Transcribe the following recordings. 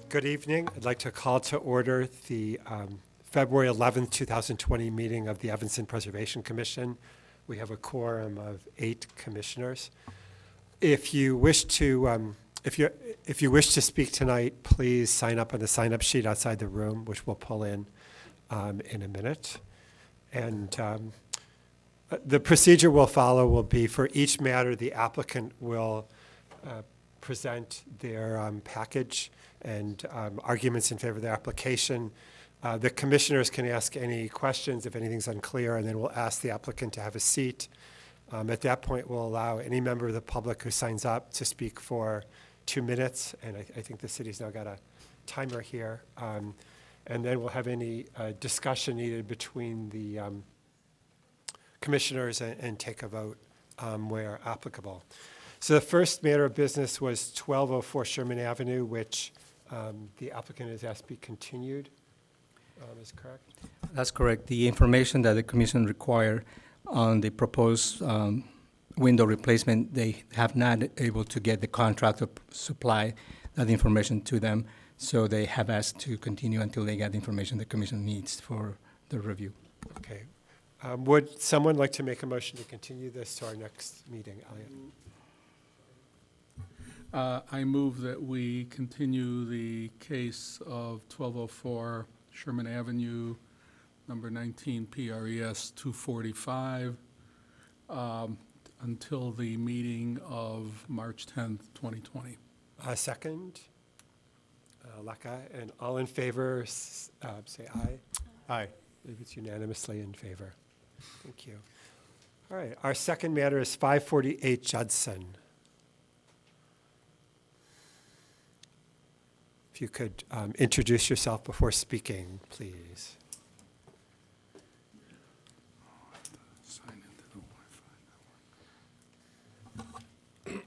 Good evening. I'd like to call to order the February 11th, 2020 meeting of the Evanston Preservation Commission. We have a quorum of 8 commissioners. If you wish to speak tonight, please sign up on the sign-up sheet outside the room, which we'll pull in a minute. And the procedure we'll follow will be for each matter, the applicant will present their package and arguments in favor of the application. The commissioners can ask any questions if anything's unclear, and then we'll ask the applicant to have a seat. At that point, we'll allow any member of the public who signs up to speak for 2 minutes, and I think the city's now got a timer here. And then we'll have any discussion needed between the commissioners and take a vote where applicable. So the first matter of business was 1204 Sherman Avenue, which the applicant has asked be continued. Is correct? That's correct. The information that the commission required on the proposed window replacement, they have not able to get the contractor supply that information to them, so they have asked to continue until they get the information the commission needs for the review. Okay. Would someone like to make a motion to continue this to our next meeting, Elliot? I move that we continue the case of 1204 Sherman Avenue, number 19 PRES 245, until the meeting of March 10th, 2020. Second, Laka, and all in favor, say aye. Aye. I believe it's unanimously in favor. Thank you. All right, our second matter is 548 Judson. If you could introduce yourself before speaking, please. Sign into the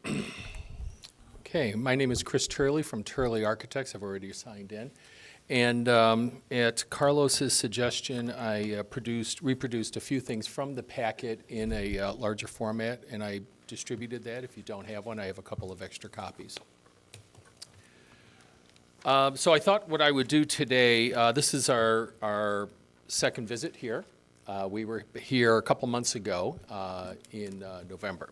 Wi-Fi. Okay, my name is Chris Turley from Turley Architects. I've already signed in. And at Carlos's suggestion, I reproduced a few things from the packet in a larger format, and I distributed that. If you don't have one, I have a couple of extra copies. So I thought what I would do today, this is our second visit here. We were here a couple months ago in November.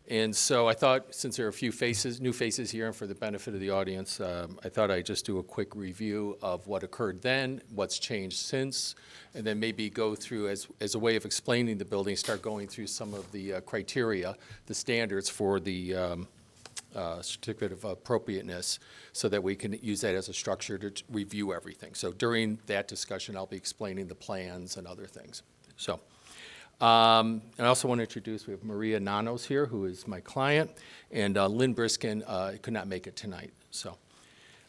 And so I thought, since there are a few new faces here, and for the benefit of the audience, I thought I'd just do a quick review of what occurred then, what's changed since, and then maybe go through, as a way of explaining the building, start going through some of the criteria, the standards for the certificate of appropriateness, so that we can use that as a structure to review everything. So during that discussion, I'll be explaining the plans and other things. So. And I also want to introduce, we have Maria Nanos here, who is my client, and Lynn Briskin could not make it tonight. So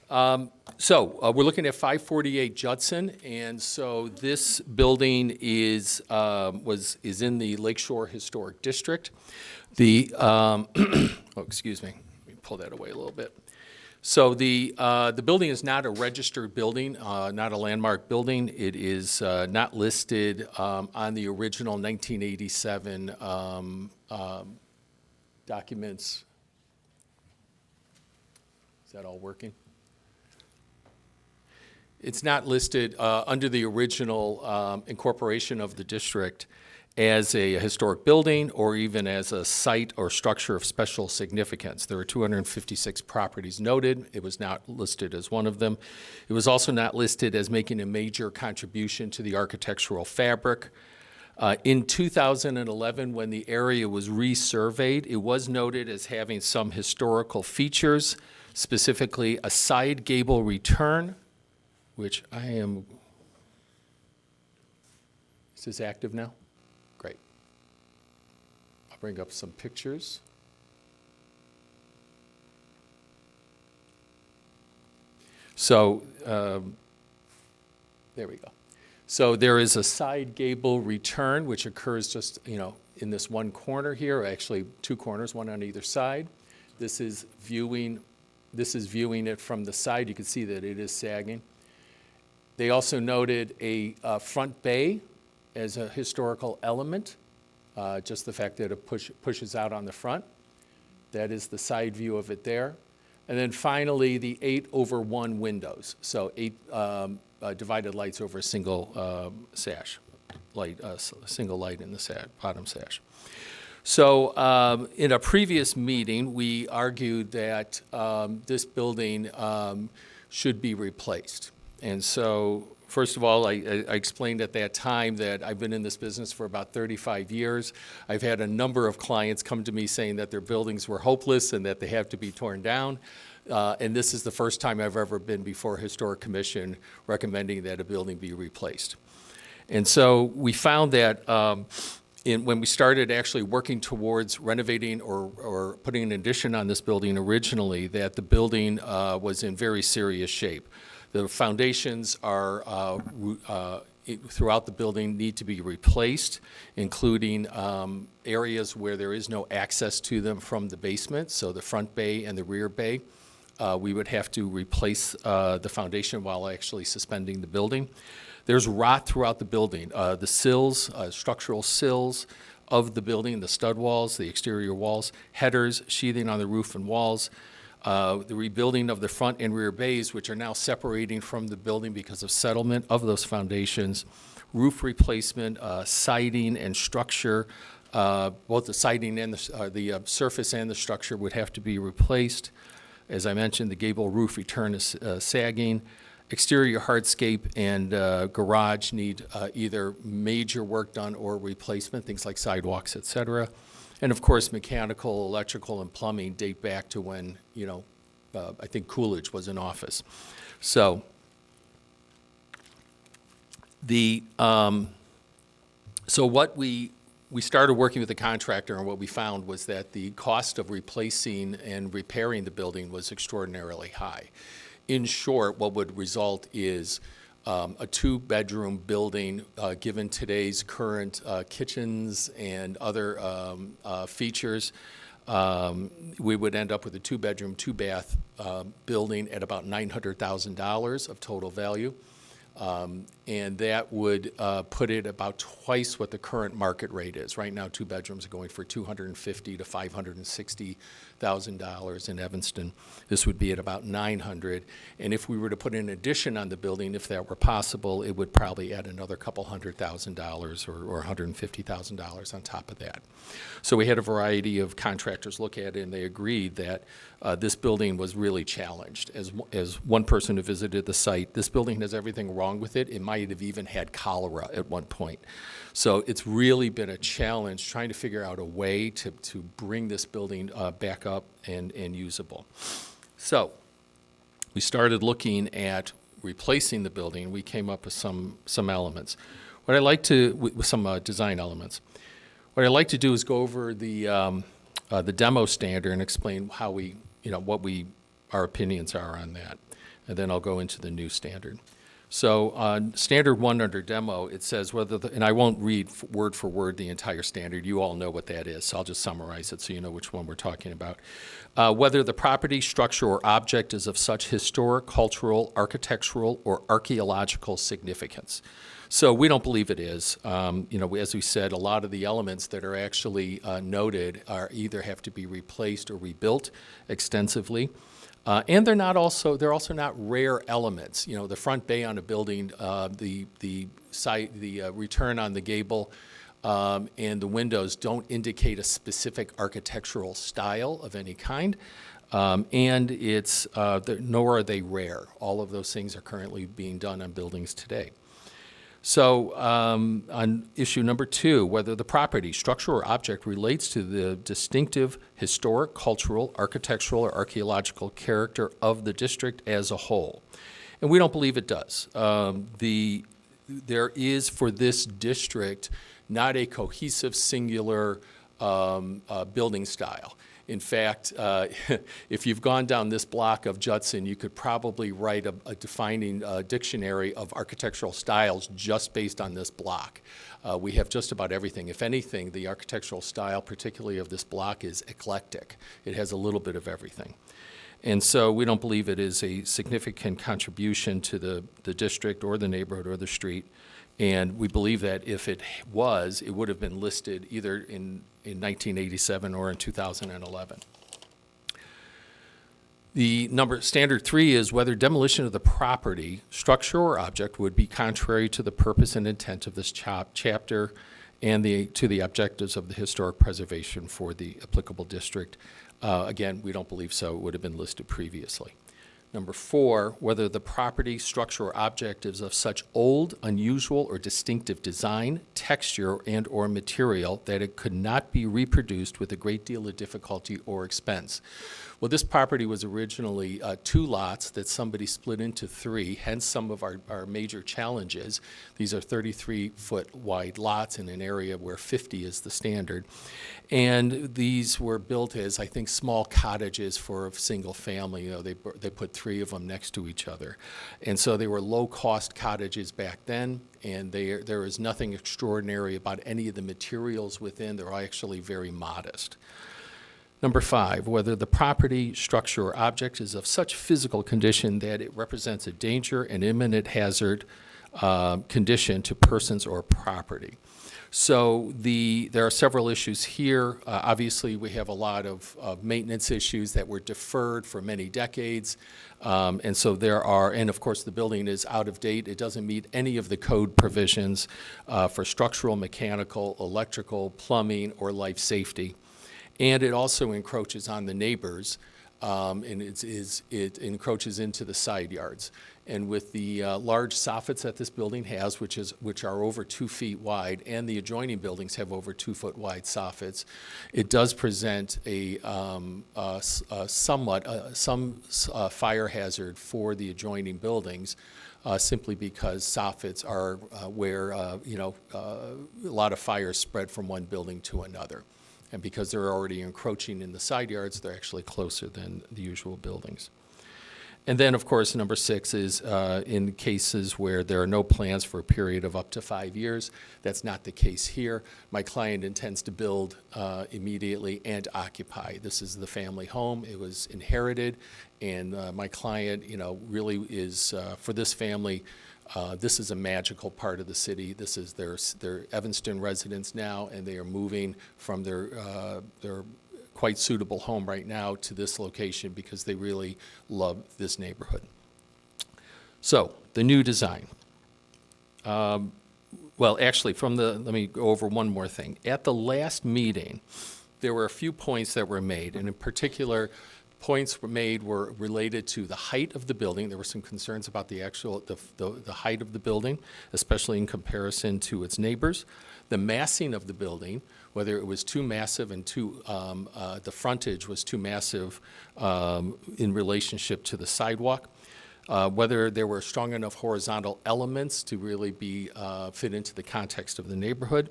we're looking at 548 Judson, and so this building is in the Lakeshore Historic District. The excuse me, let me pull that away a little bit. So the building is not a registered building, not a landmark building. It is not listed on the original 1987 documents. Is that all working? It's not listed under the original incorporation of the district as a historic building or even as a site or structure of special significance. There were 256 properties noted. It was not listed as one of them. It was also not listed as making a major contribution to the architectural fabric. In 2011, when the area was resurveyed, it was noted as having some historical features, specifically a side gable return, which is this active now? Great. I'll bring up some pictures. So there we go. So there is a side gable return, which occurs just, in this one corner here, actually two corners, one on either side. This is viewing it from the side. You can see that it is sagging. They also noted a front bay as a historical element, just the fact that it pushes out on the front. That is the side view of it there. And then finally, the 8/1 windows, so 8 divided lights over a single sash, light, single light in the bottom sash. So in a previous meeting, we argued that this building should be replaced. And so, first of all, I explained at that time that I've been in this business for about 35 years. I've had a number of clients come to me saying that their buildings were hopeless and that they have to be torn down. And this is the first time I've ever been before a historic commission recommending that a building be replaced. And so we found that when we started actually working towards renovating or putting an addition on this building originally, that the building was in very serious shape. The foundations are throughout the building need to be replaced, including areas where there is no access to them from the basement, so the front bay and the rear bay. We would have to replace the foundation while actually suspending the building. There's rot throughout the building. The sills, structural sills of the building, the stud walls, the exterior walls, headers, sheathing on the roof and walls, the rebuilding of the front and rear bays, which are now separating from the building because of settlement of those foundations, roof replacement, siding and structure, both the siding and the surface and the structure would have to be replaced. As I mentioned, the gable roof return is sagging. Exterior hardscape and garage need either major work done or replacement, things like sidewalks, et cetera. And of course, mechanical, electrical, and plumbing date back to when, I think Coolidge was in office. So what we started working with the contractor, and what we found was that the cost of replacing and repairing the building was extraordinarily high. In short, what would result is a 2-bedroom building, given today's current kitchens and other features, we would end up with a 2-bedroom, 2-bath building at about $900,000 of total value. And that would put it about twice what the current market rate is. Right now, 2 bedrooms are going for $250,000 to $560,000 in Evanston. This would be at about $900,000. And if we were to put an addition on the building, if that were possible, it would probably add another couple $100,000 or $150,000 on top of that. So we had a variety of contractors look at it, and they agreed that this building was really challenged. As one person who visited the site, this building has everything wrong with it. It might have even had cholera at one point. So it's really been a challenge trying to figure out a way to bring this building back up and usable. So we started looking at replacing the building. We came up with some elements. With some design elements. What I'd like to do is go over the demo standard and explain how our opinions are on that. And then I'll go into the new standard. So on standard 1 under demo, it says and I won't read word for word the entire standard. You all know what that is, so I'll just summarize it so you know which one we're talking about. Whether the property, structure, or object is of such historic, cultural, architectural, or archaeological significance. So we don't believe it is. As we said, a lot of the elements that are actually noted either have to be replaced or rebuilt extensively. And they're also not rare elements. The front bay on a building, the return on the gable, and the windows don't indicate a specific architectural style of any kind. And nor are they rare. All of those things are currently being done on buildings today. So on issue number 2, whether the property, structure, or object relates to the distinctive historic, cultural, architectural, or archaeological character of the district as a whole. And we don't believe it does. There is, for this district, not a cohesive, singular building style. In fact, if you've gone down this block of Judson, you could probably write a defining dictionary of architectural styles just based on this block. We have just about everything. If anything, the architectural style, particularly of this block, is eclectic. It has a little bit of everything. And so we don't believe it is a significant contribution to the district or the neighborhood or the street. And we believe that if it was, it would have been listed either in 1987 or in 2011. The standard 3 is whether demolition of the property, structure, or object would be contrary to the purpose and intent of this chapter and to the objectives of the historic preservation for the applicable district. Again, we don't believe so. It would have been listed previously. Number 4, whether the property, structure, or object is of such old, unusual, or distinctive design, texture, and/or material that it could not be reproduced with a great deal of difficulty or expense. Well, this property was originally 2 lots that somebody split into 3, hence some of our major challenges. These are 33-foot wide lots in an area where 50 is the standard. And these were built as, I think, small cottages for a single family. You know, they put 3 of them next to each other. And so they were low-cost cottages back then, and there is nothing extraordinary about any of the materials within. They're actually very modest. Number 5, whether the property, structure, or object is of such physical condition that it represents a danger and imminent hazard condition to persons or property. So there are several issues here. Obviously, we have a lot of maintenance issues that were deferred for many decades. And so and of course, the building is out of date. It doesn't meet any of the code provisions for structural, mechanical, electrical, plumbing, or life safety. And it also encroaches on the neighbors, and it encroaches into the side yards. And with the large soffits that this building has, which are over 2 feet wide, and the adjoining buildings have over 2 foot wide soffits, it does present some fire hazard for the adjoining buildings, simply because soffits are where a lot of fire spread from one building to another. And because they're already encroaching in the side yards, they're actually closer than the usual buildings. And then, of course, number 6 is in cases where there are no plans for a period of up to 5 years. That's not the case here. My client intends to build immediately and occupy. This is the family home. It was inherited, and my client, really is, for this family, this is a magical part of the city. This is their Evanston residents now, and they are moving from their quite suitable home right now to this location because they really love this neighborhood. So, the new design. Well, actually, let me go over one more thing. At the last meeting, there were a few points that were made, and in particular, points were related to the height of the building. There were some concerns about the height of the building, especially in comparison to its neighbors. The massing of the building, whether it was too massive and the frontage was too massive in relationship to the sidewalk. Whether there were strong enough horizontal elements to really fit into the context of the neighborhood,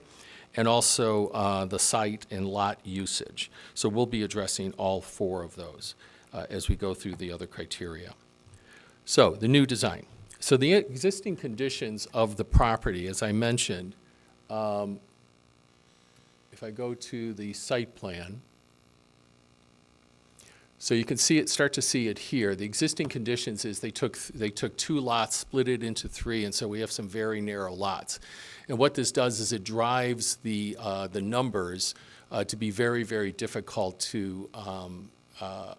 and also the site and lot usage. So we'll be addressing all 4 of those as we go through the other criteria. So the new design. So the existing conditions of the property, as I mentioned, if I go to the site plan, so you can start to see it here. The existing conditions is they took 2 lots, split it into 3, and so we have some very narrow lots. And what this does is it drives the numbers to be very, very difficult to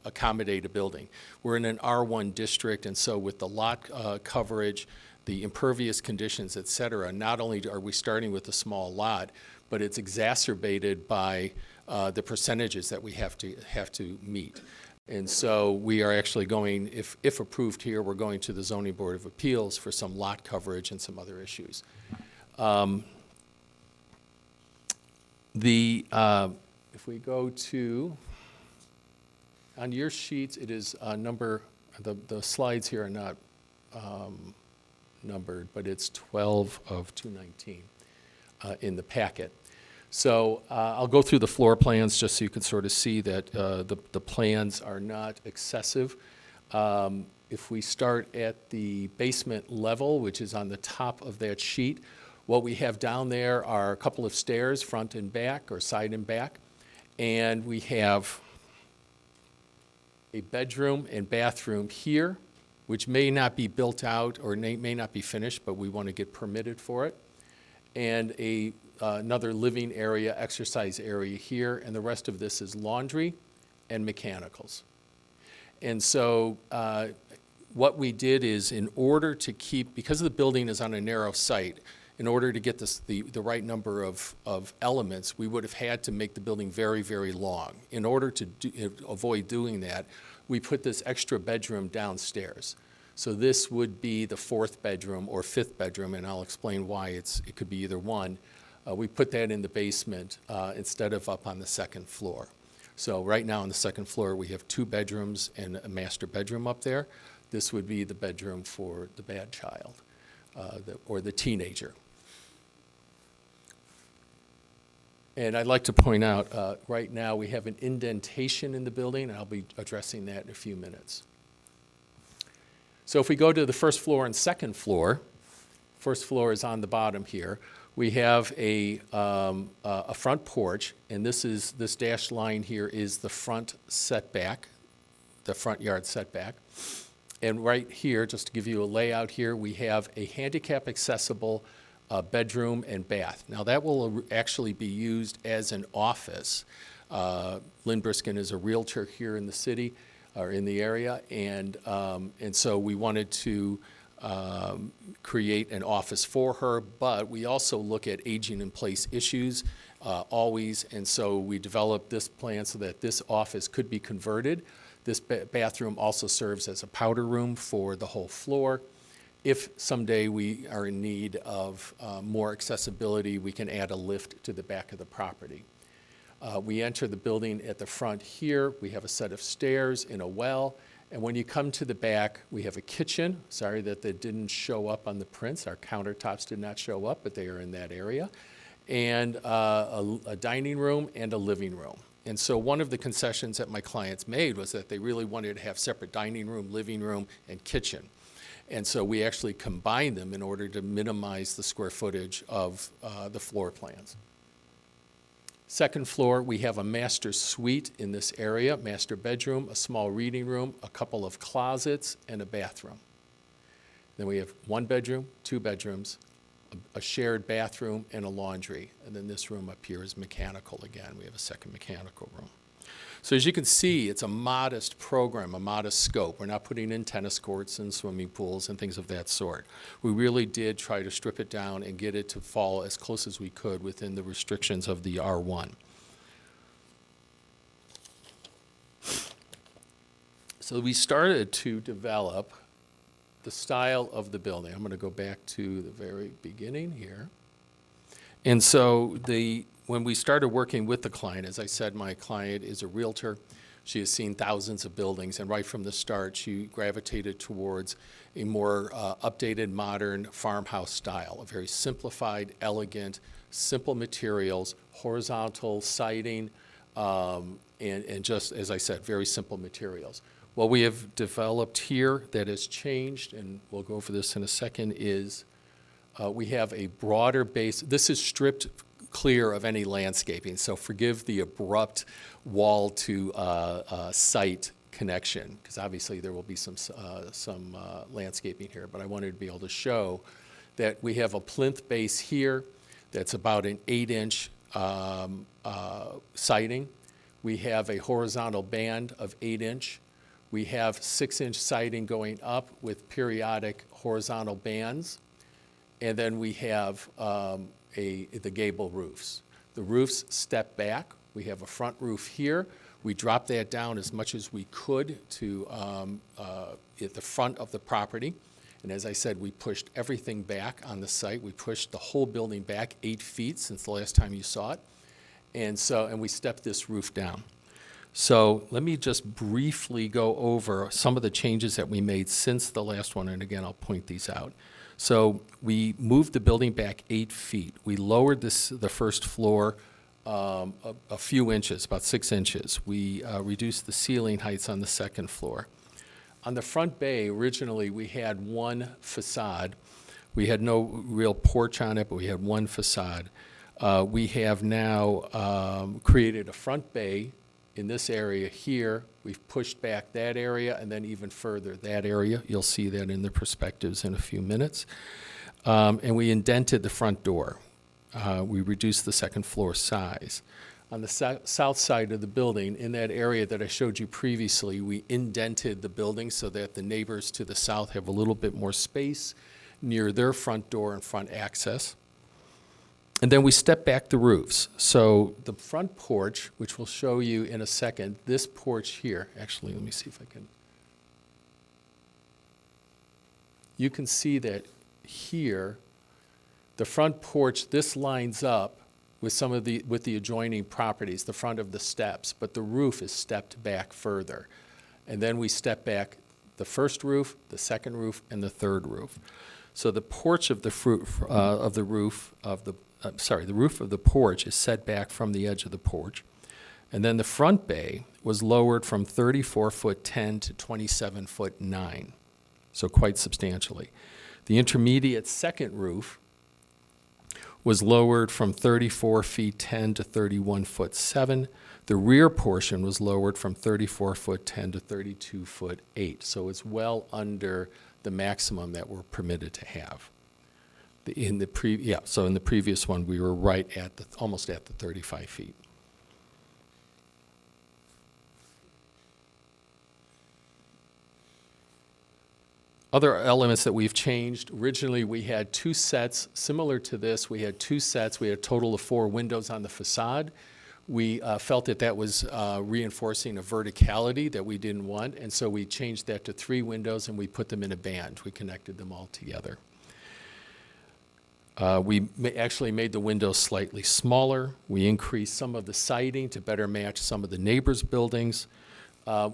accommodate a building. We're in an R1 district, and so with the lot coverage, the impervious conditions, et cetera, not only are we starting with a small lot, but it's exacerbated by the percentages that we have to meet. And so we are actually going, if approved here, we're going to the Zoning Board of Appeals for some lot coverage and some other issues. If we go to, on your sheets, it is the slides here are not numbered, but it's 12 of 219 in the packet. So I'll go through the floor plans just so you can sort of see that the plans are not excessive. If we start at the basement level, which is on the top of that sheet, what we have down there are a couple of stairs, front and back, or side and back, and we have a bedroom and bathroom here, which may not be built out or may not be finished, but we want to get permitted for it, and another living area, exercise area here, and the rest of this is laundry and mechanicals. And so what we did is, in order to keep, because the building is on a narrow site, in order to get the right number of elements, we would have had to make the building very, very long. In order to avoid doing that, we put this extra bedroom downstairs. So this would be the fourth bedroom or fifth bedroom, and I'll explain why it could be either one. We put that in the basement instead of up on the second floor. So right now on the second floor, we have 2 bedrooms and a master bedroom up there. This would be the bedroom for the bad child or the teenager. And I'd like to point out, right now we have an indentation in the building, and I'll be addressing that in a few minutes. So if we go to the first floor and second floor, first floor is on the bottom here. We have a front porch, and this dashed line here is the front setback, the front yard setback. And right here, just to give you a layout here, we have a handicap accessible bedroom and bath. Now that will actually be used as an office. Lynn Briskin is a realtor here in the city, or in the area, and so we wanted to create an office for her, but we also look at aging in place issues always, and so we developed this plan so that this office could be converted. This bathroom also serves as a powder room for the whole floor. If someday we are in need of more accessibility, we can add a lift to the back of the property. We enter the building at the front here. We have a set of stairs and a well. And when you come to the back, we have a kitchen. Sorry that they didn't show up on the prints. Our countertops did not show up, but they are in that area. And a dining room and a living room. And so one of the concessions that my clients made was that they really wanted to have separate dining room, living room, and kitchen. And so we actually combined them in order to minimize the square footage of the floor plans. Second floor, we have a master suite in this area, master bedroom, a small reading room, a couple of closets, and a bathroom. Then we have 1 bedroom, 2 bedrooms, a shared bathroom, and a laundry. And then this room up here is mechanical again. We have a second mechanical room. So as you can see, it's a modest program, a modest scope. We're not putting in tennis courts and swimming pools and things of that sort. We really did try to strip it down and get it to fall as close as we could within the restrictions of the R1. So we started to develop the style of the building. I'm going to go back to the very beginning here. And so when we started working with the client, as I said, my client is a realtor. She has seen thousands of buildings, and right from the start, she gravitated towards a more updated, modern farmhouse style, a very simplified, elegant, simple materials, horizontal siding, and just, as I said, very simple materials. What we have developed here that has changed, and we'll go over this in a second, is we have a broader base. This is stripped clear of any landscaping, so forgive the abrupt wall to site connection, because obviously there will be some landscaping here, but I wanted to be able to show that we have a plinth base here that's about an 8-inch siding. We have a horizontal band of 8-inch. We have 6-inch siding going up with periodic horizontal bands. And then we have the gable roofs. The roofs step back. We have a front roof here. We dropped that down as much as we could to at the front of the property. And as I said, we pushed everything back on the site. We pushed the whole building back 8 feet since the last time you saw it. And we stepped this roof down. So let me just briefly go over some of the changes that we made since the last one, and again, I'll point these out. So we moved the building back 8 feet. We lowered the first floor a few inches, about 6 inches. We reduced the ceiling heights on the second floor. On the front bay, originally, we had one facade. We had no real porch on it, but we had one facade. We have now created a front bay in this area here. We've pushed back that area and then even further that area. You'll see that in the perspectives in a few minutes. And we indented the front door. We reduced the second floor size. on the south side of the building, in that area that I showed you previously, we indented the building so that the neighbors to the south have a little bit more space near their front door and front access. And then we step back the roofs. So the front porch, which we'll show you in a second, this porch here, actually, let me see if I can. You can see that here, the front porch, this lines up with with the adjoining properties, the front of the steps, but the roof is stepped back further. And then we step back the first roof, the second roof, and the third roof. So the porch of the the roof of the porch is set back from the edge of the porch. And then the front bay was lowered from 34 foot 10 to 27 foot 9, so quite substantially. The intermediate second roof was lowered from 34 feet 10 to 31 foot 7. The rear portion was lowered from 34 foot 10 to 32 foot 8, so it's well under the maximum that we're permitted to have. In the previous one, we were right at almost at the 35 feet. Other elements that we've changed, originally we had two sets, similar to this, we had two sets, we had a total of 4 windows on the facade. We felt that that was reinforcing a verticality that we didn't want, and so we changed that to 3 windows and we put them in a band. We connected them all together. We actually made the windows slightly smaller. We increased some of the siding to better match some of the neighbors' buildings.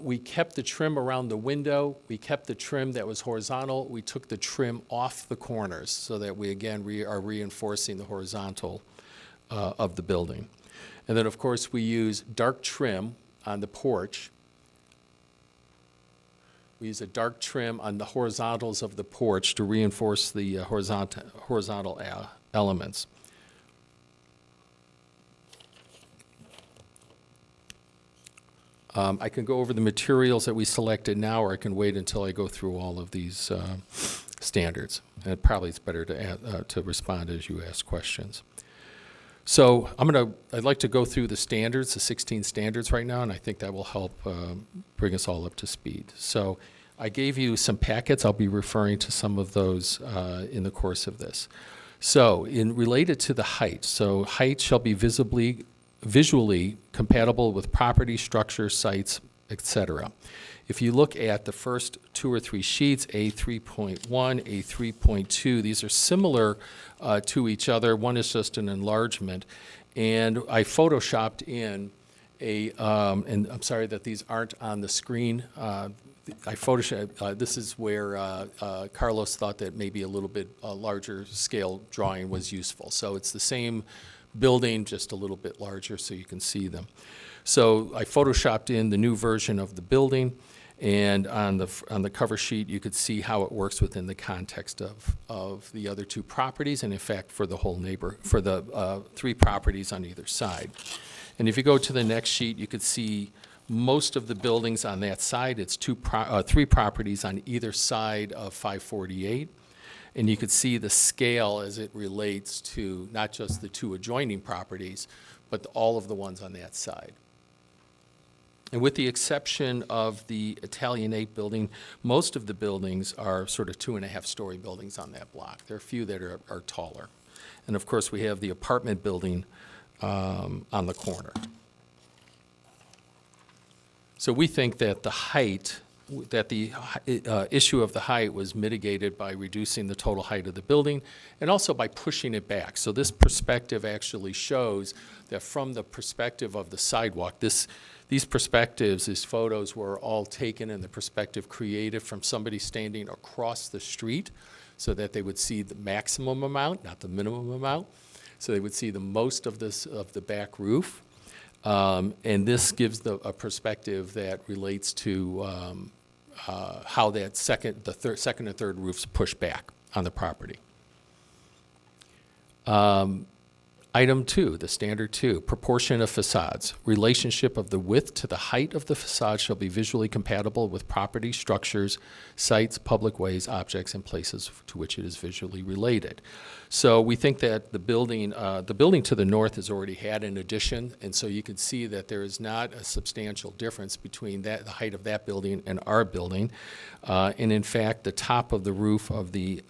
We kept the trim around the window. We kept the trim that was horizontal. We took the trim off the corners so that we, again, are reinforcing the horizontal of the building. And then, of course, we use dark trim on the porch. We use a dark trim on the horizontals of the porch to reinforce the horizontal elements. I can go over the materials that we selected now, or I can wait until I go through all of these standards. And probably it's better to respond as you ask questions. So I'd like to go through the standards, the 16 standards right now, and I think that will help bring us all up to speed. So I gave you some packets. I'll be referring to some of those in the course of this. So related to the height, so height shall be visually compatible with property, structure, sites, etc. If you look at the first 2 or 3 sheets, A3.1, A3.2, these are similar to each other. One is just an enlargement. And I photoshopped in and I'm sorry that these aren't on the screen. I photoshopped, this is where Carlos thought that maybe a little bit larger scale drawing was useful. So it's the same building, just a little bit larger so you can see them. So I photoshopped in the new version of the building, and on the cover sheet you could see how it works within the context of the other 2 properties, and in fact for the whole for the 3 properties on either side. And if you go to the next sheet, you could see most of the buildings on that side. It's 3 properties on either side of 548. And you could see the scale as it relates to not just the 2 adjoining properties, but all of the ones on that side. And with the exception of the Italianate building, most of the buildings are sort of 2.5-story buildings on that block. There are a few that are taller. And of course, we have the apartment building on the corner. So we think that the height, that the issue of the height was mitigated by reducing the total height of the building and also by pushing it back. So this perspective actually shows that from the perspective of the sidewalk, these perspectives, these photos were all taken in the perspective created from somebody standing across the street so that they would see the maximum amount, not the minimum amount. So they would see the most of the back roof. And this gives a perspective that relates to how that second and third roofs push back on the property. Item 2, the standard 2, proportion of facades. Relationship of the width to the height of the facade shall be visually compatible with property, structures, sites, public ways, objects, and places to which it is visually related. So we think that the building to the north has already had an addition, and so you can see that there is not a substantial difference between the height of that building and our building. And in fact, the top of the roof of the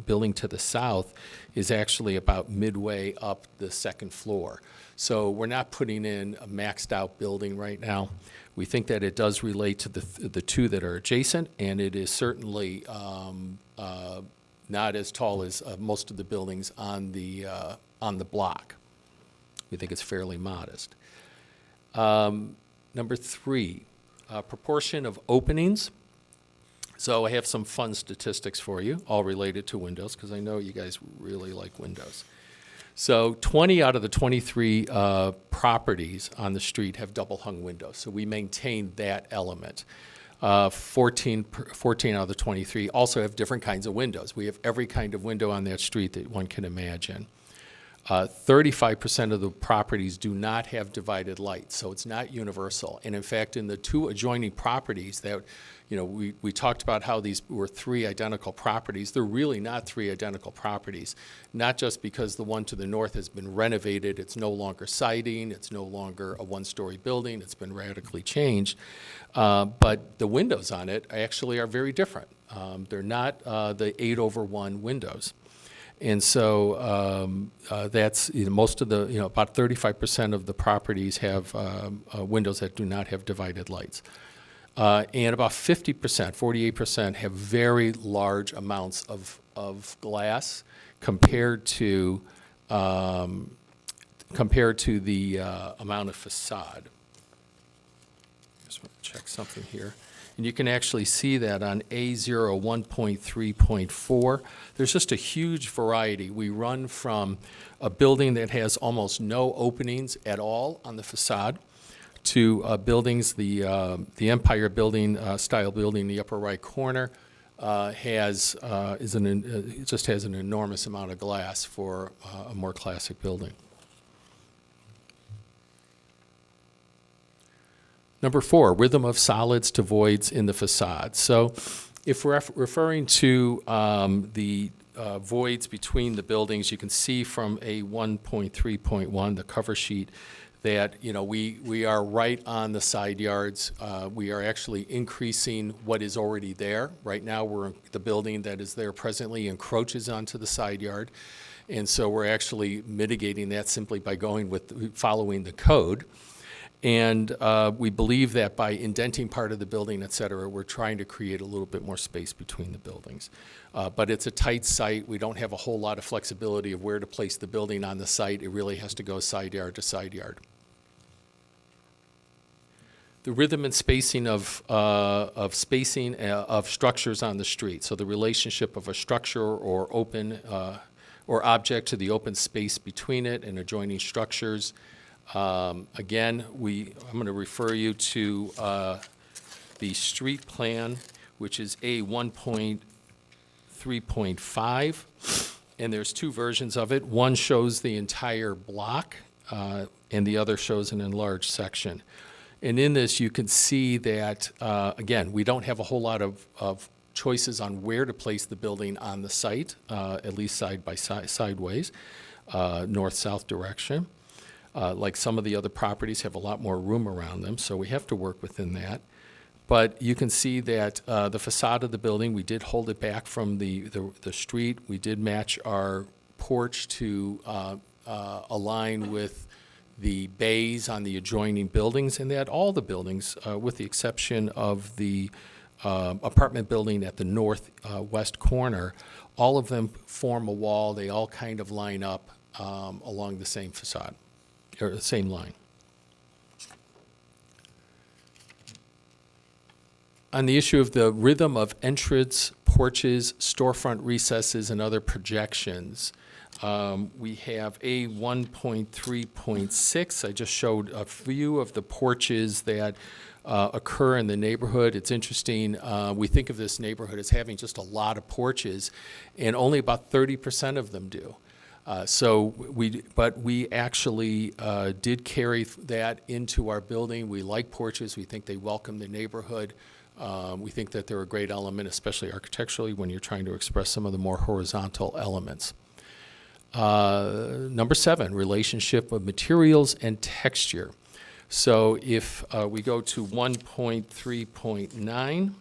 building to the south is actually about midway up the second floor. So we're not putting in a maxed out building right now. We think that it does relate to the two that are adjacent, and it is certainly not as tall as most of the buildings on the block. We think it's fairly modest. Number 3, proportion of openings. So I have some fun statistics for you, all related to windows, because I know you guys really like windows. So 20 out of the 23 properties on the street have double-hung windows, so we maintain that element. 14 out of the 23 also have different kinds of windows. We have every kind of window on that street that one can imagine. 35% of the properties do not have divided lights, so it's not universal. And in fact, in the 2 adjoining properties that, we talked about how these were 3 identical properties. They're really not 3 identical properties, not just because the one to the north has been renovated, it's no longer siding, it's no longer a 1-story building, it's been radically changed, but the windows on it actually are very different. They're not the 8/1 windows. And so that's, most of the, about 35% of the properties have windows that do not have divided lights. And about 50%, 48% have very large amounts of glass compared to the amount of facade. Just want to check something here. And you can actually see that on A0 1.3.4. There's just a huge variety. We run from a building that has almost no openings at all on the facade to buildings, the Empire building, style building in the upper right corner just has an enormous amount of glass for a more classic building. Number 4, rhythm of solids to voids in the facade. So if we're referring to the voids between the buildings, you can see from a 1.3.1, the cover sheet, that we are right on the side yards. We are actually increasing what is already there. Right now, the building that is there presently encroaches onto the side yard. And so we're actually mitigating that simply by following the code. And we believe that by indenting part of the building, et cetera, we're trying to create a little bit more space between the buildings. But it's a tight site. We don't have a whole lot of flexibility of where to place the building on the site. It really has to go side yard to side yard. The rhythm and spacing of structures on the street. So the relationship of a structure or or object to the open space between it and adjoining structures. Again, I'm going to refer you to the street plan, which is A 1.3.5, and there's 2 versions of it. One shows the entire block, and the other shows an enlarged section. And in this, you can see that, again, we don't have a whole lot of choices on where to place the building on the site, at least side by side, sideways, north-south direction. Like some of the other properties have a lot more room around them, so we have to work within that. But you can see that the facade of the building, we did hold it back from the street. We did match our porch to align with the bays on the adjoining buildings, and that all the buildings, with the exception of the apartment building at the northwest corner, all of them form a wall. They all kind of line up along the same facade, or the same line. On the issue of the rhythm of entrance, porches, storefront recesses, and other projections, we have A 1.3.6. I just showed a few of the porches that occur in the neighborhood. It's interesting. We think of this neighborhood as having just a lot of porches, and only about 30% of them do. But we actually did carry that into our building. We like porches. We think they welcome the neighborhood. We think that they're a great element, especially architecturally, when you're trying to express some of the more horizontal elements. Number 7, relationship of materials and texture. So if we go to 1.3.9,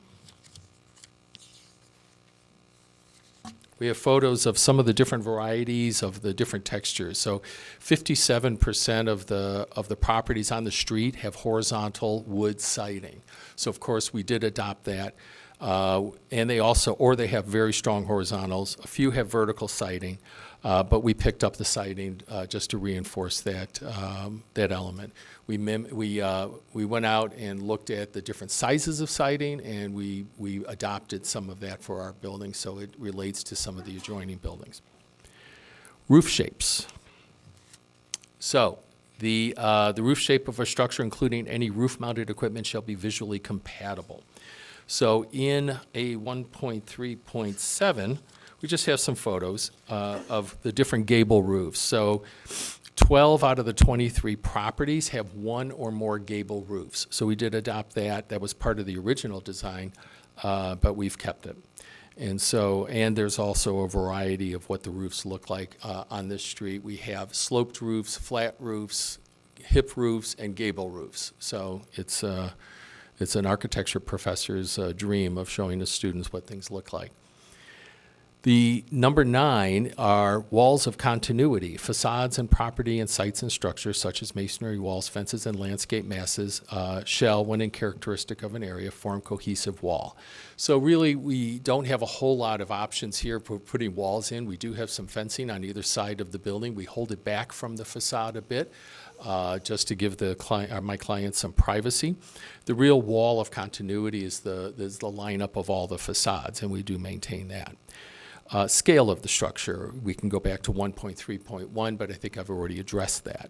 we have photos of some of the different varieties of the different textures. So 57% of the properties on the street have horizontal wood siding. So of course we did adopt that. And they also, or they have very strong horizontals. A few have vertical siding, but we picked up the siding just to reinforce that element. We went out and looked at the different sizes of siding, and we adopted some of that for our building, so it relates to some of the adjoining buildings. Roof shapes. So the roof shape of a structure, including any roof-mounted equipment, shall be visually compatible. So in a 1.3.7, we just have some photos of the different gable roofs. So 12 out of the 23 properties have one or more gable roofs. So we did adopt that. That was part of the original design, but we've kept it. And there's also a variety of what the roofs look like on this street. We have sloped roofs, flat roofs, hip roofs, and gable roofs. So it's an architecture professor's dream of showing the students what things look like. The number 9 are walls of continuity. Facades and property and sites and structures such as masonry walls, fences, and landscape masses shall, when in characteristic of an area, form cohesive wall. So really, we don't have a whole lot of options here for putting walls in. We do have some fencing on either side of the building. We hold it back from the facade a bit, just to give my clients some privacy. The real wall of continuity is the lineup of all the facades, and we do maintain that. Scale of the structure, we can go back to 1.3.1, but I think I've already addressed that.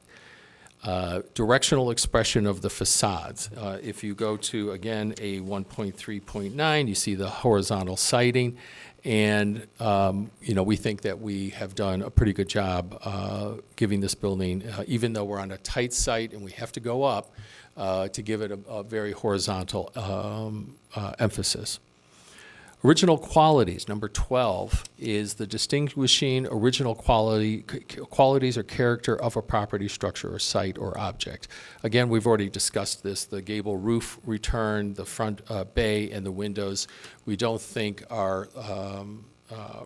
Directional expression of the facades. If you go to, again, a 1.3.9, you see the horizontal siding, and we think that we have done a pretty good job giving this building, even though we're on a tight site and we have to go up, to give it a very horizontal emphasis. Original qualities, number 12, is the distinguishing original qualities or character of a property, structure, or site, or object. Again, we've already discussed this. The gable roof return, the front bay, and the windows, we don't think are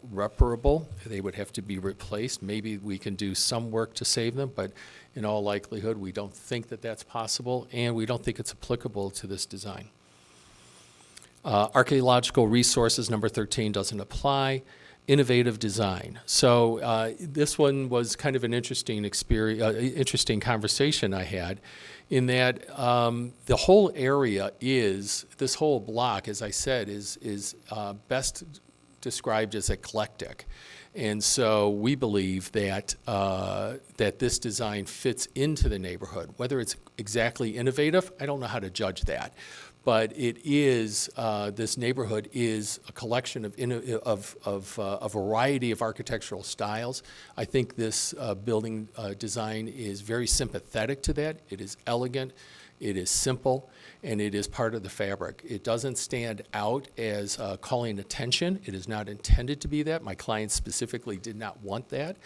reparable. They would have to be replaced. Maybe we can do some work to save them, but in all likelihood, we don't think that that's possible, and we don't think it's applicable to this design. Archaeological resources, number 13, doesn't apply. Innovative design. So this one was kind of an interesting interesting conversation I had, in that the whole area this whole block, as I said, is best described as eclectic. And so we believe that that this design fits into the neighborhood. Whether it's exactly innovative, I don't know how to judge that. But it is, this neighborhood is a collection of a variety of architectural styles. I think this building design is very sympathetic to that. It is elegant, it is simple, and it is part of the fabric. It doesn't stand out as calling attention. It is not intended to be that. My client specifically did not want that.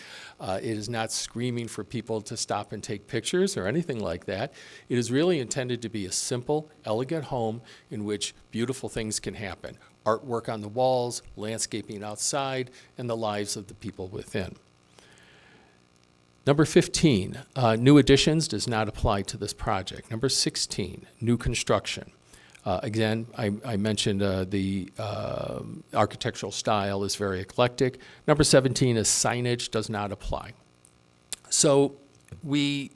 It is not screaming for people to stop and take pictures or anything like that. It is really intended to be a simple, elegant home in which beautiful things can happen. Artwork on the walls, landscaping outside, and the lives of the people within. Number 15, new additions does not apply to this project. Number 16, new construction. Again, I mentioned the architectural style is very eclectic. Number 17 is signage does not apply. So we,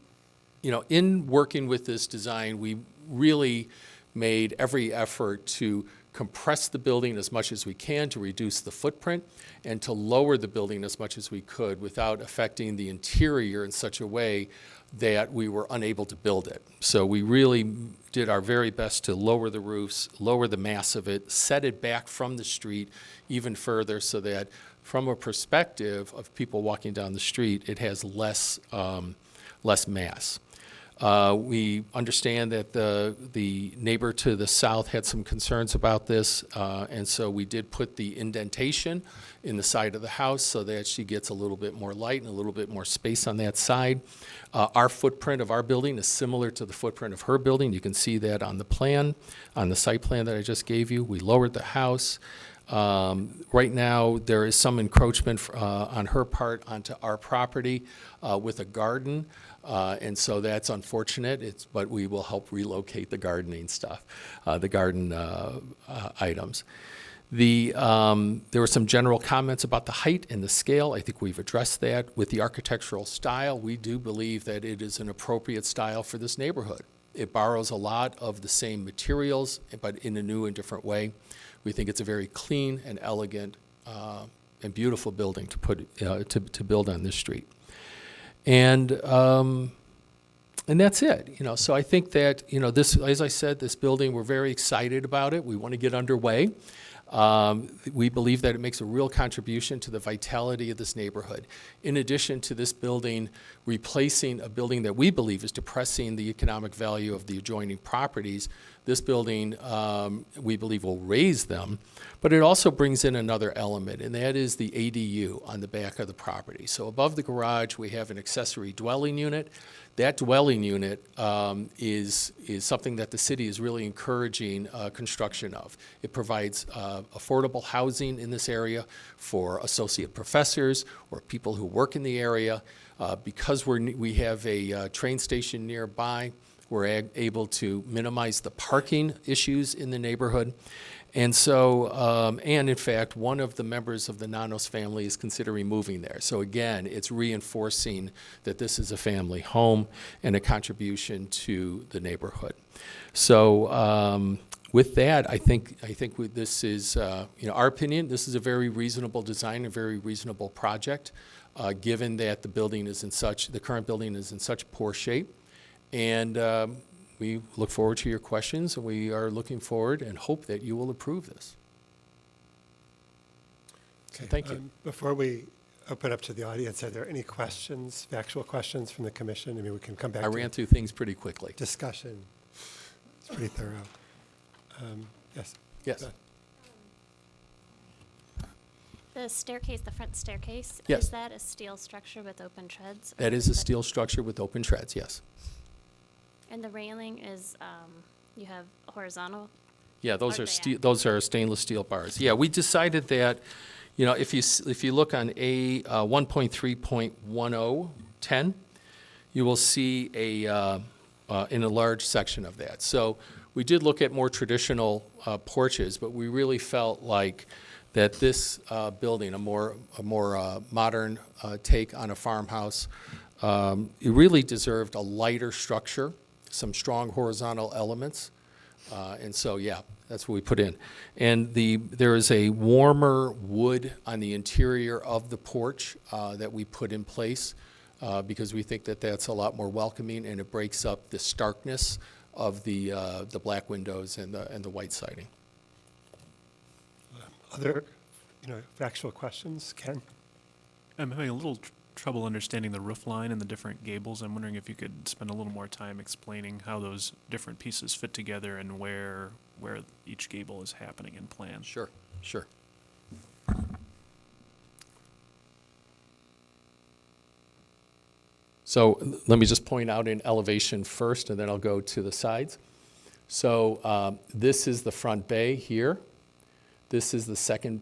in working with this design, we really made every effort to compress the building as much as we can to reduce the footprint, and to lower the building as much as we could without affecting the interior in such a way that we were unable to build it. So we really did our very best to lower the roofs, lower the mass of it, set it back from the street even further so that from a perspective of people walking down the street, it has less mass. We understand that the neighbor to the south had some concerns about this, and so we did put the indentation in the side of the house so that she gets a little bit more light and a little bit more space on that side. Our footprint of our building is similar to the footprint of her building. You can see that on the plan, on the site plan that I just gave you. We lowered the house. Right now, there is some encroachment on her part onto our property with a garden, and so that's unfortunate. But we will help relocate the gardening stuff, the garden items. There were some general comments about the height and the scale. I think we've addressed that. With the architectural style, we do believe that it is an appropriate style for this neighborhood. It borrows a lot of the same materials, but in a new and different way. We think it's a very clean and elegant and beautiful building to build on this street. And that's it. So I think that this, as I said, this building, we're very excited about it. We want to get underway. We believe that it makes a real contribution to the vitality of this neighborhood. In addition to this building replacing a building that we believe is depressing the economic value of the adjoining properties, this building, we believe, will raise them, but it also brings in another element, and that is the ADU on the back of the property. So above the garage, we have an accessory dwelling unit. That dwelling unit is something that the city is really encouraging construction of. It provides affordable housing in this area for associate professors or people who work in the area. Because we have a train station nearby, we're able to minimize the parking issues in the neighborhood. And so, and in fact, one of the members of the Nanos family is considering moving there. So again, it's reinforcing that this is a family home and a contribution to the neighborhood. So with that, I think this is, our opinion, this is a very reasonable design, a very reasonable project, given that the current building is in such poor shape. And we look forward to your questions, and we are looking forward and hope that you will approve this. So thank you. Before we open up to the audience, are there any questions, factual questions from the commission? I mean, we can come back I to ran through things pretty quickly. discussion. It's pretty thorough. Yes. Yes. The staircase, the front staircase, Yes. is that a steel structure with open treads? or That is a it- steel structure with open treads, yes. And the railing is, you have horizontal? Yeah, those Are are they those are stainless steel bars. Yeah, we decided that, if you look on A 1.3.10, you will see in a large section of that. So we did look at more traditional porches, but we really felt like that this building, a more modern take on a farmhouse, it really deserved a lighter structure, some strong horizontal elements. And so, yeah, that's what we put in. And there is a warmer wood on the interior of the porch that we put in place because we think that that's a lot more welcoming, and it breaks up the starkness of the black windows and the white siding. Other, factual questions? Ken? I'm having a little trouble understanding the roof line and the different gables. I'm wondering if you could spend a little more time explaining how those different pieces fit together and where each gable is happening in plan. Sure. So let me just point out in elevation first, and then I'll go to the sides. So this is the front bay here. This is the second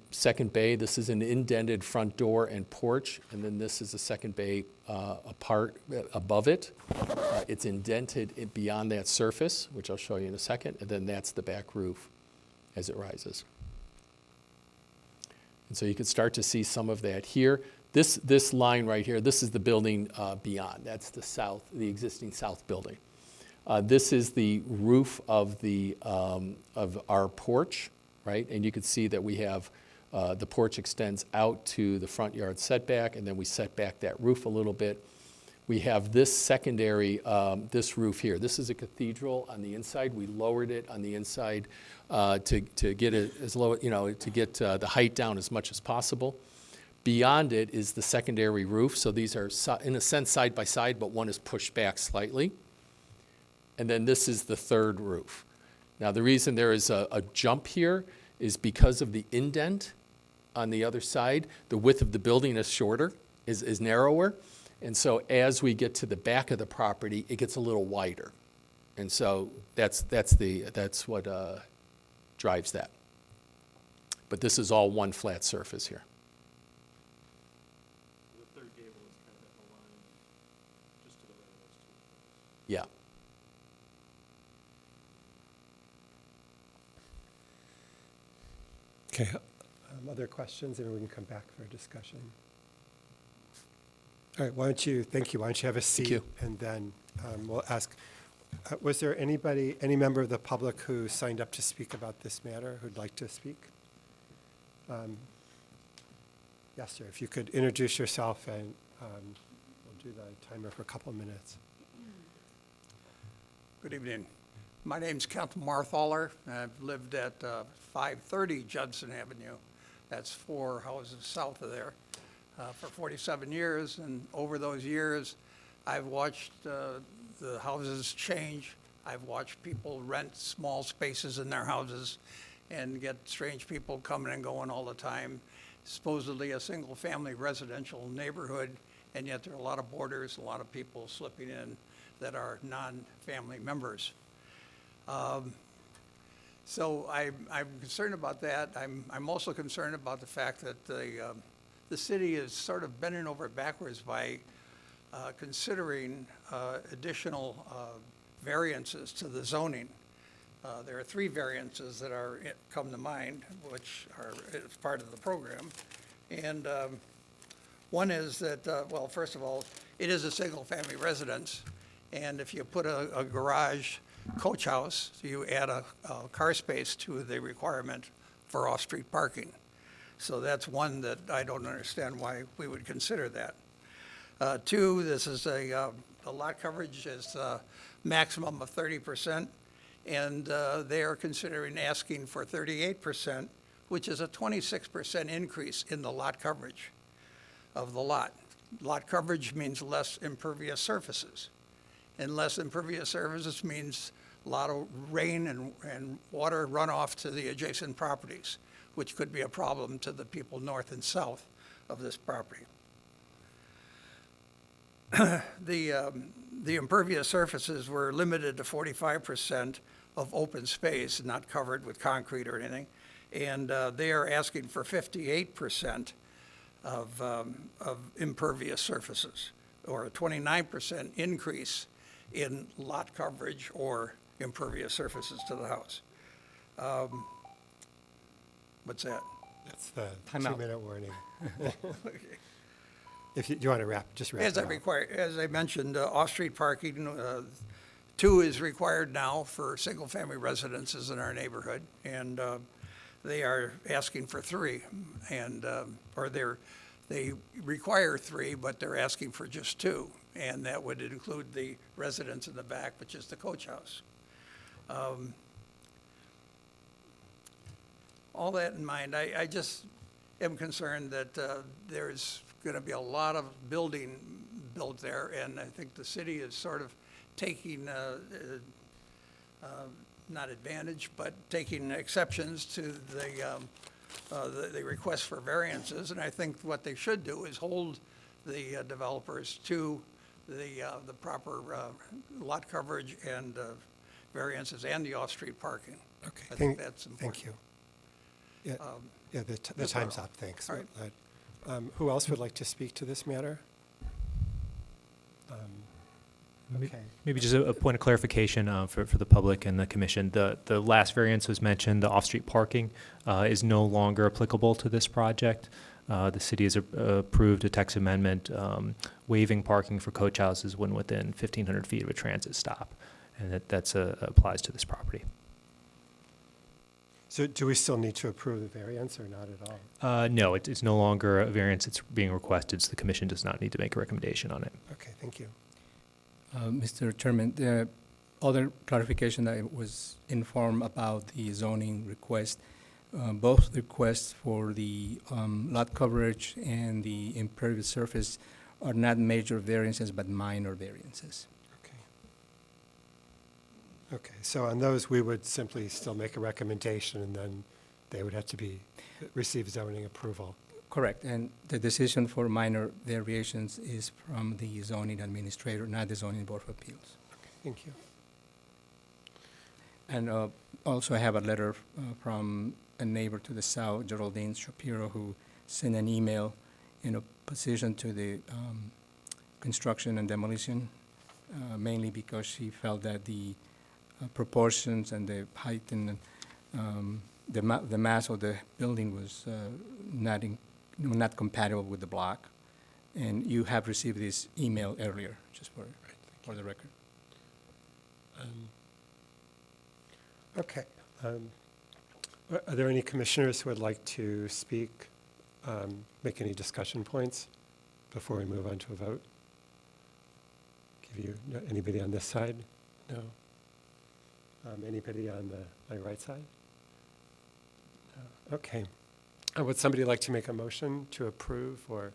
bay. This is an indented front door and porch, and then this is the second bay above it. It's indented beyond that surface, which I'll show you in a second, and then that's the back roof as it rises. And so you can start to see some of that here. This line right here, this is the building beyond. That's the existing south building. This is the roof of our porch, right? And you can see that we have the porch extends out to the front yard setback, and then we set back that roof a little bit. We have this secondary, this roof here. This is a cathedral on the inside. We lowered it on the inside to get it as low, to get the height down as much as possible. Beyond it is the secondary roof, so these are, in a sense, side by side, but one is pushed back slightly. And then this is the third roof. Now, the reason there is a jump here is because of the indent on the other side. The width of the building is shorter, is narrower. And so as we get to the back of the property, it gets a little wider. And so that's what drives that. But this is all one flat surface here. The third gable is kind of at the line just to the right of those two. Yeah. Okay, other questions, and we can come back for a discussion. All right, thank you, why don't you have a seat? you. And then we'll ask, was there any member of the public who signed up to speak about this matter who'd like to speak? Yes, sir, if you could introduce yourself, and we'll do the timer for a couple of minutes. Good evening. My name's Kent Marthaler. I've lived at 530 Judson Avenue. That's 4 houses south of there for 47 years. And over those years, I've watched the houses change. I've watched people rent small spaces in their houses and get strange people coming and going all the time. Supposedly a single-family residential neighborhood, and yet there are a lot of boarders, a lot of people slipping in that are non-family members. So I'm concerned about that. I'm also concerned about the fact that the city is sort of bending over backwards by considering additional variances to the zoning. There are 3 variances that come to mind, which are as part of the program. And one is that, well, first of all, it is a single-family residence, and if you put a garage coach house, you add a car space to the requirement for off-street parking. So that's one that I don't understand why we would consider that. 2, this is the lot coverage is a maximum of 30%, and they are considering asking for 38%, which is a 26% increase in the lot coverage of the lot. Lot coverage means less impervious surfaces. And less impervious surfaces means a lot of rain and water runoff to the adjacent properties, which could be a problem to the people north and south of this property. The impervious surfaces were limited to 45% of open space, not covered with concrete or anything, and they are asking for 58% of impervious surfaces, or a 29% increase in lot coverage or impervious surfaces to the house. What's that? That's the Time out. 2-minute warning. If you want to wrap it up. As I mentioned, off-street parking, 2 is required now for single-family residences in our neighborhood, and they are asking for 3, and they require 3, but they're asking for just 2, and that would include the residence in the back, which is the coach house. All that in mind, I just am concerned that there's going to be a lot of building built there, and I think the city is sort of taking, not advantage, but taking exceptions to the request for variances, and I think what they should do is hold the developers to the proper lot coverage and variances and the off-street parking. Okay, I think that's important. Thank you. Yeah, the that's time's all. up, thanks. All right. Who else would like to speak to this matter? Okay. Maybe just a point of clarification for the public and the commission. The last variance was mentioned, the off-street parking is no longer applicable to this project. The city has approved a text amendment waiving parking for coach houses when within 1,500 feet of a transit stop, and that applies to this property. So do we still need to approve the variance or not at all? No, it's no longer a variance. It's being requested, so the commission does not need to make a recommendation on it. Okay, thank you. Mr. Chairman, the other clarification that I was informed about the zoning request, both requests for the lot coverage and the impervious surface are not major variances, but minor variances. Okay. Okay, so on those, we would simply still make a recommendation, and then they would have to receive zoning approval. Correct, and the decision for minor variations is from the zoning administrator, not the zoning board of appeals. Thank you. And also I have a letter from a neighbor to the south, Geraldine Shapiro, who sent an email in opposition to the construction and demolition, mainly because she felt that the proportions and the height and the mass of the building was not compatible with the block. And you have received this email earlier, just for the record. Okay. Are there any commissioners who would like to speak, make any discussion points before we move on to a vote? Anybody on this side? No? Anybody on my right side? No. Okay. Would somebody like to make a motion to approve or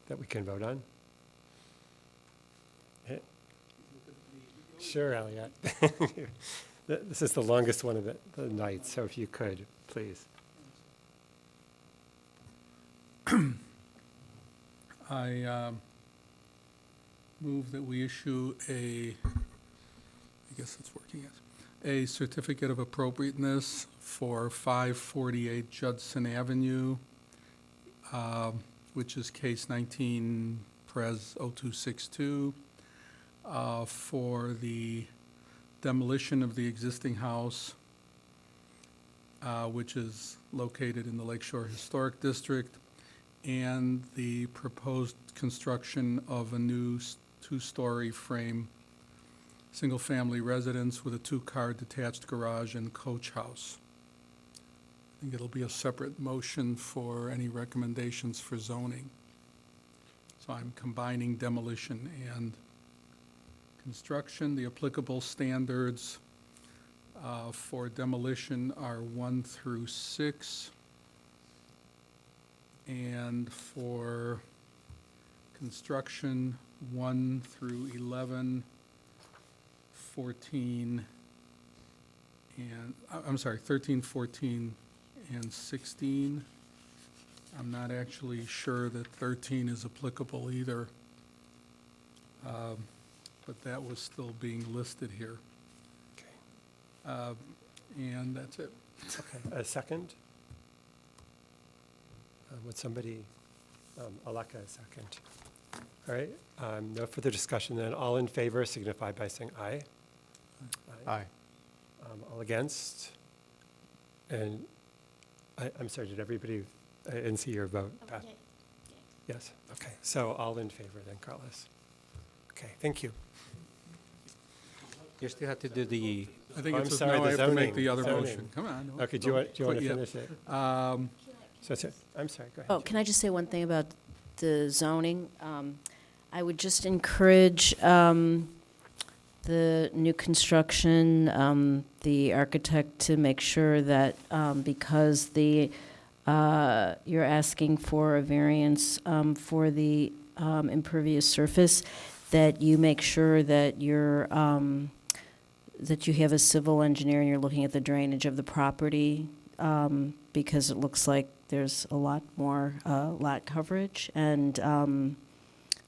that we can vote on? Sure, Elliot. This is the longest one of the night, so if you could, please. I move that we issue I guess it's working, yes, a certificate of appropriateness for 548 Judson Avenue, which is case 19 Pres 0262, for the demolition of the existing house, which is located in the Lakeshore Historic District, and the proposed construction of a new two-story frame, single-family residence with a two-car detached garage and coach house. I think it'll be a separate motion for any recommendations for zoning. So I'm combining demolition and construction. The applicable standards for demolition are 1 through 6. And for construction, 1 through 11, 14, and, I'm sorry, 13, 14, and 16. I'm not actually sure that 13 is applicable either, but that was still being listed here. Okay. And that's it. Okay. A second? Would somebody, Alaka, a second. All right, no further discussion then. All in favor signify by saying aye. Aye. All against? And I'm sorry, did everybody, I didn't see your vote. Beth? Okay. Yes, okay. So all in favor then, Carlos. Okay, thank you. You still have to do the, I think I'm it's just sorry, now the I have to make zoning, the other zoning. motion. Come on. no, Okay, do you want to quit yet. finish it? So that's it. I'm sorry, go ahead. Oh, can I just say one thing about the zoning? I would just encourage the new construction, the architect to make sure that because you're asking for a variance for the impervious surface, that you make sure that that you have a civil engineer and you're looking at the drainage of the property, because it looks like there's a lot more lot coverage, and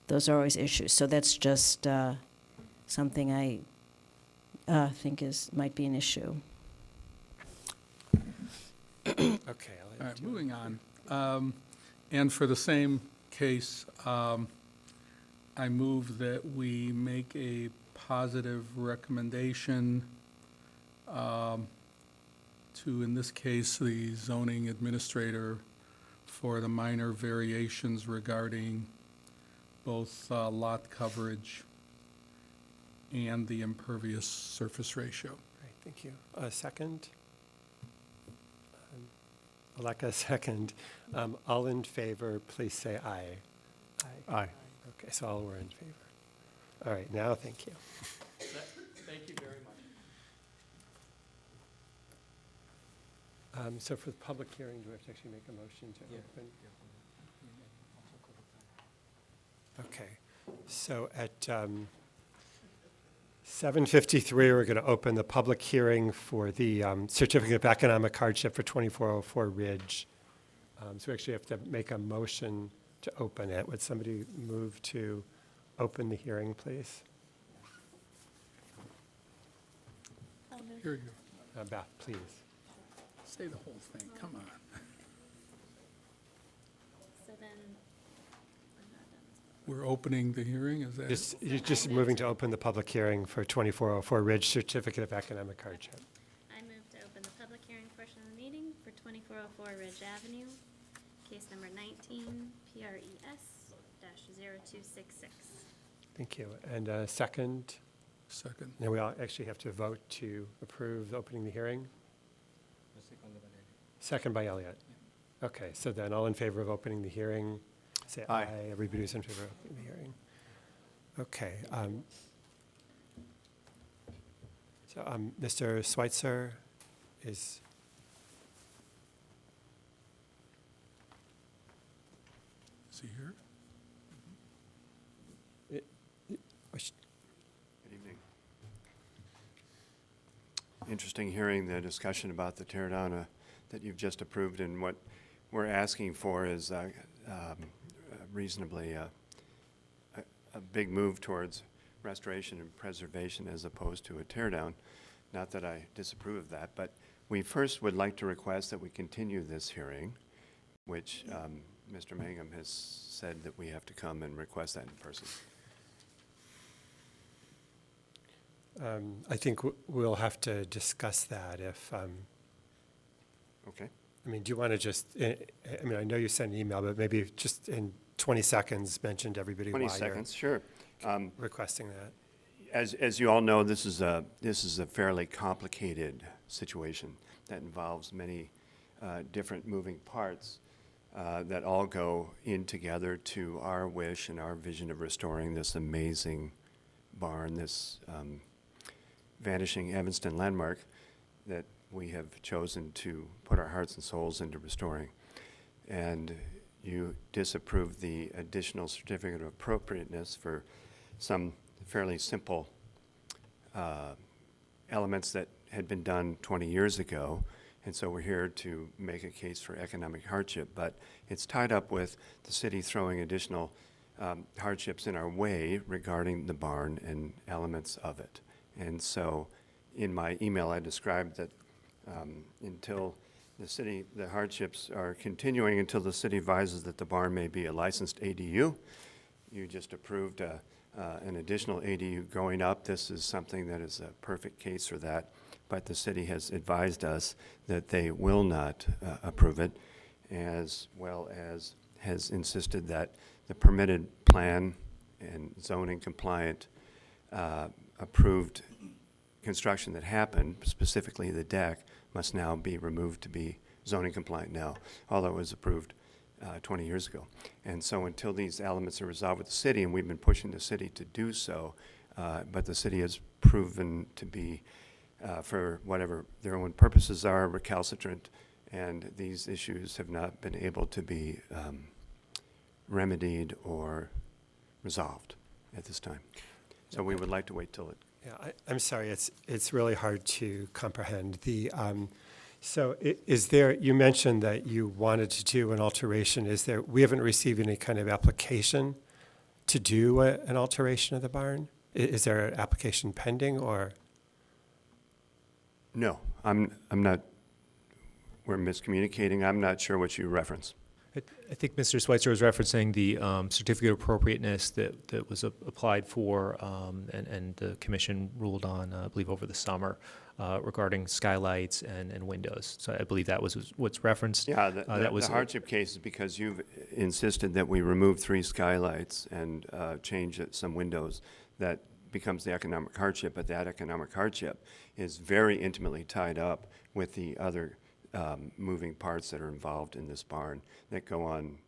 those are always issues. So that's just something I think might be an issue. Okay. All right, moving on. And for the same case, I move that we make a positive recommendation to, in this case, the zoning administrator for the minor variations regarding both lot coverage and the impervious surface ratio. Great, thank you. A second? Alaka, second. All in favor, please say aye. Aye. Okay, so all were in favor. All right, now, thank you. Thank you very much. So for the public hearing, do we have to actually make a motion to open? Okay, so at 7:53, we're going to open the public hearing for the Certificate of Economic Hardship for 2404 Ridge. So we actually have to make a motion to open it. Would somebody move to open the hearing, please? Here you go. Beth, please. Say the whole thing, come on. So then, I'm not done. We're opening the hearing, is that? You're just moving to open the public hearing for 2404 Ridge Certificate of Economic Hardship. I move to open the public hearing portion of the meeting for 2404 Ridge Avenue, case number 19 PRES-0266. Thank you. And a second? Second. Now, we all actually have to vote to approve opening the hearing. Second by Elliot. Okay, so then all in favor of opening the hearing, say aye. Everybody who's in favor of opening the hearing. Okay. So Mr. Schweitzer is, Is he here? Good evening. Interesting hearing the discussion about the tear down that you've just approved, and what we're asking for is reasonably a big move towards restoration and preservation as opposed to a tear down. Not that I disapprove of that, but we first would like to request that we continue this hearing, which Mr. Mangum has said that we have to come and request that in person. I think we'll have to discuss that if, Okay. I mean, do you want to just, I mean, I know you sent an email, but maybe just in 20 seconds, mention to everybody why 20 you're seconds, sure. requesting that. As you all know, this is a fairly complicated situation that involves many different moving parts that all go in together to our wish and our vision of restoring this amazing barn, this vanishing Evanston landmark that we have chosen to put our hearts and souls into restoring. And you disapproved the additional certificate of appropriateness for some fairly simple elements that had been done 20 years ago. And so we're here to make a case for economic hardship, but it's tied up with the city throwing additional hardships in our way regarding the barn and elements of it. And so in my email, I described that until the hardships are continuing until the city advises that the barn may be a licensed ADU. You just approved an additional ADU going up. This is something that is a perfect case for that, but the city has advised us that they will not approve it, as well as has insisted that the permitted plan and zoning compliant approved construction that happened, specifically the deck, must now be removed to be zoning compliant now, although it was approved 20 years ago. And so until these elements are resolved with the city, and we've been pushing the city to do so, but the city has proven to be, for whatever their own purposes are, recalcitrant, and these issues have not been able to be remedied or resolved at this time. So we would like to wait till it. Yeah, I'm sorry, it's really hard to comprehend. So is there, you mentioned that you wanted to do an alteration. We haven't received any kind of application to do an alteration of the barn? Is there an application pending, or? No, I'm not, we're miscommunicating. I'm not sure what you reference. I think Mr. Schweitzer was referencing the certificate of appropriateness that was applied for and the commission ruled on, I believe, over the summer regarding skylights and windows. So I believe that was what's referenced. Yeah, the hardship case is because you've insisted that we remove 3 skylights and change some windows. That becomes the economic hardship, but that economic hardship is very intimately tied up with the other moving parts that are involved in this barn that go on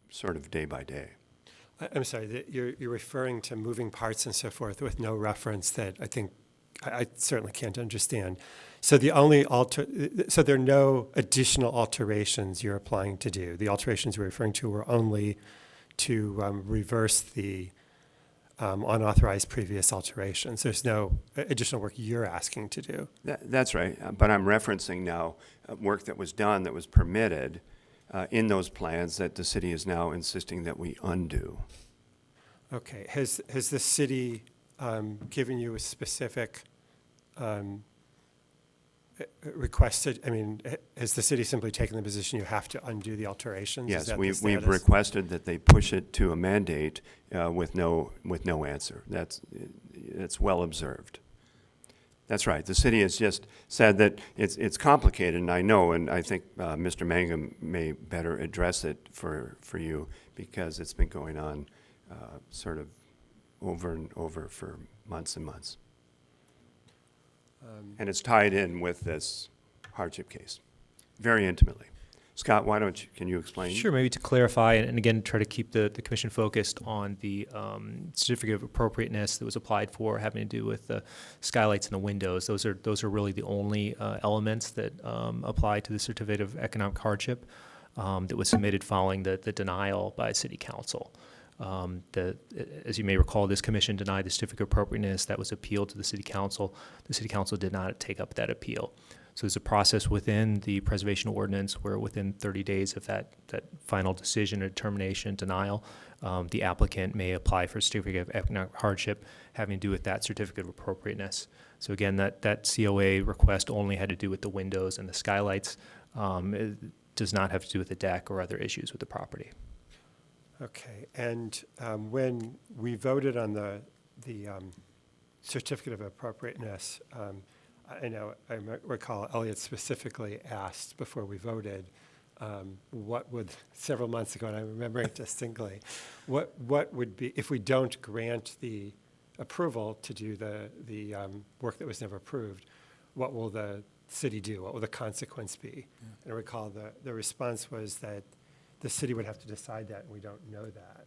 sort of day by day. I'm sorry, you're referring to moving parts and so forth with no reference that I think I certainly can't understand. So the only so there are no additional alterations you're applying to do. The alterations we're referring to were only to reverse the unauthorized previous alterations. There's no additional work you're asking to do. That's right, but I'm referencing now work that was done, that was permitted in those plans that the city is now insisting that we undo. Okay. Has the city given you a specific requested? I mean, has the city simply taken the position you have to undo the alterations? Is Yes, that the we've status? requested that they push it to a mandate with no answer. That's well observed. That's right. The city has just said that it's complicated, and I know, and I think Mr. Mangum may better address it for you, because it's been going on sort of over and over for months and months. And it's tied in with this hardship case, very intimately. Scott, can you explain? Sure, maybe to clarify, and again, try to keep the commission focused on the certificate of appropriateness that was applied for, having to do with the skylights and the windows. Those are really the only elements that apply to the certificate of economic hardship that was submitted following the denial by city council. As you may recall, this commission denied the certificate of appropriateness. That was appealed to the city council. The city council did not take up that appeal. So there's a process within the preservation ordinance where within 30 days of that final decision or determination denial, the applicant may apply for a certificate of economic hardship having to do with that certificate of appropriateness. So again, that COA request only had to do with the windows and the skylights. It does not have to do with the deck or other issues with the property. Okay, and when we voted on the certificate of appropriateness, I know I recall Elliot specifically asked before we voted, what would several months ago, and I remember it distinctly, what would be if we don't grant the approval to do the work that was never approved? What will the city do? What will the consequence be? Yeah. And I recall the response was that the city would have to decide that, and we don't know that.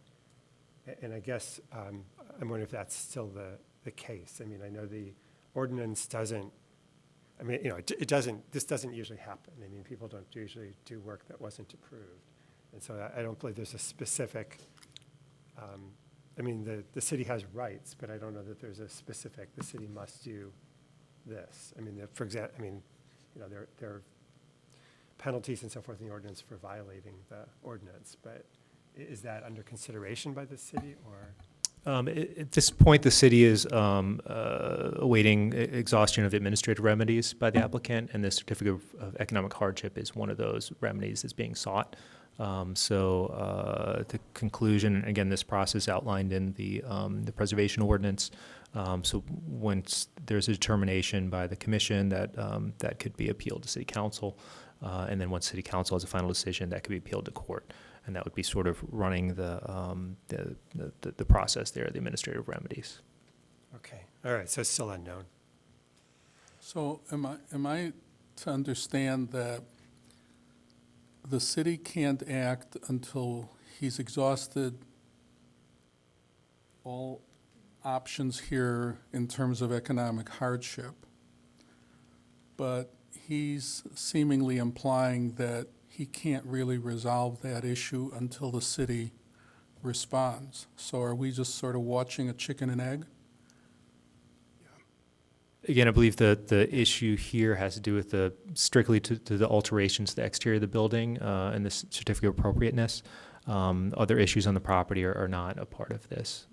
And I guess I'm wondering if that's still the case. I mean, I know the ordinance doesn't, I mean, you know, this doesn't usually happen. I mean, people don't usually do work that wasn't approved. And so I don't believe there's a specific, I mean, the city has rights, but I don't know that there's a specific, the city must do this. I mean, for example, I mean, you know, there are penalties and so forth in the ordinance for violating the ordinance, but is that under consideration by the city, or? At this point, the city is awaiting exhaustion of administrative remedies by the applicant, and the certificate of economic hardship is one of those remedies that's being sought. The conclusion, again, this process outlined in the preservation ordinance. So once there's a determination by the commission that could be appealed to city council, and then once city council has a final decision, that could be appealed to court. And that would be sort of running the process there, the administrative remedies. Okay, all right, so it's still unknown. So am I to understand that the city can't act until he's exhausted all options here in terms of economic hardship, but he's seemingly implying that he can't really resolve that issue until the city responds? So are we just sort of watching a chicken and egg? Again, I believe the issue here has to do with strictly to the alterations to the exterior of the building and the certificate of appropriateness. Other issues on the property are not a part of this.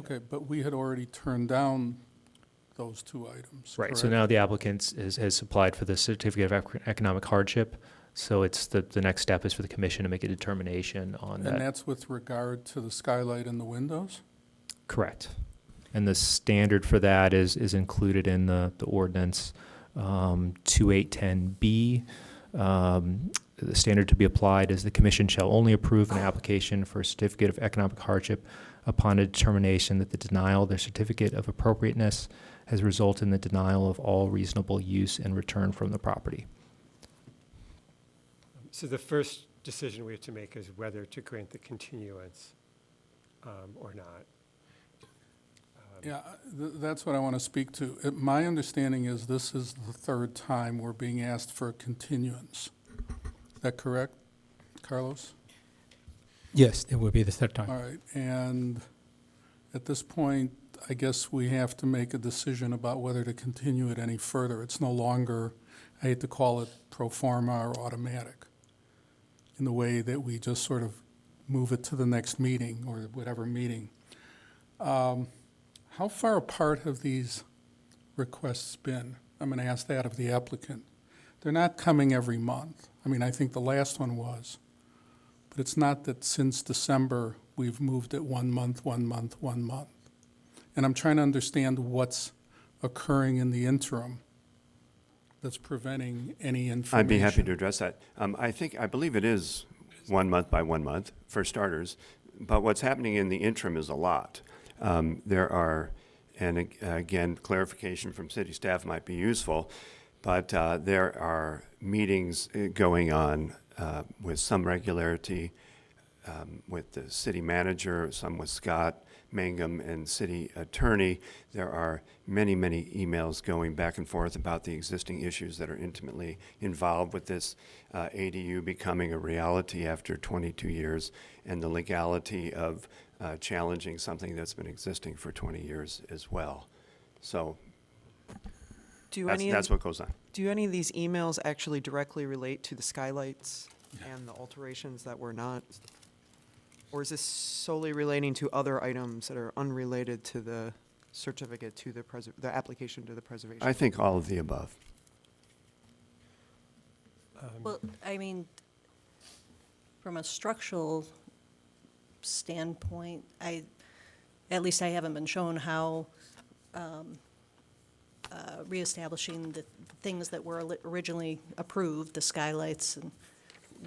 Okay, but we had already turned down those two items. Right, correct? so now the applicant has applied for the certificate of economic hardship. So it's the next step is for the commission to make a determination on that. And that's with regard to the skylight and the windows? Correct. And the standard for that is included in the ordinance 2810B. The standard to be applied is the commission shall only approve an application for a certificate of economic hardship upon a determination that the denial of the certificate of appropriateness has resulted in the denial of all reasonable use and return from the property. So the first decision we have to make is whether to grant the continuance or not. Yeah, that's what I want to speak to. My understanding is this is the third time we're being asked for a continuance. Is that correct, Carlos? Yes, it will be the third All time. right, and at this point, I guess we have to make a decision about whether to continue it any further. It's no longer, I hate to call it pro forma or automatic, in the way that we just sort of move it to the next meeting or whatever meeting. How far apart have these requests been? I'm going to ask that of the applicant. They're not coming every month. I mean, I think the last one was. But it's not that since December, we've moved it 1 month, 1 month, 1 month. And I'm trying to understand what's occurring in the interim that's preventing any information. I'd be happy to address that. I believe it is 1 month by 1 month, for starters. But what's happening in the interim is a lot. There are, and again, clarification from city staff might be useful, but there are meetings going on with some regularity with the city manager, some with Scott Mangum and city attorney. There are many, many emails going back and forth about the existing issues that are intimately involved with this ADU becoming a reality after 22 years and the legality of challenging something that's been existing for 20 years as well. So that's what goes on. Do any of these emails actually directly relate to the skylights and the alterations that were not? Or is this solely relating to other items that are unrelated to the certificate, to the application to the preservation? I think all of the above. Well, I mean, from a structural standpoint, at least I haven't been shown how reestablishing the things that were originally approved, the skylights, and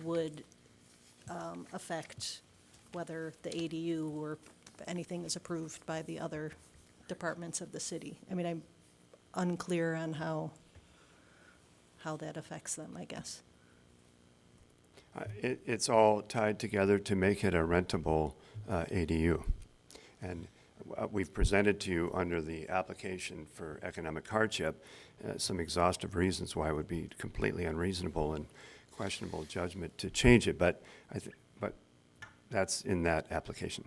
would affect whether the ADU or anything is approved by the other departments of the city. I mean, I'm unclear on how that affects them, I guess. It's all tied together to make it a rentable ADU. And we've presented to you under the application for economic hardship some exhaustive reasons why it would be completely unreasonable and questionable judgment to change it, but that's in that application.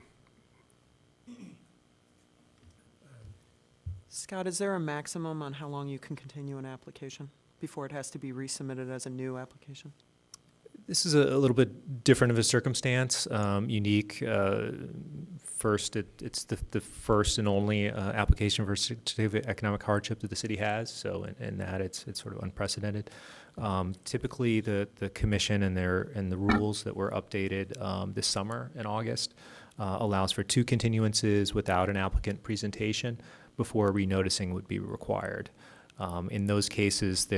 Scott, is there a maximum on how long you can continue an application before it has to be resubmitted as a new application? This is a little bit different of a circumstance, unique. First, it's the first and only application for certificate of economic hardship that the city has. So in that, it's sort of unprecedented. Typically, the commission and the rules that were updated this summer in August allows for 2 continuances without an applicant presentation before renoticing would be required. In those cases,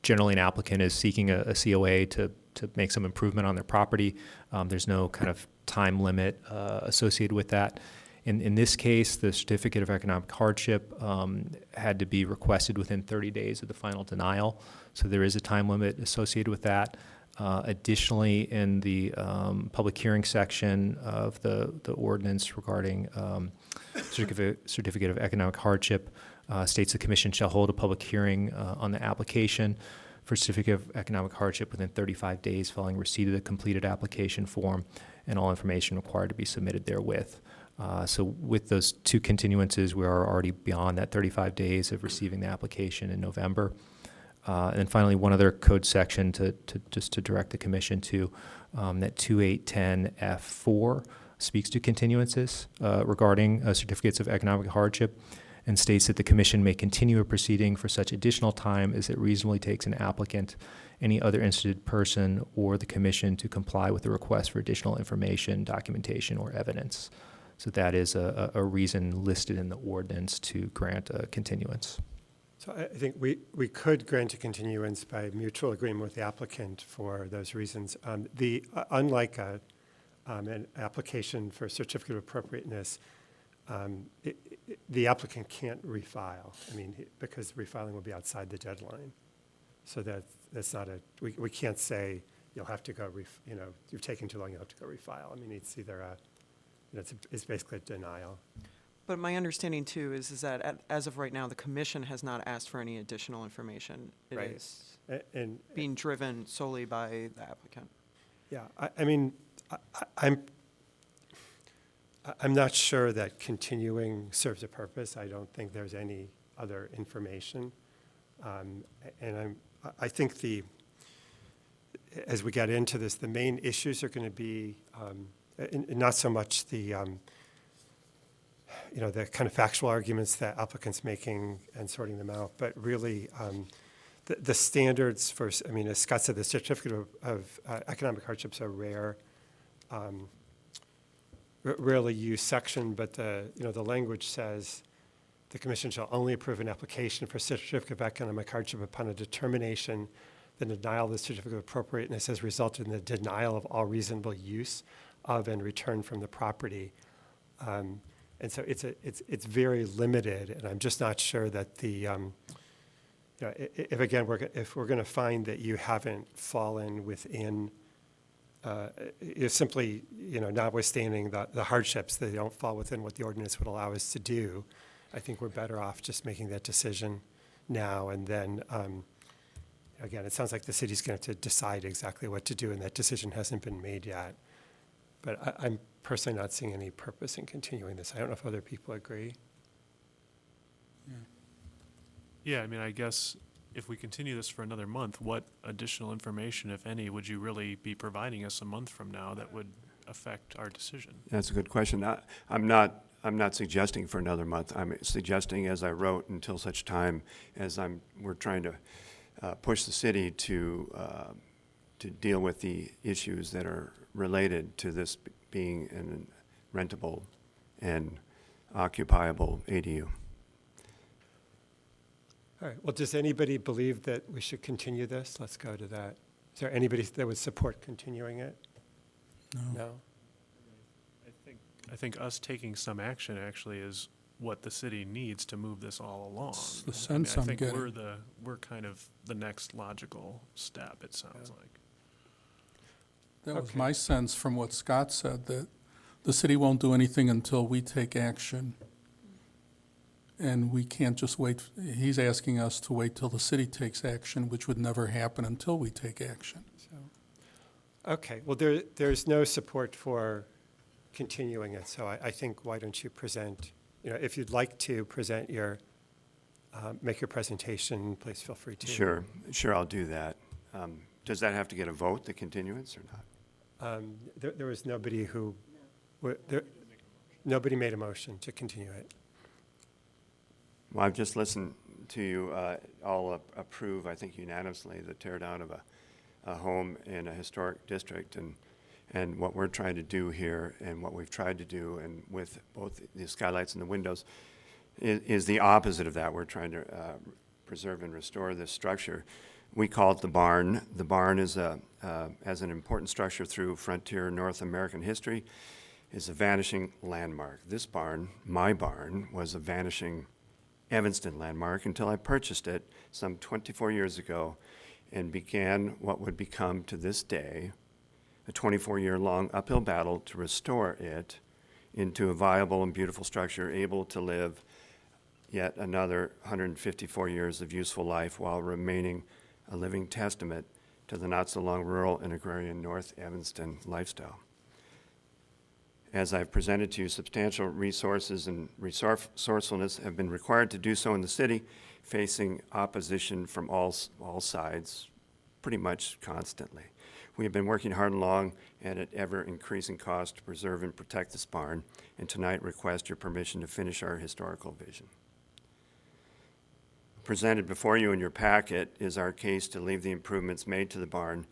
generally an applicant is seeking a COA to make some improvement on their property. There's no kind of time limit associated with that. In this case, the certificate of economic hardship had to be requested within 30 days of the final denial, so there is a time limit associated with that. Additionally, in the public hearing section of the ordinance regarding certificate of economic hardship, states the commission shall hold a public hearing on the application for certificate of economic hardship within 35 days following receipt of the completed application form and all information required to be submitted therewith. So with those 2 continuances, we are already beyond that 35 days of receiving the application in November. And then finally, one other code section to direct the commission to, that 2810F4 speaks to continuances regarding certificates of economic hardship, and states that the commission may continue a proceeding for such additional time as it reasonably takes an applicant, any other interested person, or the commission to comply with the request for additional information, documentation, or evidence. So that is a reason listed in the ordinance to grant a continuance. So I think we could grant a continuance by mutual agreement with the applicant for those reasons. Unlike an application for a certificate of appropriateness, the applicant can't refile. I mean, because refiling will be outside the deadline. So that's not we can't say you'll have to go, you're taking too long, you'll have to go refile. I mean, it's either it's basically a denial. But my understanding too is that as of right now, the commission has not asked for any additional information. It Right. is And, being driven solely by the applicant. yeah, I mean, I'm not sure that continuing serves a purpose. I don't think there's any other information. And I think as we get into this, the main issues are going to be not so much the the kind of factual arguments that applicants making and sorting them out, but really the standards for, as Scott said, the certificate of economic hardships are rare, rarely used section, but the language says the commission shall only approve an application for certificate of economic hardship upon a determination the denial of the certificate of appropriateness has resulted in the denial of all reasonable use of and return from the property. And so it's very limited, and I'm just not sure that if we're going to find that you haven't fallen within, simply, notwithstanding the hardships, they don't fall within what the ordinance would allow us to do, I think we're better off just making that decision now, and then, again, it sounds like the city's going to have to decide exactly what to do, and that decision hasn't been made yet. But I'm personally not seeing any purpose in continuing this. I don't know if other people agree. Yeah, I mean, I guess if we continue this for another month, what additional information, if any, would you really be providing us a month from now that would affect our decision? That's a good question. I'm not suggesting for another month. I'm suggesting, as I wrote, until such time as we're trying to push the city to deal with the issues that are related to this being a rentable and occupiable ADU. All right, well, does anybody believe that we should continue this? Let's go to that. Is there anybody that would support continuing it? No? I think us taking some action actually is what the city needs to move this all along. It's the sense I I'm think getting. we're kind of the next logical step, it sounds like. That was Okay. my sense from what Scott said, that the city won't do anything until we take action. And we can't just wait. He's asking us to wait till the city takes action, which would never happen until we take action. Okay, well, there's no support for continuing it, so I think why don't you present, if you'd like to present make your presentation, please feel free to. Sure, I'll do that. Does that have to get a vote, the continuance, or not? There was nobody who, nobody made a motion to continue it. Well, I've just listened to you all approve, I think unanimously, the tear down of a home in a historic district, and what we're trying to do here and what we've tried to do, and with both the skylights and the windows, is the opposite of that. We're trying to preserve and restore this structure. We call it the barn. The barn is as an important structure through frontier North American history, is a vanishing landmark. This barn, my barn, was a vanishing Evanston landmark until I purchased it some 24 years ago and began what would become to this day a 24-year-long uphill battle to restore it into a viable and beautiful structure able to live yet another 154 years of useful life while remaining a living testament to the not-so-long rural and agrarian North Evanston lifestyle. As I've presented to you, substantial resources and resourcefulness have been required to do so in the city, facing opposition from all sides pretty much constantly. We have been working hard and long and at ever-increasing cost to preserve and protect this barn, and tonight request your permission to finish our historical vision. Presented before you in your packet is our case to leave the improvements made to the barn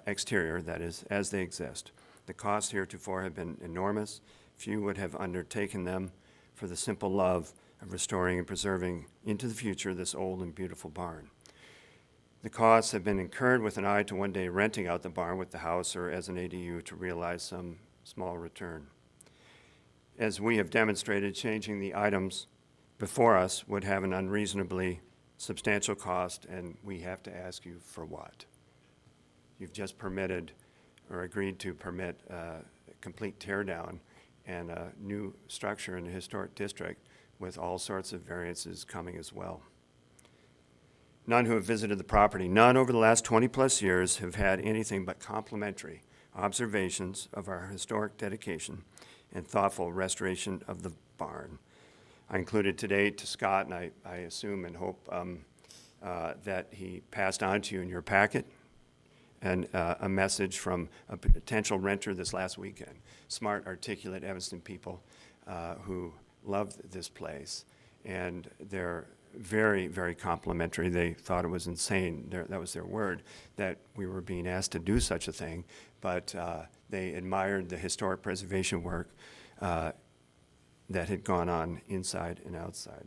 exterior, that is, as they exist. The costs heretofore have been enormous. Few would have undertaken them for the simple love of restoring and preserving into the future this old and beautiful barn. The costs have been incurred with an eye to one day renting out the barn with the house or as an ADU to realize some small return. As we have demonstrated, changing the items before us would have an unreasonably substantial cost, and we have to ask you for what? You've just permitted or agreed to permit a complete tear down and a new structure in the historic district with all sorts of variances coming as well. None who have visited the property, none over the last 20-plus years have had anything but complimentary observations of our historic dedication and thoughtful restoration of the barn. I included today to Scott, and I assume and hope that he passed on to you in your packet, and a message from a potential renter this last weekend. Smart, articulate Evanston people who loved this place, and they're very, very complimentary. They thought it was insane, that was their word, that we were being asked to do such a thing, but they admired the historic preservation work that had gone on inside and outside.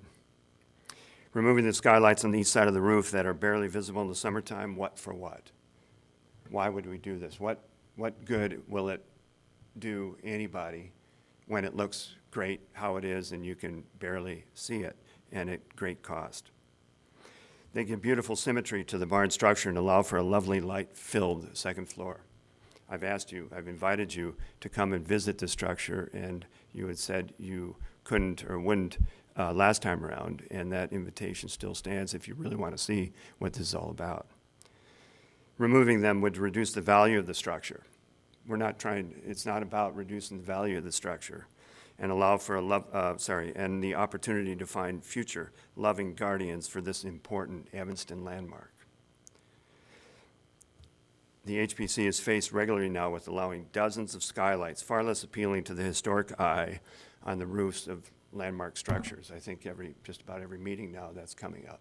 Removing the skylights on the east side of the roof that are barely visible in the summertime, what for what? Why would we do this? What good will it do anybody when it looks great how it is and you can barely see it, and at great cost? They give beautiful symmetry to the barn structure and allow for a lovely light-filled second floor. I've invited you to come and visit the structure, and you had said you couldn't or wouldn't last time around, and that invitation still stands if you really want to see what this is all about. Removing them would reduce the value of the structure. It's not about reducing the value of the structure, and allow for and the opportunity to find future loving guardians for this important Evanston landmark. The HPC is faced regularly now with allowing dozens of skylights, far less appealing to the historic eye, on the roofs of landmark structures. I think just about every meeting now that's coming up.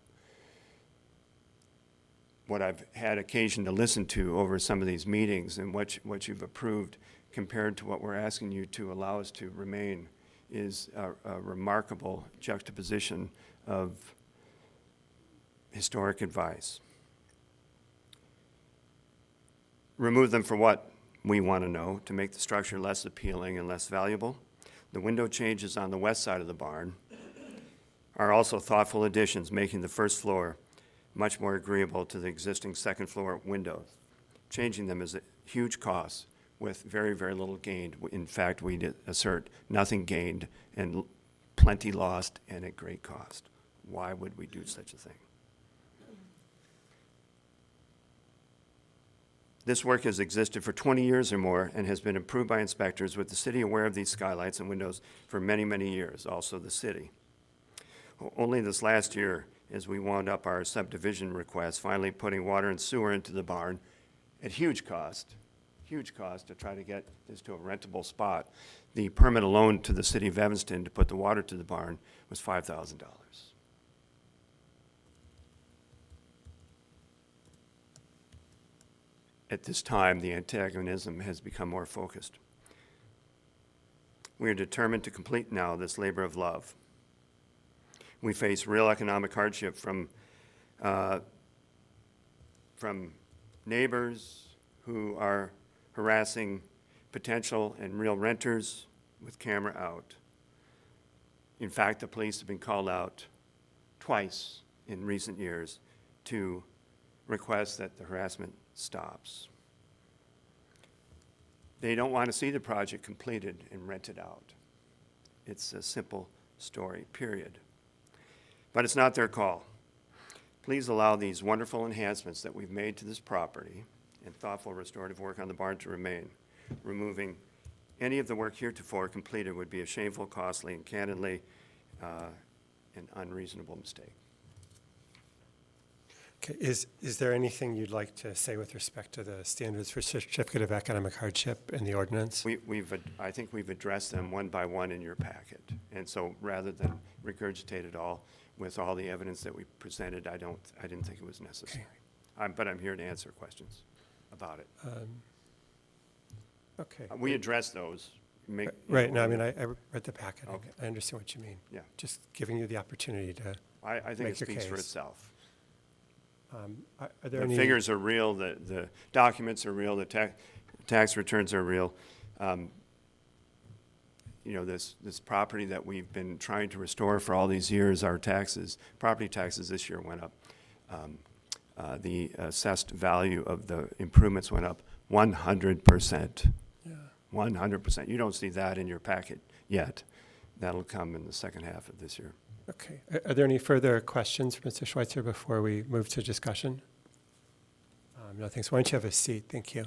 What I've had occasion to listen to over some of these meetings and what you've approved compared to what we're asking you to allow us to remain is a remarkable juxtaposition of historic advice. Remove them for what? We want to know, to make the structure less appealing and less valuable. The window changes on the west side of the barn are also thoughtful additions, making the first floor much more agreeable to the existing second floor windows. Changing them is a huge cost with very, very little gained. In fact, we assert nothing gained and plenty lost and at great cost. Why would we do such a thing? This work has existed for 20 years or more and has been approved by inspectors, with the city aware of these skylights and windows for many, many years, also the city. Only this last year, as we wound up our subdivision request, finally putting water and sewer into the barn at huge cost to try to get this to a rentable spot. The permit alone to the city of Evanston to put the water to the barn was $5,000. At this time, the antagonism has become more focused. We are determined to complete now this labor of love. We face real economic hardship from neighbors who are harassing potential and real renters with camera out. In fact, the police have been called out twice in recent years to request that the harassment stops. They don't want to see the project completed and rented out. It's a simple story, period. But it's not their call. Please allow these wonderful enhancements that we've made to this property and thoughtful restorative work on the barn to remain. Removing any of the work heretofore completed would be a shameful, costly, and candidly an unreasonable mistake. Okay, is there anything you'd like to say with respect to the standards for certificate of economic hardship in the ordinance? I think we've addressed them one by one in your packet. And so rather than regurgitate it all with all the evidence that we presented, I didn't think it was necessary. Okay. But I'm here to answer questions about it. Okay. We addressed those. Right, no, I mean, I read the packet. Okay. I understand what you mean. Yeah. Just giving you the opportunity to I think make it your speaks for case. itself. Are there The any figures are real, the documents are real, the tax returns are real. This property that we've been trying to restore for all these years, our property taxes this year went up. The assessed value of the improvements went up 100%. Yeah. 100%. You don't see that in your packet yet. That'll come in the second half of this year. Okay. Are there any further questions for Mr. Schweitzer before we move to discussion? No, thanks. Why don't you have a seat? Thank you.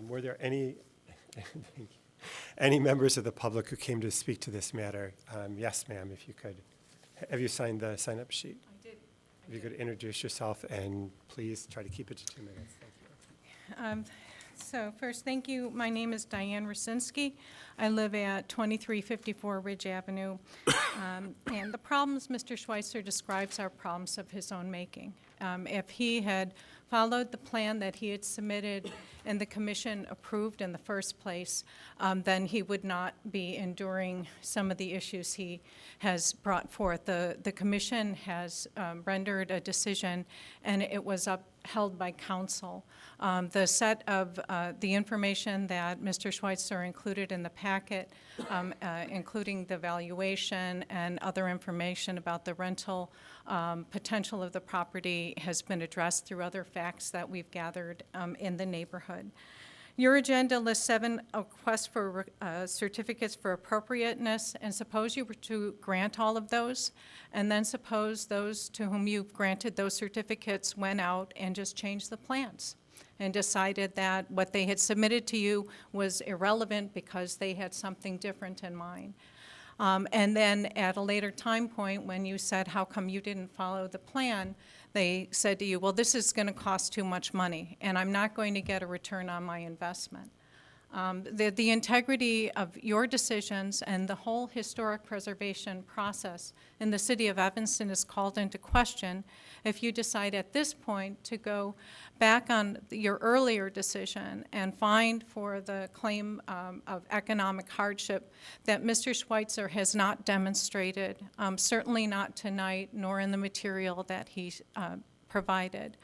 Were there any any members of the public who came to speak to this matter? Yes, ma'am, if you could. Have you signed the sign-up sheet? I did. If you could introduce yourself and please try to keep it to 2 minutes. Thank you. So first, thank you. My name is Diane Rosinski. I live at 2354 Ridge Avenue. And the problems Mr. Schweitzer describes are problems of his own making. If he had followed the plan that he had submitted and the commission approved in the first place, then he would not be enduring some of the issues he has brought forth. The commission has rendered a decision, and it was upheld by council. The set of the information that Mr. Schweitzer included in the packet, including the valuation and other information about the rental potential of the property, has been addressed through other facts that we've gathered in the neighborhood. Your agenda lists 7 requests for certificates for appropriateness, and suppose you were to grant all of those, and then suppose those to whom you've granted those certificates went out and just changed the plans and decided that what they had submitted to you was irrelevant because they had something different in mind. And then at a later time point, when you said, how come you didn't follow the plan, they said to you, well, this is going to cost too much money, and I'm not going to get a return on my investment. The integrity of your decisions and the whole historic preservation process in the city of Evanston is called into question if you decide at this point to go back on your earlier decision and find for the claim of economic hardship that Mr. Schweitzer has not demonstrated, certainly not tonight, nor in the material that he provided.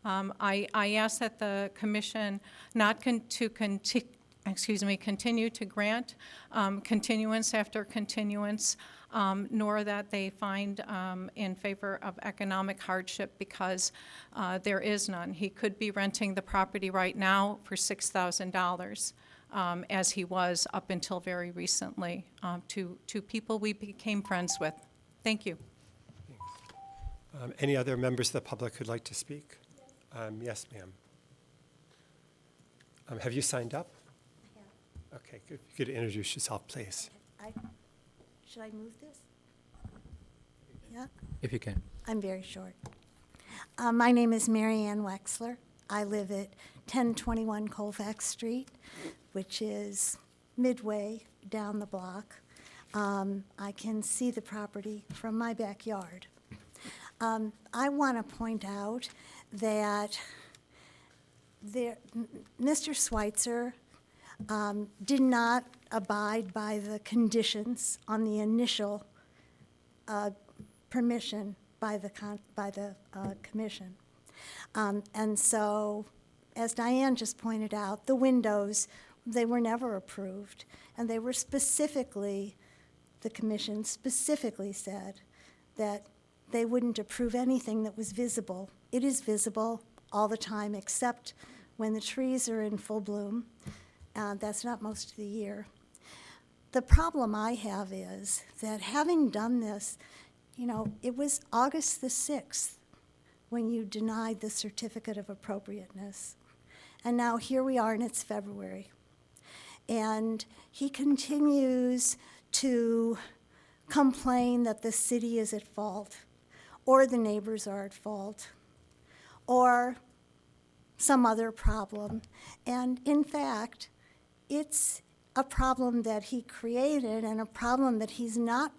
I ask that the commission not continue to grant continuance after continuance, nor that they find in favor of economic hardship because there is none. He could be renting the property right now for $6,000, as he was up until very recently, to people we became friends with. Thank you. Any other members of the public who'd like to speak? Yes, ma'am. Have you signed up? Okay, good. You could introduce yourself, please. Should I move this? Yeah, If you can. I'm very short. My name is Mary Ann Wexler. I live at 1021 Colfax Street, which is midway down the block. I can see the property from my backyard. I want to point out that Mr. Schweitzer did not abide by the conditions on the initial permission by the commission. And so, as Diane just pointed out, the windows, they were never approved. And they were specifically, the commission specifically said that they wouldn't approve anything that was visible. It is visible all the time except when the trees are in full bloom. That's not most of the year. The problem I have is that having done this, you know, it was August the 6th when you denied the certificate of appropriateness. And now here we are and it's February. And he continues to complain that the city is at fault, or the neighbors are at fault, or some other problem. And in fact, it's a problem that he created and a problem that he's not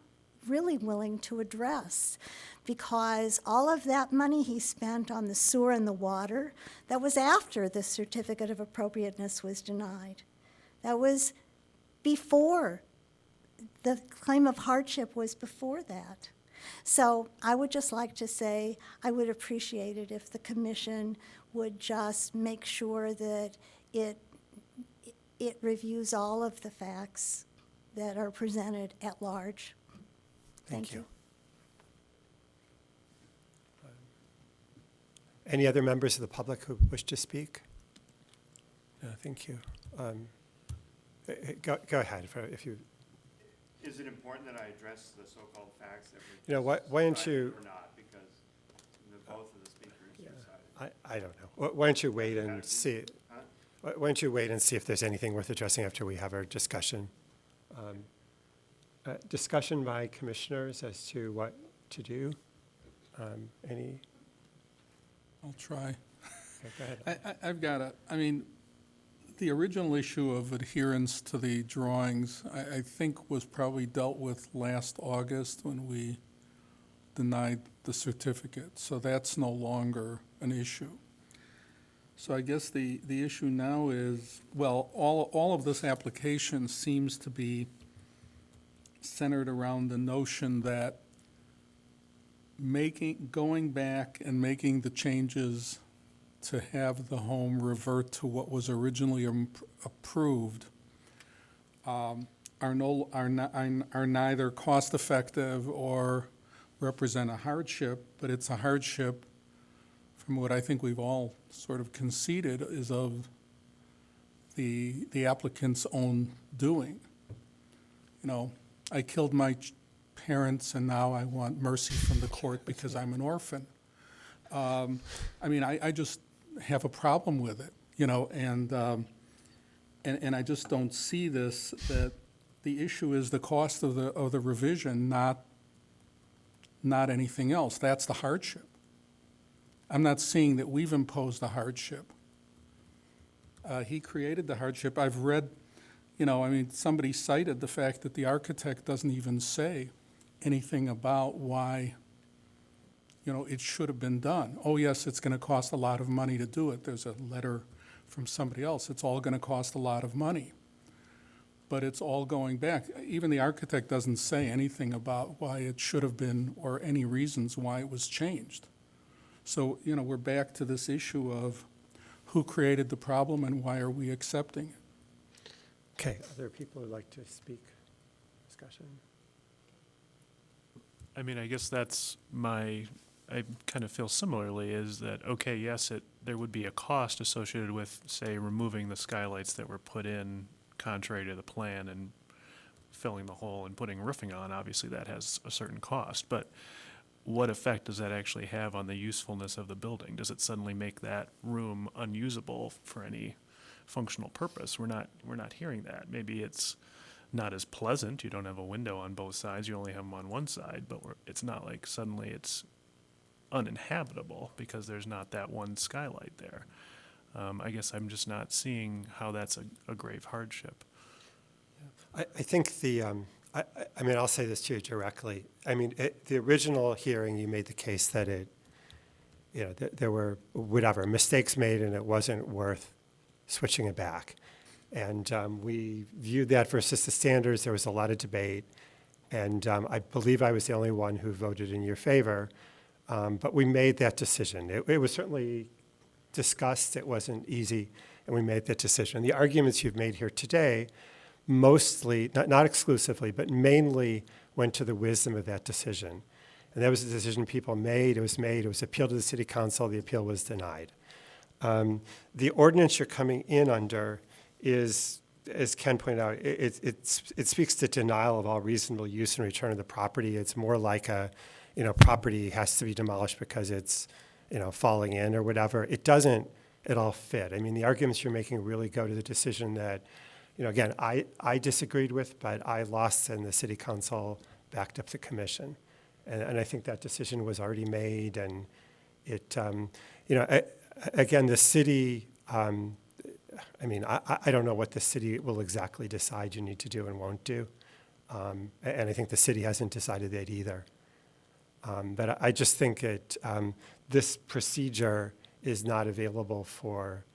really willing to address, because all of that money he spent on the sewer and the water, that was after the certificate of appropriateness was denied. That was before. The claim of hardship was before that. So I would just like to say I would appreciate it if the commission would just make sure that it reviews all of the facts that are presented at large. Thank you. Any other members of the public who wish to speak? No, thank you. Go ahead, if you, Is it important that I address the so-called facts that we You know, why don't decided you- or not? Because both of the speakers decided. I don't know. Why don't you wait and see, Huh? why don't you wait and see if there's anything worth addressing after we have our discussion? Discussion by commissioners as to what to do? Any, I'll try. okay, go ahead. I've got the original issue of adherence to the drawings, I think was probably dealt with last August when we denied the certificate, so that's no longer an issue. So I guess the issue now is, well, all of this application seems to be centered around the notion that going back and making the changes to have the home revert to what was originally approved are neither cost-effective or represent a hardship, but it's a hardship from what I think we've all sort of conceded is of the applicant's own doing. You know, I killed my parents and now I want mercy from the court because I'm an orphan. I just have a problem with it, you know, and I just don't see this, that the issue is the cost of the revision, not anything else. That's the hardship. I'm not seeing that we've imposed a hardship. He created the hardship. I've read, somebody cited the fact that the architect doesn't even say anything about why, it should have been done. Oh, yes, it's going to cost a lot of money to do it. There's a letter from somebody else. It's all going to cost a lot of money. But it's all going back. Even the architect doesn't say anything about why it should have been or any reasons why it was changed. So, we're back to this issue of who created the problem and why are we accepting it? Okay, other people would like to speak? Discussion? I guess that's I kind of feel similarly, is that, okay, yes, there would be a cost associated with, say, removing the skylights that were put in contrary to the plan and filling the hole and putting roofing on. Obviously, that has a certain cost, but what effect does that actually have on the usefulness of the building? Does it suddenly make that room unusable for any functional purpose? We're not hearing that. Maybe it's not as pleasant. You don't have a window on both sides. You only have them on one side, but it's not like suddenly it's uninhabitable because there's not that one skylight there. I guess I'm just not seeing how that's a grave hardship. I think I'll say this to you directly. The original hearing, you made the case that there were mistakes made and it wasn't worth switching it back. And we viewed that versus the standards. There was a lot of debate. And I believe I was the only one who voted in your favor. But we made that decision. It was certainly discussed. It wasn't easy. And we made that decision. The arguments you've made here today mostly, not exclusively, but mainly went to the wisdom of that decision. And that was the decision people made. It was appealed to the city council. The appeal was denied. The ordinance you're coming in under is, as Ken pointed out, it speaks to denial of all reasonable use and return of the property. It's more like property has to be demolished because it's, falling in or whatever. It doesn't at all fit. The arguments you're making really go to the decision that, again, I disagreed with, but I lost and the city council backed up the commission. And I think that decision was already made. And it, again, the city, I don't know what the city will exactly decide you need to do and won't do. And I think the city hasn't decided that either. But I just think this procedure is not available for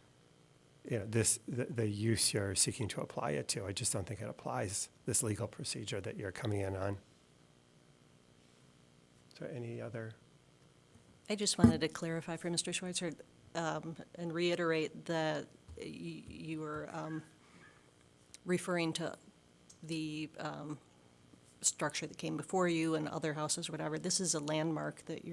the use you're seeking to apply it to. I just don't think it applies, this legal procedure that you're coming in on. So any other? I just wanted to clarify for Mr. Schweitzer and reiterate that you were referring to the structure that came before you and other houses or whatever. This is a landmark that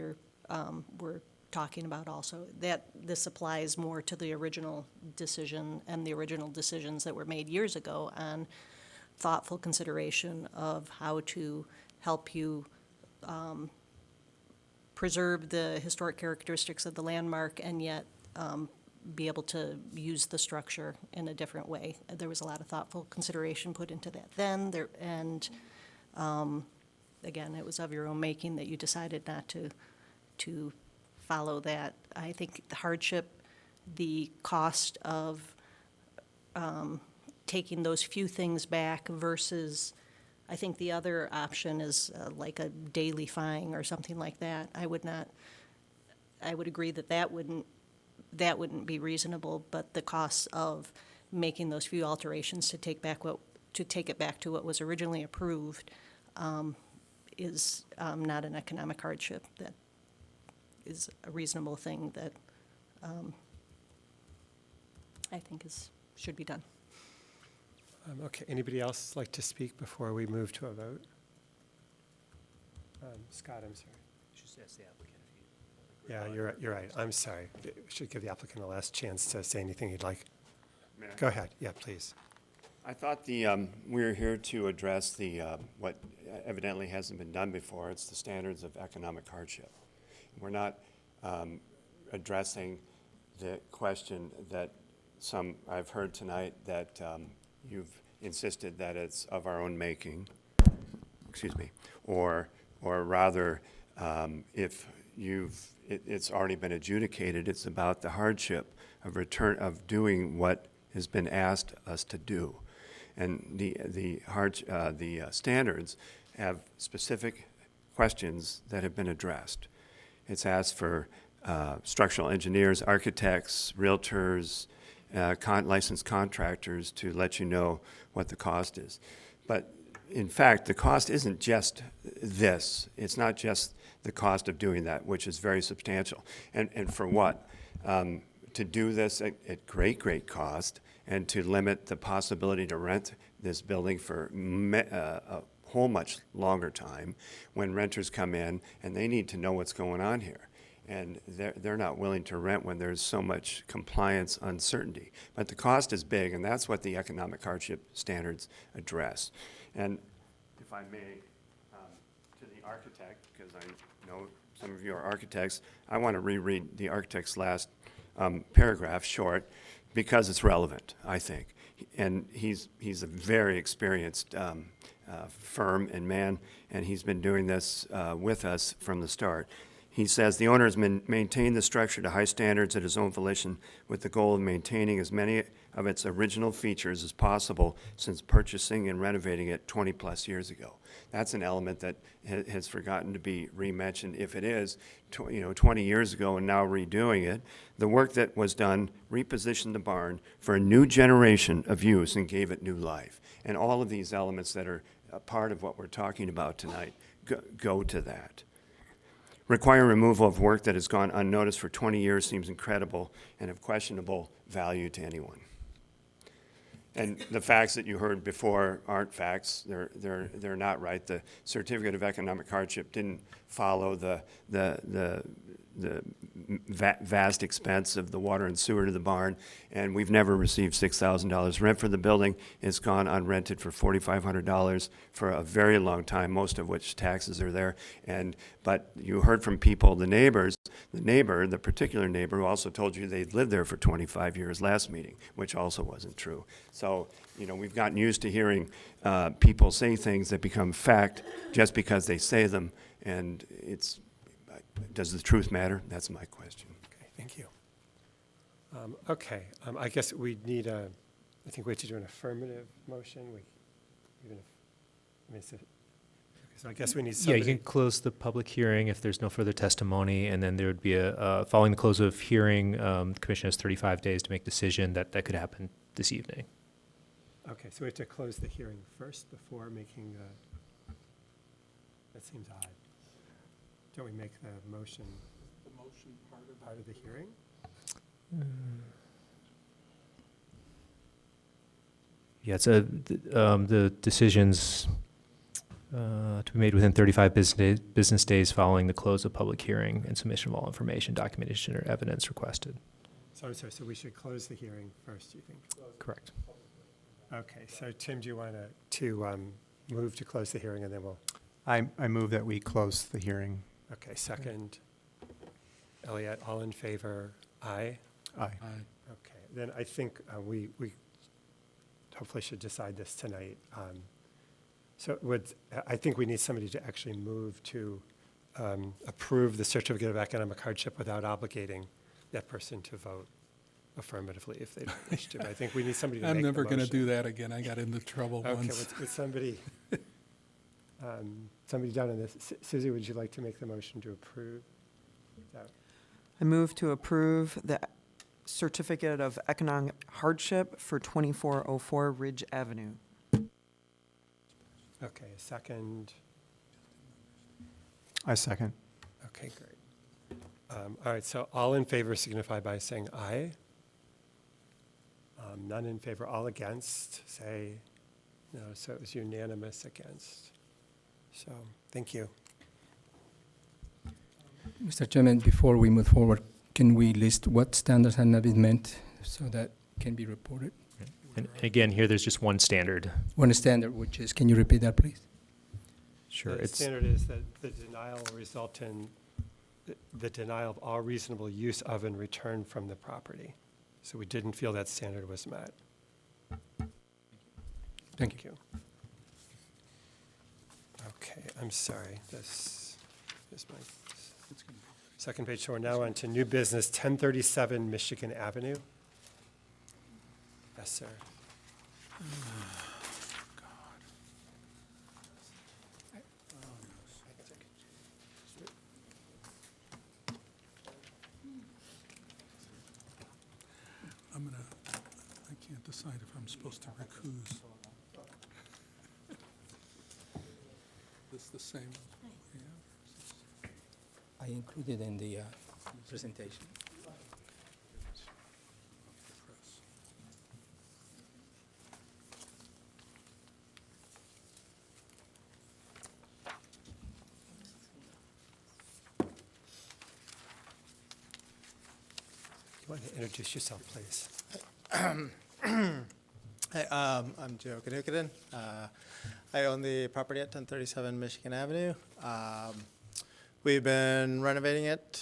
we're talking about also, that this applies more to the original decision and the original decisions that were made years ago on thoughtful consideration of how to help you preserve the historic characteristics of the landmark and yet be able to use the structure in a different way. There was a lot of thoughtful consideration put into that then, again, it was of your own making that you decided not to follow that. I think the hardship, the cost of taking those few things back versus, I think the other option is like a daily fine or something like that. I would agree that wouldn't be reasonable, but the costs of making those few alterations to take it back to what was originally approved is not an economic hardship. That is a reasonable thing that I think should be done. Okay, anybody else like to speak before we move to a vote? Scott, I'm sorry. Just ask the applicant if Yeah, you're right. I'm sorry. We should give the applicant a last chance to say anything he'd like. May I? Go ahead. Yeah, please. I thought we're here to address the, what evidently hasn't been done before. It's the standards of economic hardship. We're not addressing the question that I've heard tonight that you've insisted that it's of our own making, excuse me, or rather, if it's already been adjudicated, it's about the hardship of doing what has been asked us to do. And the standards have specific questions that have been addressed. It's asked for structural engineers, architects, realtors, licensed contractors to let you know what the cost is. But in fact, the cost isn't just this. It's not just the cost of doing that, which is very substantial. And for what? To do this at great cost and to limit the possibility to rent this building for a whole much longer time when renters come in and they need to know what's going on here. And they're not willing to rent when there's so much compliance uncertainty. But the cost is big, and that's what the economic hardship standards address. And if I may, to the architect, because I know some of you are architects, I want to reread the architect's last paragraph, short, because it's relevant, I think. And he's a very experienced firm and man, and he's been doing this with us from the start. He says, the owner has maintained the structure to high standards at his own volition with the goal of maintaining as many of its original features as possible since purchasing and renovating it 20-plus years ago. That's an element that has forgotten to be re-mentioned. If it is, 20 years ago and now redoing it, the work that was done repositioned the barn for a new generation of use and gave it new life. And all of these elements that are a part of what we're talking about tonight go to that. Requiring removal of work that has gone unnoticed for 20 years seems incredible and of questionable value to anyone. And the facts that you heard before aren't facts. They're not right. The certificate of economic hardship didn't follow the vast expense of the water and sewer to the barn, and we've never received $6,000 rent for the building. It's gone unrented for $4,500 for a very long time, most of which taxes are there. But you heard from people, the particular neighbor who also told you they'd lived there for 25 years last meeting, which also wasn't true. So, we've gotten used to hearing people say things that become fact just because they say them, and does the truth matter? That's my question. Okay, thank you. Okay, I guess we need I think we have to do an affirmative motion. So I guess we need Yeah, somebody. you can close the public hearing if there's no further testimony, and then there would be following the close of hearing, the commission has 35 days to make decision. That could happen this evening. Okay, so we have to close the hearing first before making that seems odd. Don't we make the motion part of the hearing? Yeah, it's the decisions to be made within 35 business days following the close of public hearing and submission of all information, documentation, or evidence requested. Sorry, so we should close the hearing first, you think? Correct. Okay, so Tim, do you want to move to close the hearing, and then we'll, I move that we close the hearing. okay, second. Elliot, all in favor? Aye? Aye. Okay, then I think we hopefully should decide this tonight. So I think we need somebody to actually move to approve the certificate of economic hardship without obligating that person to vote affirmatively if they don't wish to. But I think we need somebody to make I'm the never going to motion. do that again. I got into trouble Okay, once. would somebody, somebody down on this, Susie, would you like to make the motion to approve? that? I move to approve the certificate of economic hardship for 2404 Ridge Avenue. Okay, a second. I second. Okay, great. All right, so all in favor signify by saying aye. None in favor, all against, say no. So it was unanimous against. So, thank you. Mr. Chairman, before we move forward, can we list what standards have not been met so that can be reported? And again, here there's just one standard. One standard, which is, can you repeat that, please? Sure. The It's standard is that the denial will result in the denial of all reasonable use of and return from the property. So we didn't feel that standard was met. Thank you. Okay, I'm sorry. This is my second page. So we're now on to new business, 1037 Michigan Avenue. Yes, sir. I can't decide if I'm supposed to recuse. This the same? Yeah. I included in the presentation. You want to introduce yourself, please? Hi, I'm Joe Kanukaden. I own the property at 1037 Michigan Avenue. We've been renovating it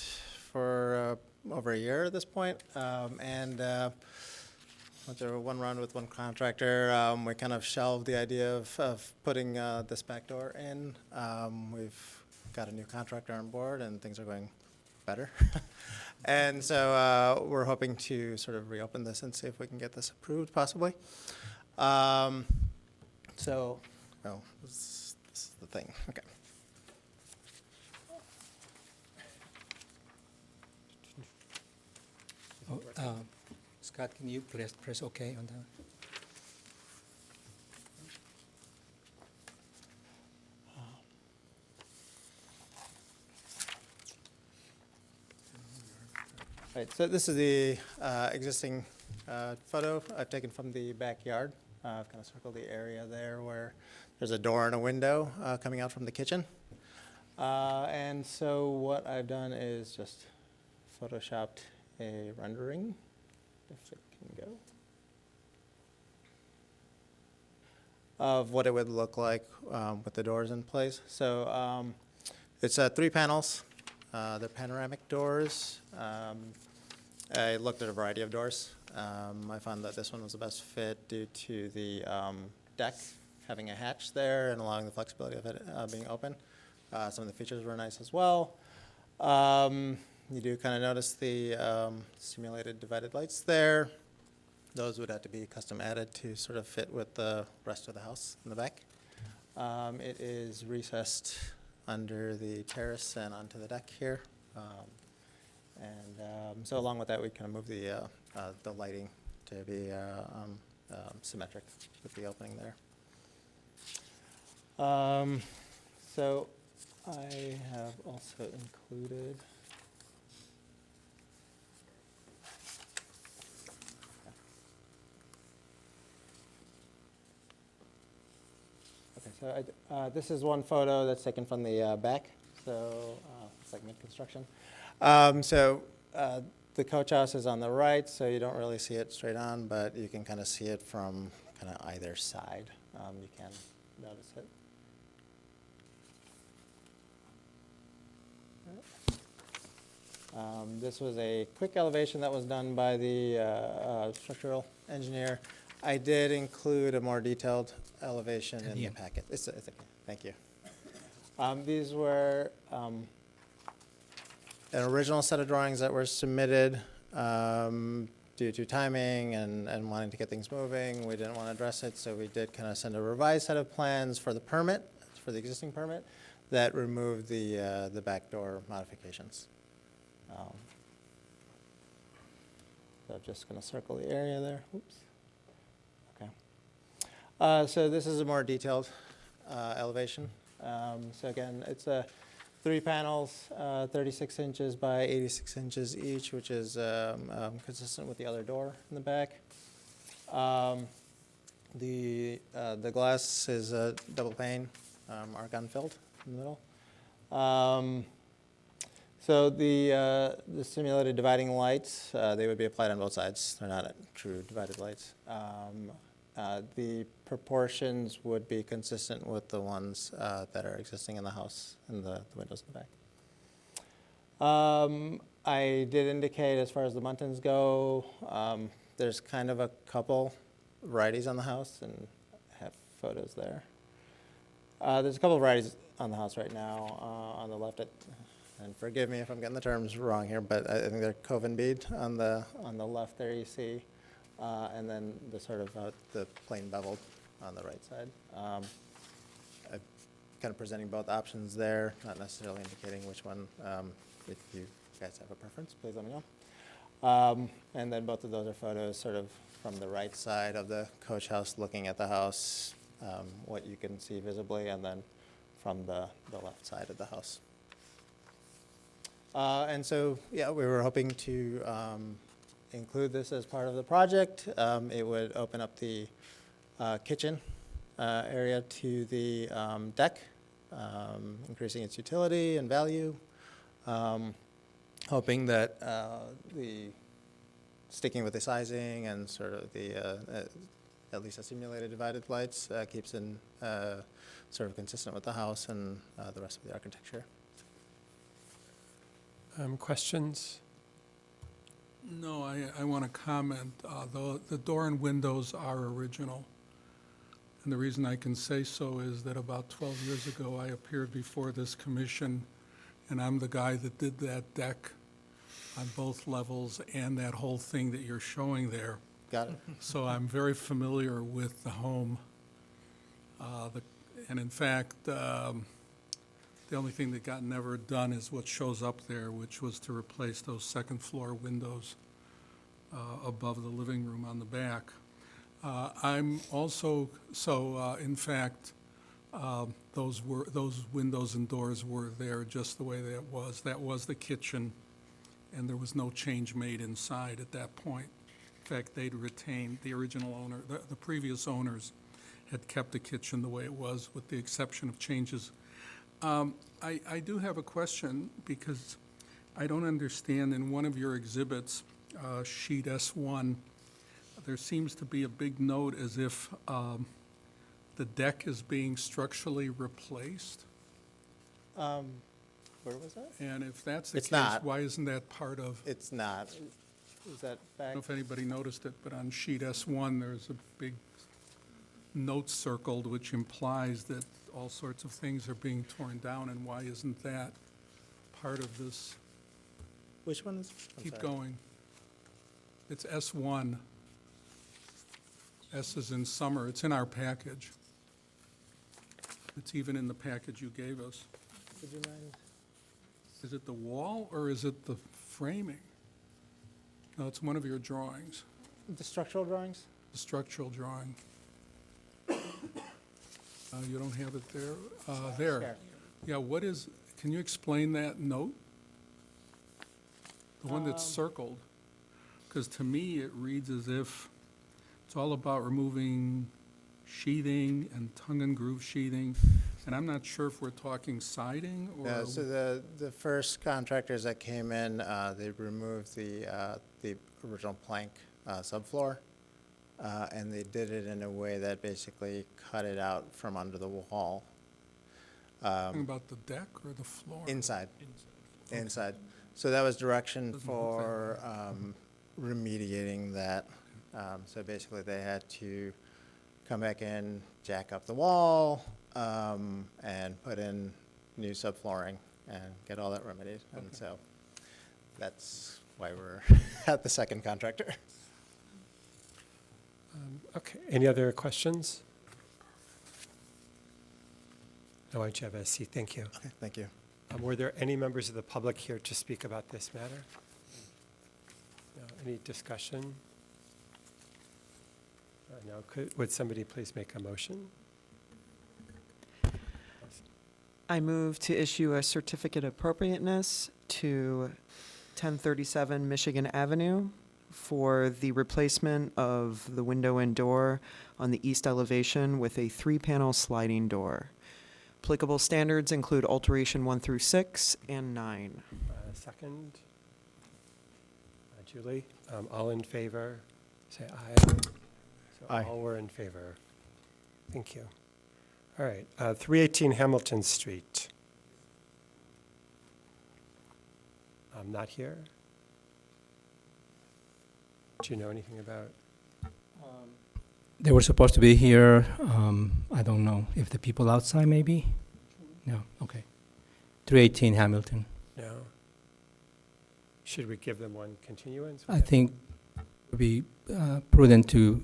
for over a year at this point, and went through one round with one contractor. We kind of shelved the idea of putting this back door in. We've got a new contractor on board, and things are going better. And so we're hoping to sort of reopen this and see if we can get this approved, possibly. This is the thing. Okay. Scott, can you press OK on that? Right, so this is the existing photo I've taken from the backyard. I've kind of circled the area there where there's a door and a window coming out from the kitchen. And so what I've done is just photoshopped a rendering, if it can go, of what it would look like with the doors in place. So it's 3 panels. They're panoramic doors. I looked at a variety of doors. I found that this one was the best fit due to the deck having a hatch there and allowing the flexibility of it being open. Some of the features were nice as well. You do kind of notice the simulated divided lights there. Those would have to be custom added to sort of fit with the rest of the house in the back. It is recessed under the terrace and onto the deck here. So along with that, we kind of move the lighting to be symmetric with the opening there. So I have also included This is one photo that's taken from the back, so it's like mid-construction. The coach house is on the right, so you don't really see it straight on, but you can kind of see it from kind of either side. You can notice it. This was a quick elevation that was done by the structural engineer. I did include a more detailed elevation in the packet. It's okay. Thank you. These were an original set of drawings that were submitted due to timing and wanting to get things moving. We didn't want to address it, so we did kind of send a revised set of plans for the permit, for the existing permit, that removed the back door modifications. So just going to circle the area there. Oops. Okay. So this is a more detailed elevation. So again, it's 3 panels, 36 inches by 86 inches each, which is consistent with the other door in the back. The glass is a double pane, argon filled in the middle. So the simulated dividing lights, they would be applied on both sides. They're not true divided lights. The proportions would be consistent with the ones that are existing in the house and the windows in the back. I did indicate as far as the muntins go, there's kind of a couple varieties on the house, and I have photos there. There's a couple of varieties on the house right now. On the left, and forgive me if I'm getting the terms wrong here, but I think they're Coven bead on the left there you see, and then the sort of the plain beveled on the right side. I'm kind of presenting both options there, not necessarily indicating which one. If you guys have a preference, please let me know. And then both of those are photos sort of from the right side of the coach house looking at the house, what you can see visibly, and then from the left side of the house. And so, yeah, we were hoping to include this as part of the project. It would open up the kitchen area to the deck, increasing its utility and value. Hoping that sticking with the sizing and sort of the at least the simulated divided lights keeps in sort of consistent with the house and the rest of the architecture. Questions? No, I want to comment. The door and windows are original. And the reason I can say so is that about 12 years ago, I appeared before this commission, and I'm the guy that did that deck on both levels and that whole thing that you're showing there. Got it. So I'm very familiar with the home. And in fact, the only thing that got never done is what shows up there, which was to replace those second floor windows above the living room on the back. I'm also, in fact, those windows and doors were there just the way that was. That was the kitchen, and there was no change made inside at that point. In fact, they'd retained the original owner, the previous owners had kept the kitchen the way it was, with the exception of changes. I do have a question, because I don't understand, in one of your exhibits, sheet S1, there seems to be a big note as if the deck is being structurally replaced. Where was that? And if that's the It's case, not. why isn't that part of? It's not. Is that I back? don't know if anybody noticed it, but on sheet S1, there's a big note circled, which implies that all sorts of things are being torn down, and why isn't that part of this? Which one is? I'm Keep sorry. going. It's S1. S is in summer. It's in our package. It's even in the package you gave us. Would you mind? Is it the wall, or is it the framing? No, it's one of your drawings, The structural drawings? the structural drawing. You don't have it there? There. Here. Yeah, what is, can you explain that note? The one that's circled? Because to me, it reads as if it's all about removing sheathing and tongue and groove sheathing, and I'm not sure if we're talking siding or. Yeah, so the first contractors that came in, they removed the original plank subfloor, and they did it in a way that basically cut it out from under the wall. Talking about the deck or the floor? Inside. Inside. So that was direction for remediating that. So basically, they had to come back in, jack up the wall, and put in new subflooring and get all that remedied. And so that's why we're at the second contractor. Okay, any other questions? No, why don't you have a seat? Thank you. Okay, thank you. Were there any members of the public here to speak about this matter? No, any discussion? No, would somebody please make a motion? I move to issue a certificate of appropriateness to 1037 Michigan Avenue for the replacement of the window and door on the east elevation with a 3-panel sliding door. Applicable standards include alteration 1 through 6 and 9. Second? Julie? All in favor? Say aye. So Aye. all were in favor. Thank you. All right, 318 Hamilton Street. Not here? Do you know anything about? They were supposed to be here. I don't know if the people outside maybe? No, okay. 318 Hamilton. No. Should we give them one continuance? I think it would be prudent to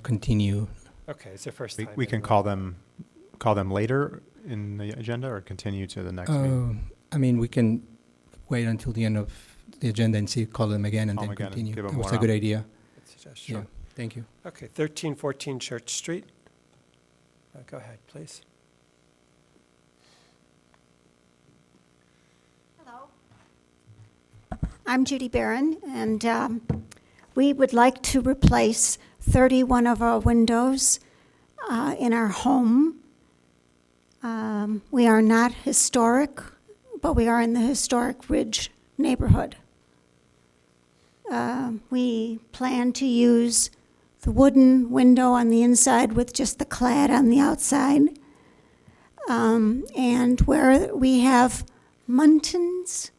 continue. Okay, it's the first time. We can anyway. call them later in the agenda or continue to the next meeting? I mean, we can wait until the end of the agenda and see, call them again and Call then them again and continue. give them That was more a good op- idea. Good suggestion. Yeah, thank you. Okay, 1314 Church Street. Go ahead, please. Hello. I'm Judy Barron, and we would like to replace 31 of our windows in our home. We are not historic, but we are in the historic Ridge neighborhood. We plan to use the wooden window on the inside with just the clad on the outside. And where we have muntins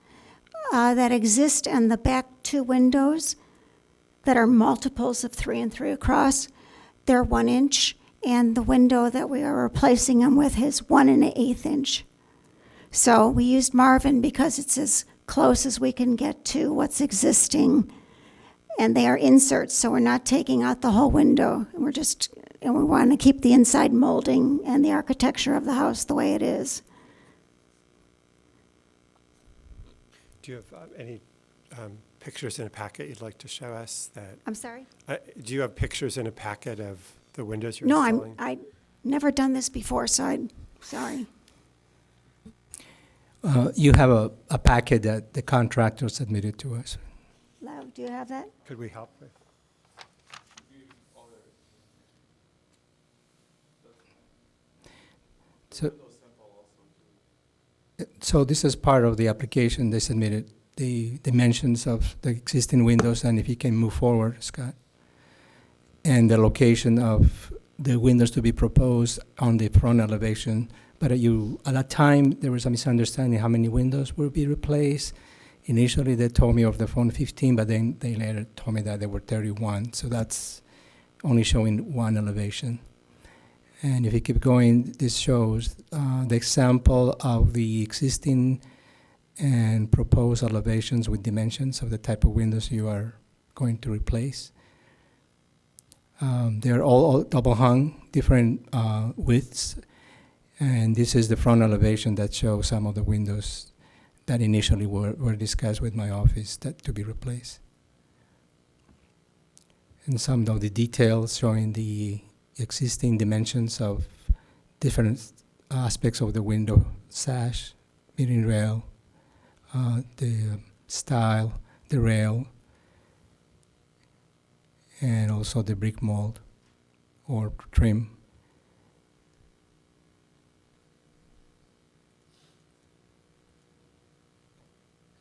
that exist in the back 2 windows that are multiples of 3 and 3 across, they're 1 inch, and the window that we are replacing them with is 1 1/8 inch. So we used Marvin because it's as close as we can get to what's existing. And they are inserts, so we're not taking out the whole window. And we want to keep the inside molding and the architecture of the house the way it is. Do you have any pictures in a packet you'd like to show us that? I'm sorry? Do you have pictures in a packet of the windows you're No, installing? I've never done this before, so sorry. You have a packet that the contractor submitted to us. Lau, do you have that? Could we help with? So this is part of the application. They submitted the dimensions of the existing windows, and if you can move forward, Scott, and the location of the windows to be proposed on the front elevation. But at that time, there was a misunderstanding how many windows will be replaced. Initially, they told me of the phone 15, but then they later told me that there were 31. So that's only showing 1 elevation. And if you keep going, this shows the example of the existing and proposed elevations with dimensions of the type of windows you are going to replace. They're all double hung, different widths. And this is the front elevation that shows some of the windows that initially were discussed with my office that to be replaced. And some of the details showing the existing dimensions of different aspects of the window sash, mirroring rail, the style, the rail, and also the brick mold or trim.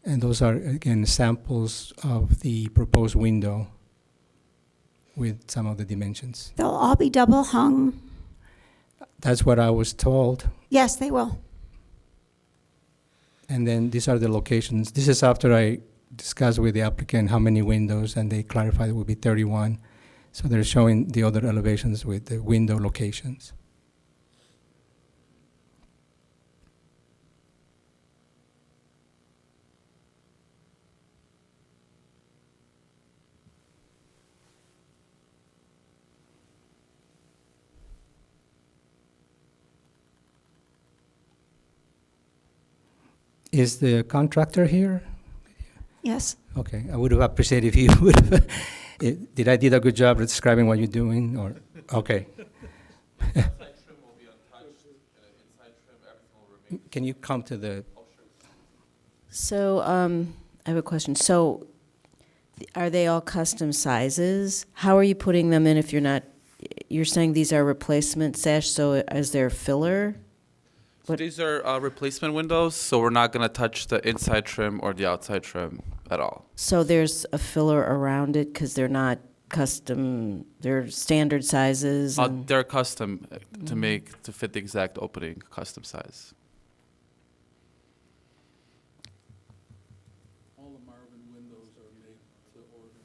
And those are, again, samples of the proposed window with some of the dimensions. They'll all be double hung. That's what I was told. Yes, they will. And then these are the locations. This is after I discussed with the applicant how many windows, and they clarified it would be 31. So they're showing the other elevations with the window locations. Is the contractor here? Yes. Okay, I would have appreciated if you would have. Did I did a good job describing what you're doing, or, okay. Can you come to the, So, I have a question. So, are they all custom sizes? How are you putting them in if you're not, you're saying these are replacement sash, so is there filler? So these are replacement windows, so we're not going to touch the inside trim or the outside trim at all. So there's a filler around it because they're not custom, they're standard sizes? and- They're custom to fit the exact opening, custom size. All the Marvin windows are made to order.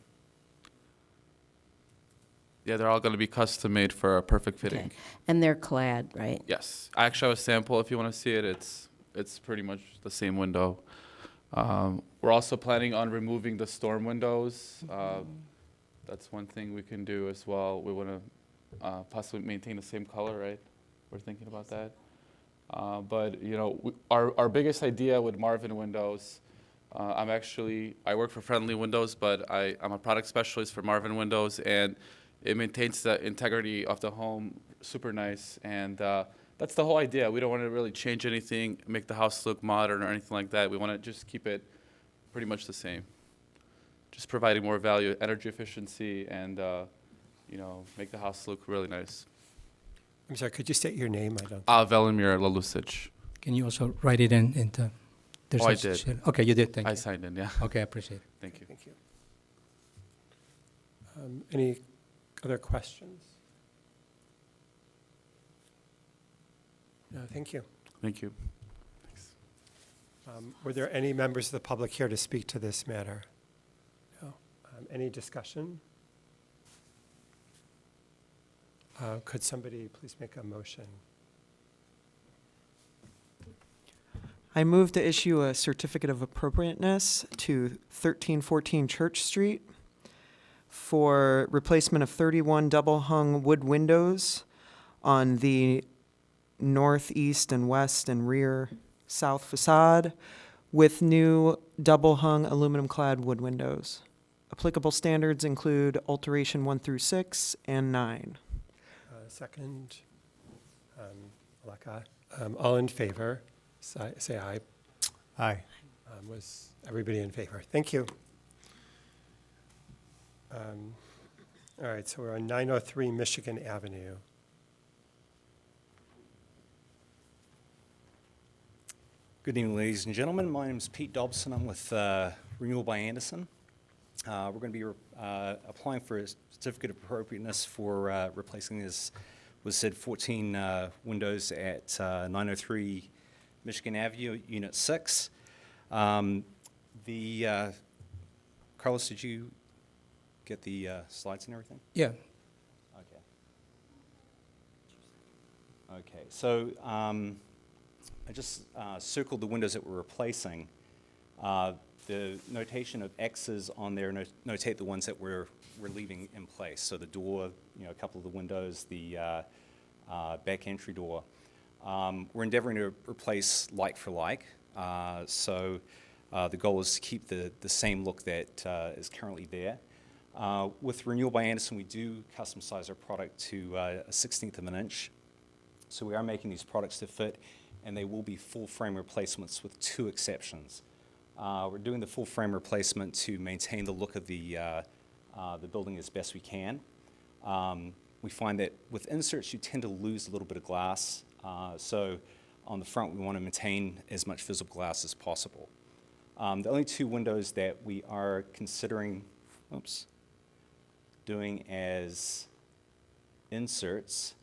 Yeah, they're all going to be custom made for a perfect fitting. Okay. And they're clad, right? Yes, I actually have a sample if you want to see it. It's pretty much the same window. We're also planning on removing the storm windows. That's one thing we can do as well. We want to possibly maintain the same color, right? We're thinking about that. But you know, our biggest idea with Marvin windows. I work for Friendly Windows, but I'm a product specialist for Marvin Windows, and it maintains the integrity of the home super nice, and that's the whole idea. We don't want to really change anything, make the house look modern or anything like that. We want to just keep it pretty much the same. Just providing more value, energy efficiency, and you know, make the house look really nice. I'm sorry, could you state your name? I don't. Velimir Lalusic. can you also write it in into? there's Oh, I a did. share- Okay, you did, thank you. I signed in, yeah. Okay, I appreciate it. Thank you. Thank you. Any other questions? No, thank you. Thank you. Were there any members of the public here to speak to this matter? No. Any discussion? Could somebody please make a motion? I move to issue a certificate of appropriateness to 1314 Church Street for replacement of 31 double-hung wood windows on the northeast and west and rear south facade with new double-hung aluminum-clad wood windows. Applicable standards include alteration 1 through 6 and 9. Second, Alaka. All in favor, say aye. Aye. Was everybody in favor? Thank you. All right, so we're on 903 Michigan Avenue. Good evening, ladies and gentlemen. My name is Pete Dobson. I'm with Renewal by Anderson. We're going to be applying for a certificate of appropriateness for replacing, as was said, 14 windows at 903 Michigan Avenue, Unit 6. Carlos, did you get the slides and everything? Yeah. Okay, so I just circled the windows that we're replacing. The notation of X's on there notate the ones that we're leaving in place. So the door, you know, a couple of the windows, the back entry door. We're endeavoring to replace like for like. So the goal is to keep the same look that is currently there. With Renewal by Anderson, we do custom size our product to a 1/16 of an inch. So we are making these products to fit, and they will be full frame replacements with 2 exceptions. We're doing the full frame replacement to maintain the look of the building as best we can. We find that with inserts, you tend to lose a little bit of glass. So on the front, we want to maintain as much visible glass as possible. The only two windows that we are considering, doing as inserts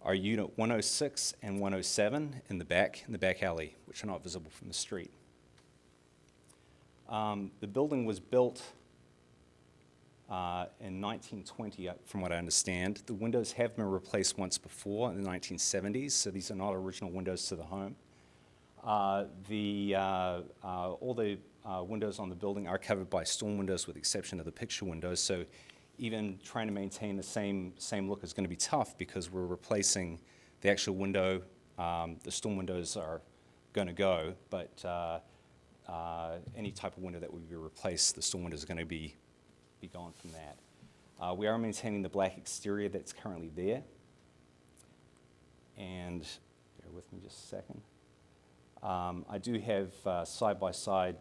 are unit 106 and 107 in the back alley, which are not visible from the street. The building was built in 1920, from what I understand. The windows have been replaced once before in the 1970s, so these are not original windows to the home. All the windows on the building are covered by storm windows with the exception of the picture windows, so even trying to maintain the same look is going to be tough because we're replacing the actual window. The storm windows are going to go, but any type of window that would be replaced, the storm windows are going to be gone from that. We are maintaining the black exterior that's currently there. And bear with me just a second. I do have side-by-side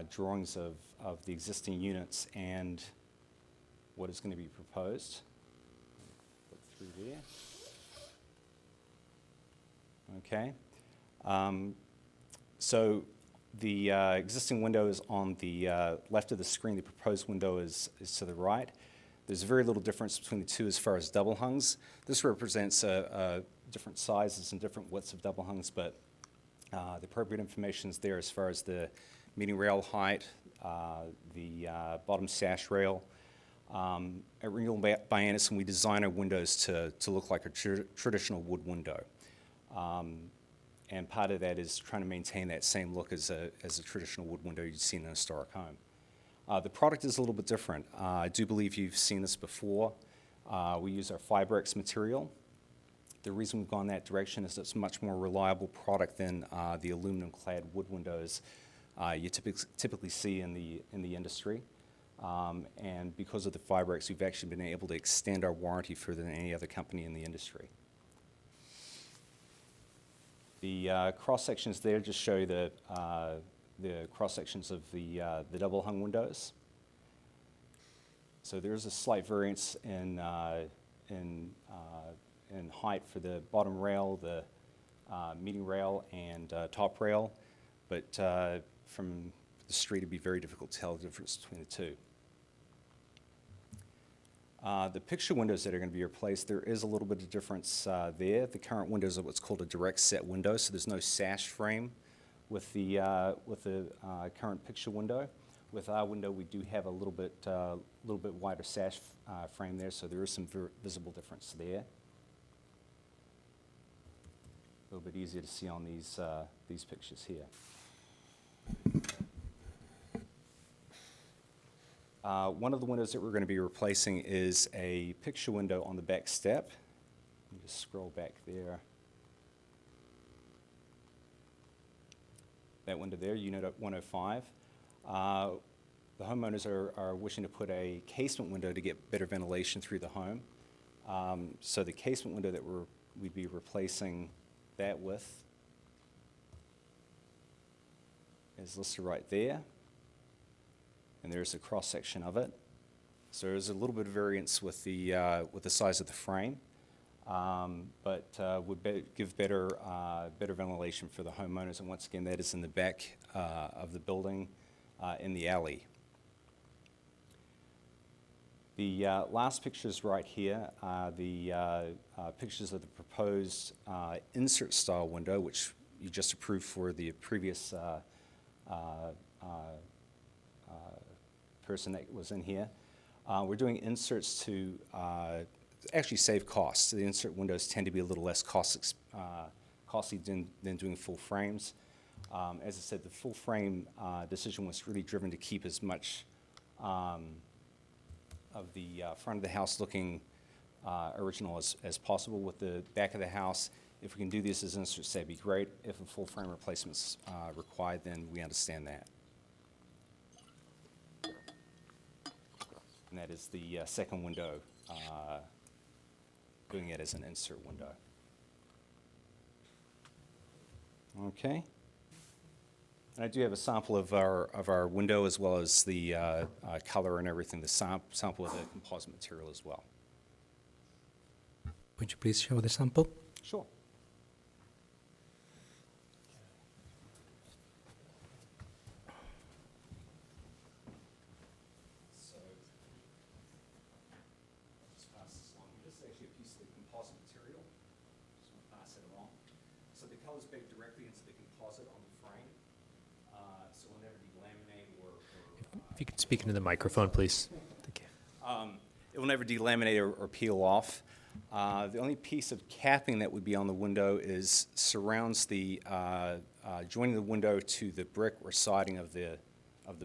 drawings of the existing units and what is going to be proposed. Look through there. Okay. So the existing window is on the left of the screen. The proposed window is to the right. There's very little difference between the two as far as double hungs. This represents different sizes and different widths of double hungs, but the appropriate information is there as far as the meeting rail height, the bottom sash rail. At Ringgold by Anderson, we design our windows to look like a traditional wood window. And part of that is trying to maintain that same look as a traditional wood window you'd see in a historic home. The product is a little bit different. I do believe you've seen this before. We use our FiberX material. The reason we've gone that direction is it's a much more reliable product than the aluminum-clad wood windows you typically see in the industry. And because of the FiberX, we've actually been able to extend our warranty further than any other company in the industry. The cross-sections there just show the cross-sections of the double-hung windows. So there's a slight variance in height for the bottom rail, the meeting rail, and top rail, but from the street it'd be very difficult to tell the difference between the two. The picture windows that are going to be replaced, there is a little bit of difference there. The current windows are what's called a direct set window, so there's no sash frame with the current picture window. With our window, we do have a little bit wider sash frame there, so there is some visible difference there. A little bit easier to see on these pictures here. One of the windows that we're going to be replacing is a picture window on the back step. Let me just scroll back there. That window there, unit 105. The homeowners are wishing to put a casement window to get better ventilation through the home. So the casement window that we'd be replacing that with is listed right there. And there's a cross-section of it. So there's a little bit of variance with the size of the frame, but would give better ventilation for the homeowners. And once again, that is in the back of the building in the alley. The last pictures right here are the pictures of the proposed insert-style window, which you just approved for the previous person that was in here. We're doing inserts to actually save costs. The insert windows tend to be a little less costly than doing full frames. As I said, the full frame decision was really driven to keep as much of the front of the house looking original as possible. With the back of the house, if we can do this as inserts, that'd be great. If a full frame replacement's required, then we understand that. And that is the second window, doing it as an insert window. Okay. And I do have a sample of our window as well as the color and everything, the sample of the composite material as well. Would you please show the sample? Sure. colors bake directly into the composite on the frame, so we'll never delaminate or If you could speak into the microphone, please. Thank you. it will never delaminate or peel off. The only piece of capping that would be on the window surrounds the joining the window to the brick or siding of the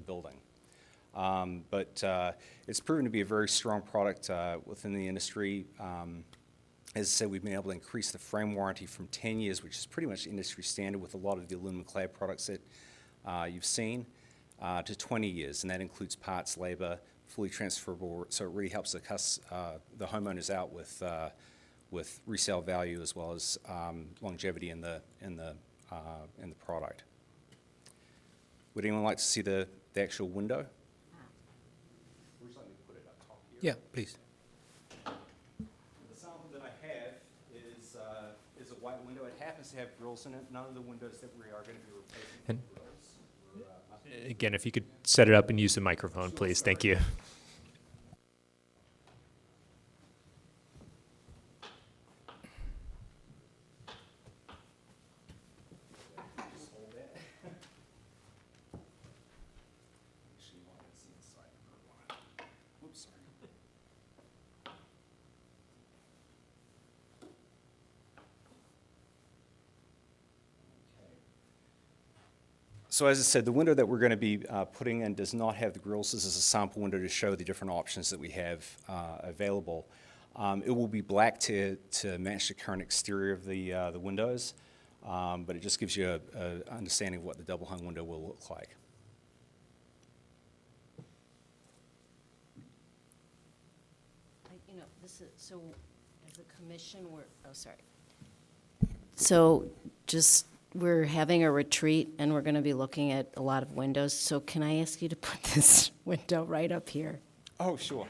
building. But it's proven to be a very strong product within the industry. As I said, we've been able to increase the frame warranty from 10 years, which is pretty much industry standard with a lot of the aluminum clad products that you've seen, to 20 years, and that includes parts, labor, fully transferable. So it really helps the homeowners out with resale value as well as longevity in the product. Would anyone like to see the actual window? Would you like me to put it up top here? Yeah, please. The sample that I have is a white window. It happens to have grills in it. None of the windows that we are going to be replacing And with grills. again, if you could set it up and use the microphone, please. Thank you. Just hold that. Actually, you want to see inside for a while. Oops, sorry. So as I said, the window that we're going to be putting in does not have the grills. This is a sample window to show the different options that we have available. It will be black to match the current exterior of the windows, but it just gives you an understanding of what the double hung window will look like. This is, so as a commission, So just, we're having a retreat and we're going to be looking at a lot of windows. So can I ask you to put this window right up here? Oh, sure.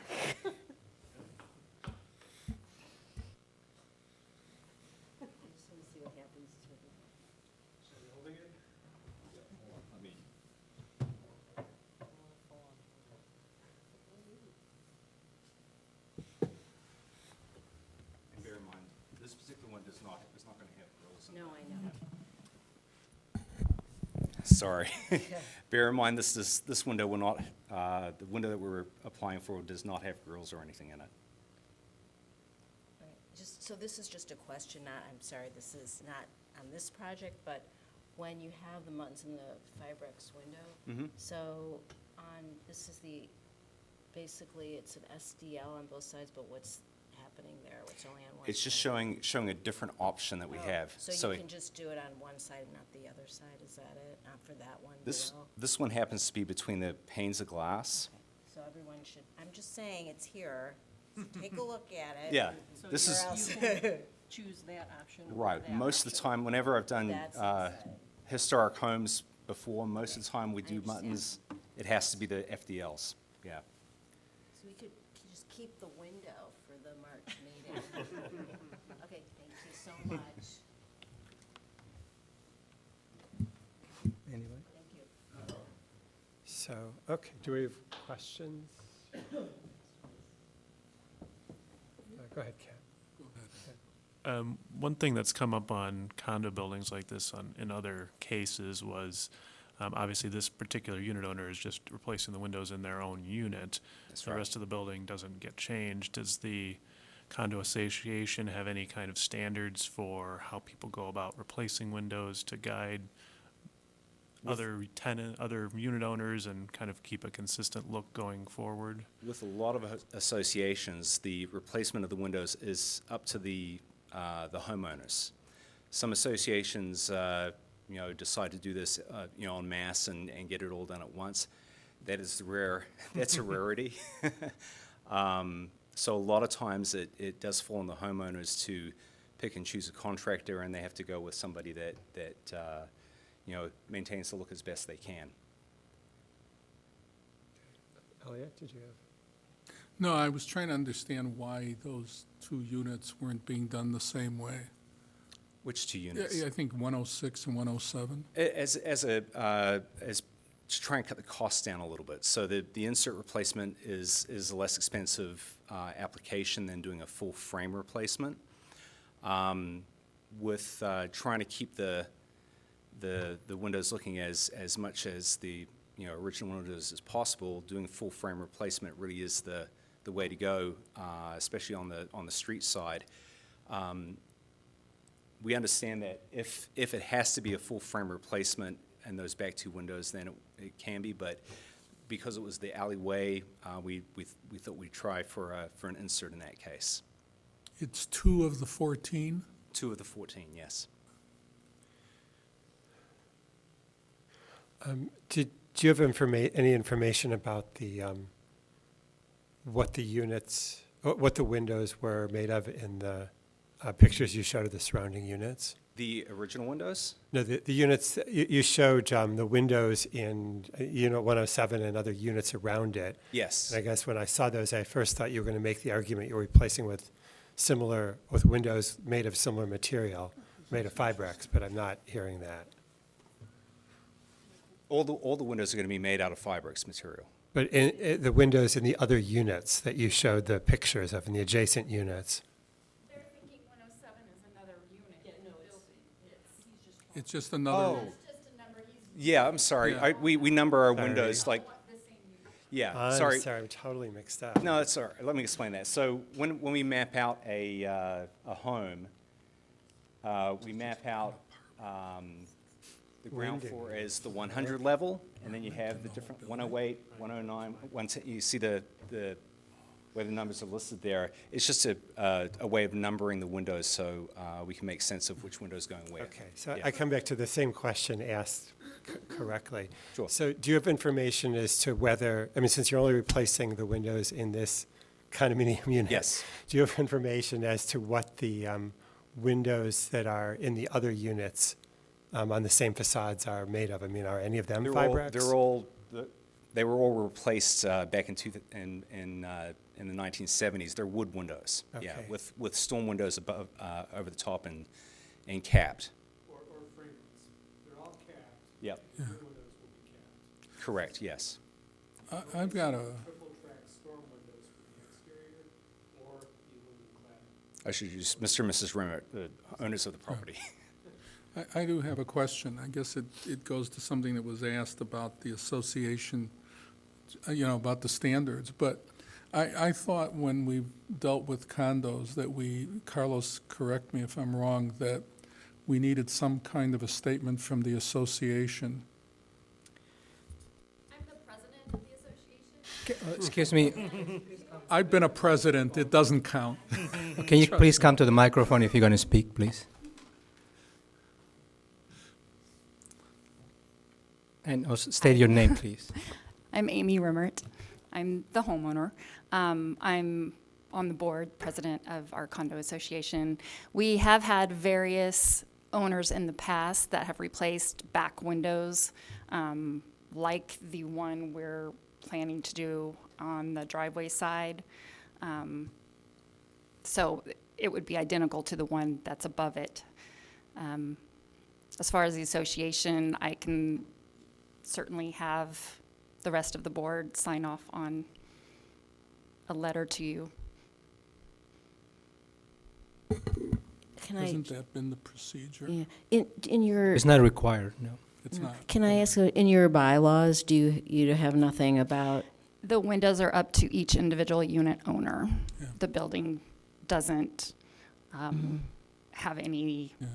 And bear in mind, this particular one is not going to have grills in it. No, I know. Sorry. Bear in mind, this window will not, the window that we're applying for does not have grills or anything in it. Just, so this is just a question, I'm sorry, this is not on this project, but when you have the muttons and the Fibrex window, so this is basically it's an SDL on both sides, but what's happening there? What's only on one side? It's just showing a different option that we have. So you can just do it on one side and not the other side, is that it? Not for that one below? This one happens to be between the panes of glass. So everyone should, I'm just saying, it's here, take a look at it. Yeah, So this is, you can choose that option over right, that most of the option. time, whenever I've done That's inside. historic homes before, most of the time we do understand. muttons, it has to be the FDLs, yeah. So we could just keep the window for the March meeting. Okay, thank you so much. Anybody? Thank you. So, okay, do we have questions? Go ahead, Ken. One thing that's come up on condo buildings like this in other cases was, obviously this particular unit owner is just replacing the windows in their own unit. That's The right. rest of the building doesn't get changed. Does the condo association have any kind of standards for how people go about replacing windows to guide other unit owners and kind of keep a consistent look going forward? With a lot of associations, the replacement of the windows is up to the homeowners. Some associations, decide to do this, en masse and get it all done at once. That is rare. That's a rarity. So a lot of times it does fall on the homeowners to pick and choose a contractor, and they have to go with somebody that maintains the look as best they can. Elliot, did you have? No, I was trying to understand why those two units weren't being done the same way. Which two Yeah, units? I think 106 and 107. As to try and cut the costs down a little bit. So the insert replacement is a less expensive application than doing a full frame replacement. with trying to keep the windows looking as much as the original windows as possible, doing full frame replacement really is the way to go, especially on the street side. We understand that if it has to be a full frame replacement and those back two windows, then it can be, but because it was the alleyway, we thought we'd try for an insert in that case. It's 2 of the 14? 2 of the 14, yes. Do you have any information about the what the windows were made of in the pictures you showed of the surrounding units? The original windows? No, the units, you showed the windows in Unit 107 and other units around it. Yes. And I guess when I saw those, I first thought you were going to make the argument you're replacing with windows made of similar material, made of Fibrex, but I'm not hearing that. All the windows are going to be made out of Fibrex material. But the windows in the other units that you showed the pictures of, in the adjacent units. They're thinking 107 is another unit. Yeah, no, It's just another. Oh. Yeah, I'm sorry. Yeah. We number our Sorry. windows like. Yeah, I'm sorry. I'm totally mixed up. No, that's all right. Let me explain that. So when we map out a home, we map out the ground Window. floor as the 100 level, and then you have the different 108, 109. You see the where the numbers are listed there. It's just a way of numbering the windows so we can make sense of which window's going where. Okay, so Yeah. I come back to the same question asked correctly. Sure. So do you have information as to whether, since you're only replacing the windows in this condominium unit? Yes. Do you have information as to what the windows that are in the other units on the same facades are made of? Are any of them Fibrex? They were all replaced back in the 1970s. They're wood windows. Yeah, Okay. with storm windows above over the top and capped. Or frameless. They're all capped. Yep. Yeah. Windows will be capped. Correct. Yes. I've got a, Triple track storm windows for the exterior or the aluminum cladding. I should use Mr. and Mrs. Rimmer, the owners of the property. I do have a question. I guess it goes to something that was asked about the association, about the standards. But I thought when we dealt with condos that Carlos, correct me if I'm wrong, that we needed some kind of a statement from the association. I'm the president of the association. Excuse me, I've been a president. It doesn't count. can you please come to the microphone if you're going to speak, please? And also state your name, please. I'm Amy Rimmert. I'm the homeowner. I'm on the board, president of our condo association. We have had various owners in the past that have replaced back windows, like the one we're planning to do on the driveway side. So it would be identical to the one that's above it. As far as the association, I can certainly have the rest of the board sign off on a letter to you. Hasn't that been the procedure? Yeah. In your, It's not required, no. It's not. can I ask, in your bylaws, do you have nothing about, The windows are up to each individual unit owner. Yeah. The building doesn't have any Yeah.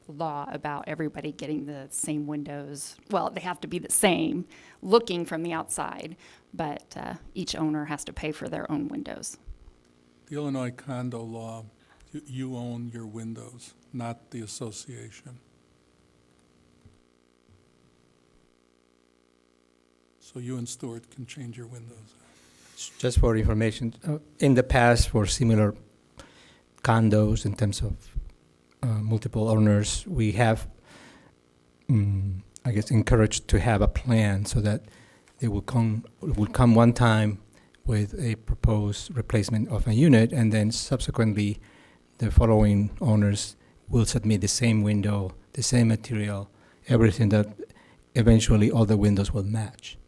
law about everybody getting the same windows. Well, they have to be the same, looking from the outside, but each owner has to pay for their own windows. The Illinois condo law, you own your windows, not the association. So you and Stuart can change your windows. Just for information, in the past for similar condos in terms of multiple owners, we have, encouraged to have a plan so that they will come one time with a proposed replacement of a unit, and then subsequently the following owners will submit the same window, the same material, everything that eventually all the windows will match.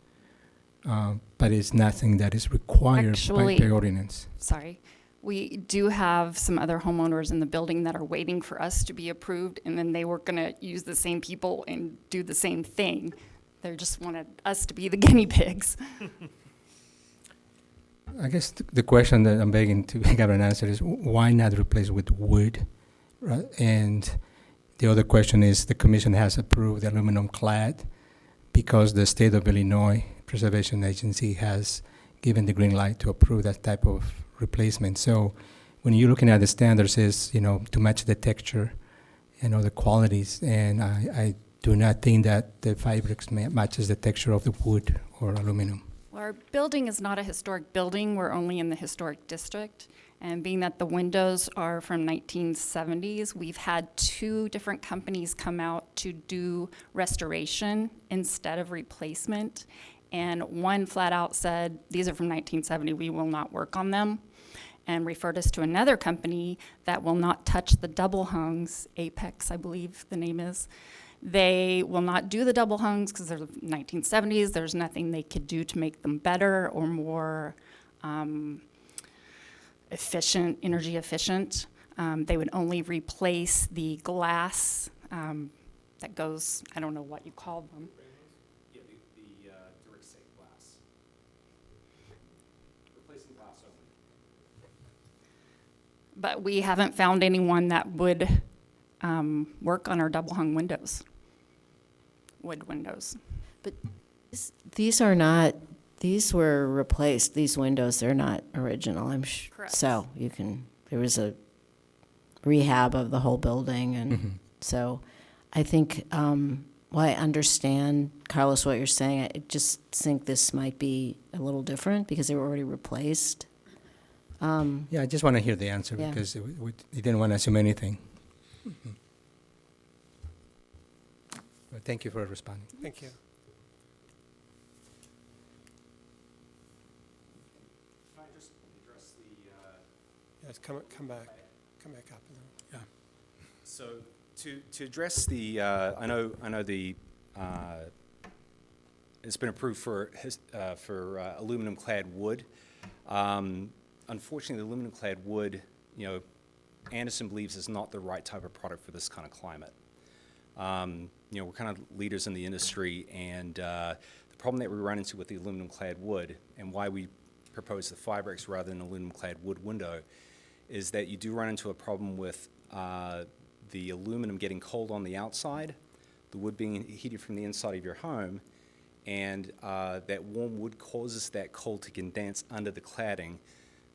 But it's nothing that is required Actually, by ordinance. Sorry. We do have some other homeowners in the building that are waiting for us to be approved, and then they were gonna use the same people and do the same thing. They just wanted us to be the guinea pigs. I guess the question that I'm begging to get an answer is why not replace with wood, right? And the other question is the commission has approved the aluminum clad because the state of Illinois Preservation Agency has given the green light to approve that type of replacement. So when you're looking at the standards is, to match the texture and other qualities, and I do not think that the fabrics matches the texture of the wood or aluminum. Well, our building is not a historic building. We're only in the historic district. And being that the windows are from 1970s, we've had 2 different companies come out to do restoration instead of replacement. And one flat out said, these are from 1970, we will not work on them, and referred us to another company that will not touch the double hungs, Apex, I believe the name is. They will not do the double hungs because they're the 1970s. There's nothing they could do to make them better or more efficient, energy efficient. They would only replace the glass that goes, I don't know what you call them. Yeah, the direct safe glass. Replacing glass only. But we haven't found anyone that would work on our double hung windows, wood windows. But these were replaced, these windows, they're not original, I'm sure. Correct. So there was a rehab of the whole building, and so I think, I understand, Carlos, what you're saying. I just think this might be a little different because they were already replaced. Yeah, I just want to hear the answer Yeah. because we didn't want to assume anything. But thank you for responding. Thank you. Can I just address the, Yes, come back up. Yeah. so to address the, I know the, it's been approved for aluminum clad wood. Unfortunately, the aluminum clad wood, Anderson believes is not the right type of product for this kind of climate. We're kind of leaders in the industry, and the problem that we run into with the aluminum clad wood and why we propose the Fibrex rather than aluminum clad wood window is that you do run into a problem with the aluminum getting cold on the outside, the wood being heated from the inside of your home, and that warm wood causes that cold to condense under the cladding,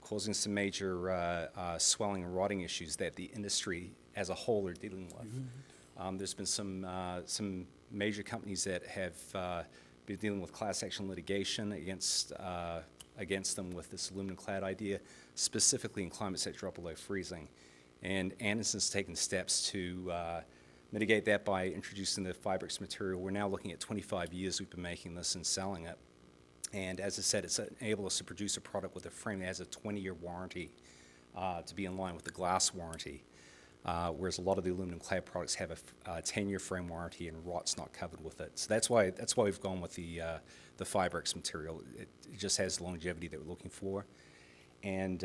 causing some major swelling and rotting issues that the industry as a whole are dealing with. There's been some major companies that have been dealing with class action litigation against them with this aluminum clad idea, specifically in climates that drop below freezing. And Anderson's taken steps to mitigate that by introducing the Fibrex material. We're now looking at 25 years we've been making this and selling it. And as I said, it's enabled us to produce a product with a frame that has a 20-year warranty to be in line with the glass warranty. Whereas a lot of the aluminum clad products have a 10-year frame warranty and rot's not covered with it. So that's why we've gone with the Fibrex material. It just has the longevity that we're looking for. And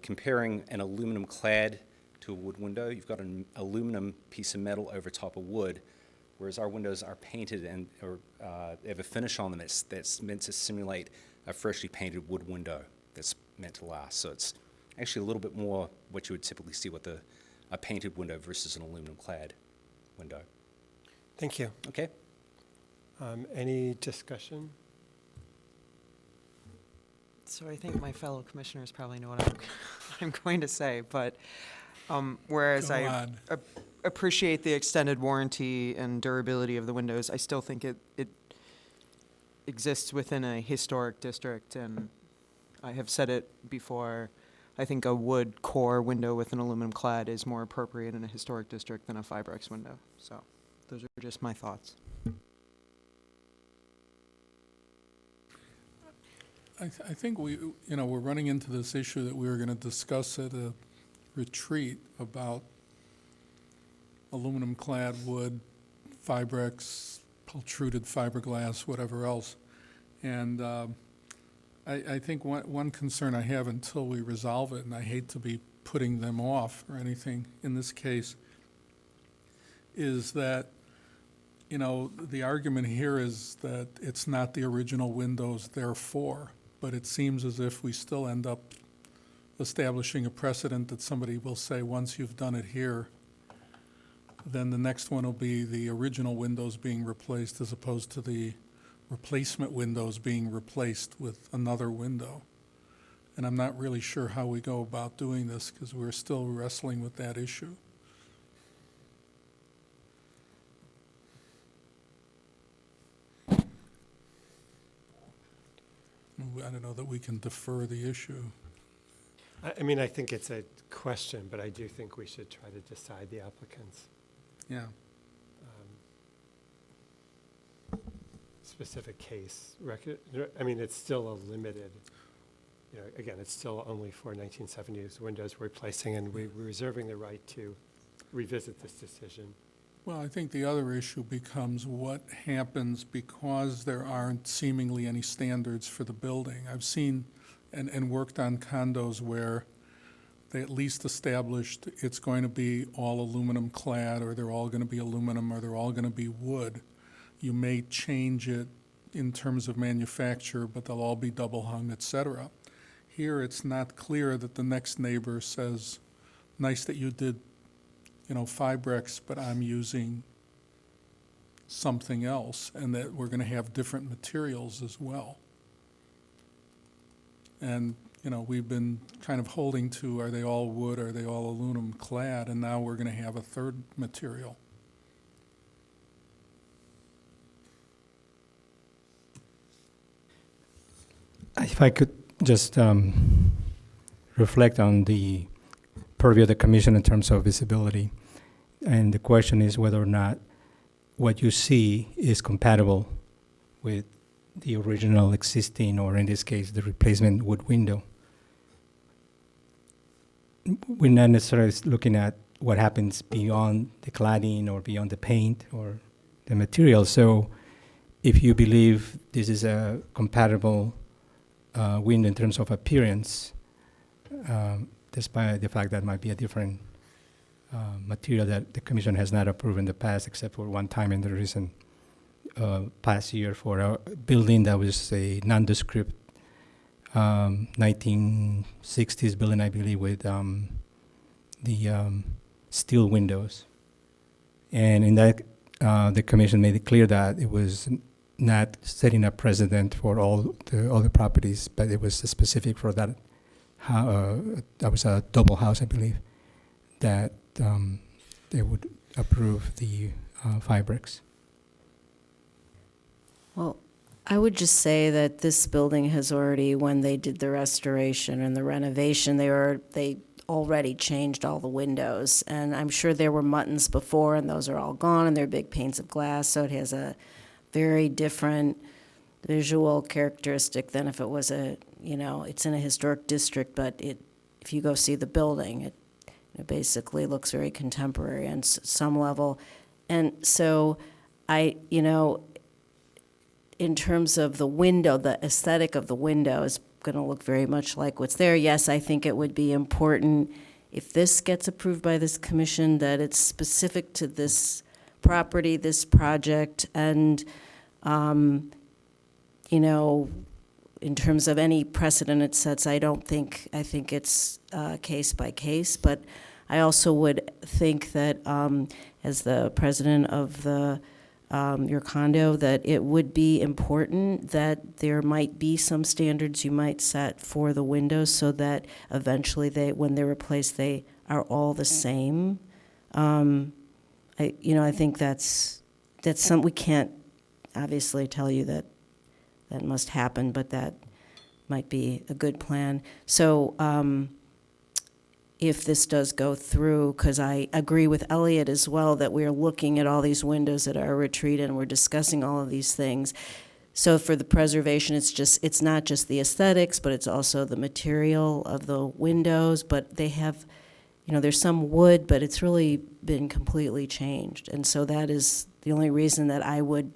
comparing an aluminum clad to a wood window, you've got an aluminum piece of metal over top of wood, whereas our windows are painted and they have a finish on them that's meant to simulate a freshly painted wood window that's meant to last. So it's actually a little bit more what you would typically see with a painted window versus an aluminum clad window. Thank you. Okay. Any discussion? So I think my fellow commissioners probably know what I'm going to say, but whereas Go I on. appreciate the extended warranty and durability of the windows, I still think it exists within a historic district, and I have said it before, I think a wood core window with an aluminum clad is more appropriate in a historic district than a Fibrex window. So those are just my thoughts. I think we're running into this issue that we were going to discuss at a retreat about aluminum clad wood, Fibrex, pultruded fiberglass, whatever else. And I think one concern I have until we resolve it, and I hate to be putting them off or anything in this case, is that, you know, the argument here is that it's not the original windows, therefore, but it seems as if we still end up establishing a precedent that somebody will say, once you've done it here, then the next one will be the original windows being replaced as opposed to the replacement windows being replaced with another window. And I'm not really sure how we go about doing this because we're still wrestling with that issue. I don't know that we can defer the issue. I mean, I think it's a question, but I do think we should try to decide the applicants. Yeah. Specific case record. I mean, it's still a limited, you know, again, it's still only for 1970s windows we're replacing, and we're reserving the right to revisit this decision. Well, I think the other issue becomes what happens because there aren't seemingly any standards for the building. I've seen and worked on condos where they at least established it's going to be all aluminum clad, or they're all going to be aluminum, or they're all going to be wood. You may change it in terms of manufacture, but they'll all be double hung, et cetera. Here, it's not clear that the next neighbor says, nice that you did, you know, Fibrex, but I'm using something else, and that we're going to have different materials as well. And, you know, we've been kind of holding to, are they all wood, are they all aluminum clad, and now we're going to have a third material. If I could just reflect on the purview of the commission in terms of visibility. And the question is whether or not what you see is compatible with the original existing, or in this case, the replacement wood window. We're not necessarily looking at what happens beyond the cladding or beyond the paint or the material. So if you believe this is a compatible window in terms of appearance, despite the fact that it might be a different material that the commission has not approved in the past, except for one time in the recent past year for a building that was a nondescript 1960s building, I believe, with the steel windows. And in that, the commission made it clear that it was not setting a precedent for all the other properties, but it was specific for that. That was a double house, I believe, that they would approve the Fibrex. Well, I would just say that this building has already, when they did the restoration and the renovation, they already changed all the windows. And I'm sure there were muttons before, and those are all gone, and they're big panes of glass, so it has a very different visual characteristic than if it was a, you know, it's in a historic district, but if you go see the building, it basically looks very contemporary on some level. And so you know, in terms of the window, the aesthetic of the window is going to look very much like what's there. Yes, I think it would be important if this gets approved by this commission that it's specific to this property, this project, and you know, in terms of any precedent it sets, I think it's case by case, but I also would think that as the president of your condo, that it would be important that there might be some standards you might set for the windows so that eventually when they're replaced, they are all the same. I think that's something we can't obviously tell you that must happen, but that might be a good plan. So if this does go through, because I agree with Elliot as well that we're looking at all these windows at our retreat and we're discussing all of these things. So for the preservation, it's not just the aesthetics, but it's also the material of the windows. But they have, there's some wood, but it's really been completely changed. And so that is the only reason that I would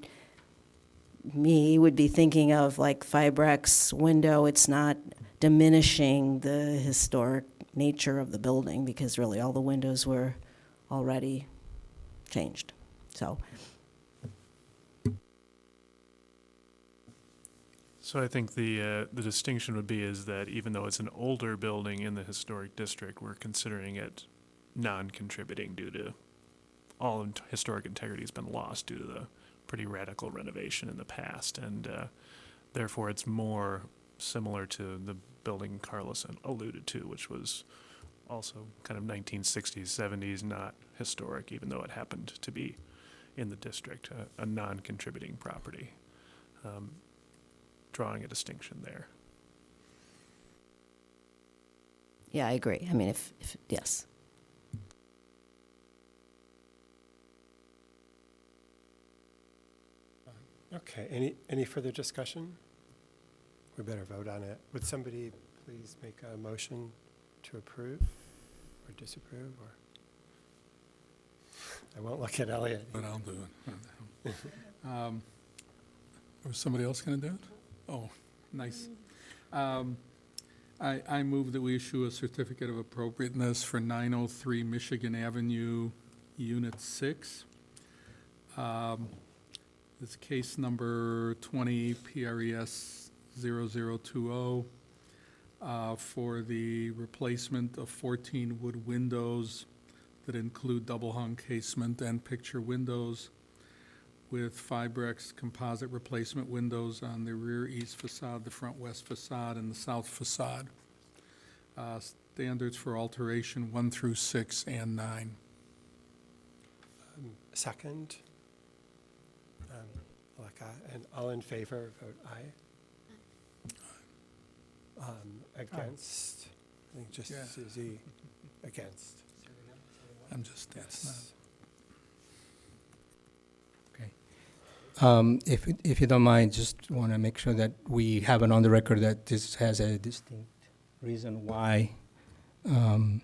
me would be thinking of like Fibrex window. It's not diminishing the historic nature of the building because really all the windows were already changed. So So I think the distinction would be is that even though it's an older building in the historic district, we're considering it non-contributing due to all historic integrity has been lost due to the pretty radical renovation in the past, and therefore it's more similar to the building Carlos alluded to, which was also kind of 1960s, 70s, not historic, even though it happened to be in the district, a non-contributing property. Drawing a distinction there. yeah, I agree. I mean, if yes. Okay, any further discussion? We better vote on it. Would somebody please make a motion to approve or disapprove, or? I won't look at Elliot. But I'll do it. Was somebody else going to do it? Oh, nice. I move that we issue a certificate of appropriateness for 903 Michigan Avenue, Unit 6. It's case number 20 PRES 0020 for the replacement of 14 wood windows that include double-hung casement and picture windows with Fibrex composite replacement windows on the rear east facade, the front west facade, and the south facade. Standards for alteration 1 through 6 and 9. Second. And all in favor, vote aye. Against, I think just Yeah. Suzie against. I'm just, Yes. If you don't mind, just want to make sure that we have it on the record that this has a distinct reason why the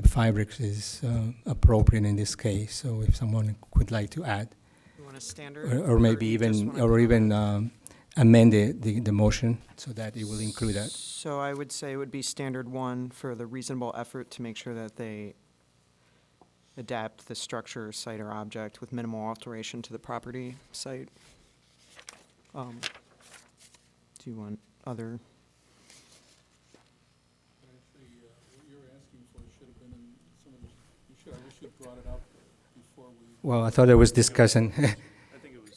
Fibrex is appropriate in this case. So if someone would like to add, You want a standard? or maybe you just even, wanna or even comment? amend the motion so that it will include that. So I would say it would be standard 1 for the reasonable effort to make sure that they adapt the structure, site, or object with minimal alteration to the property site. Do you want other? Actually, what you're asking for should have been in some of the, I wish you had brought it up before we. Well, I thought there was discussion. I think it was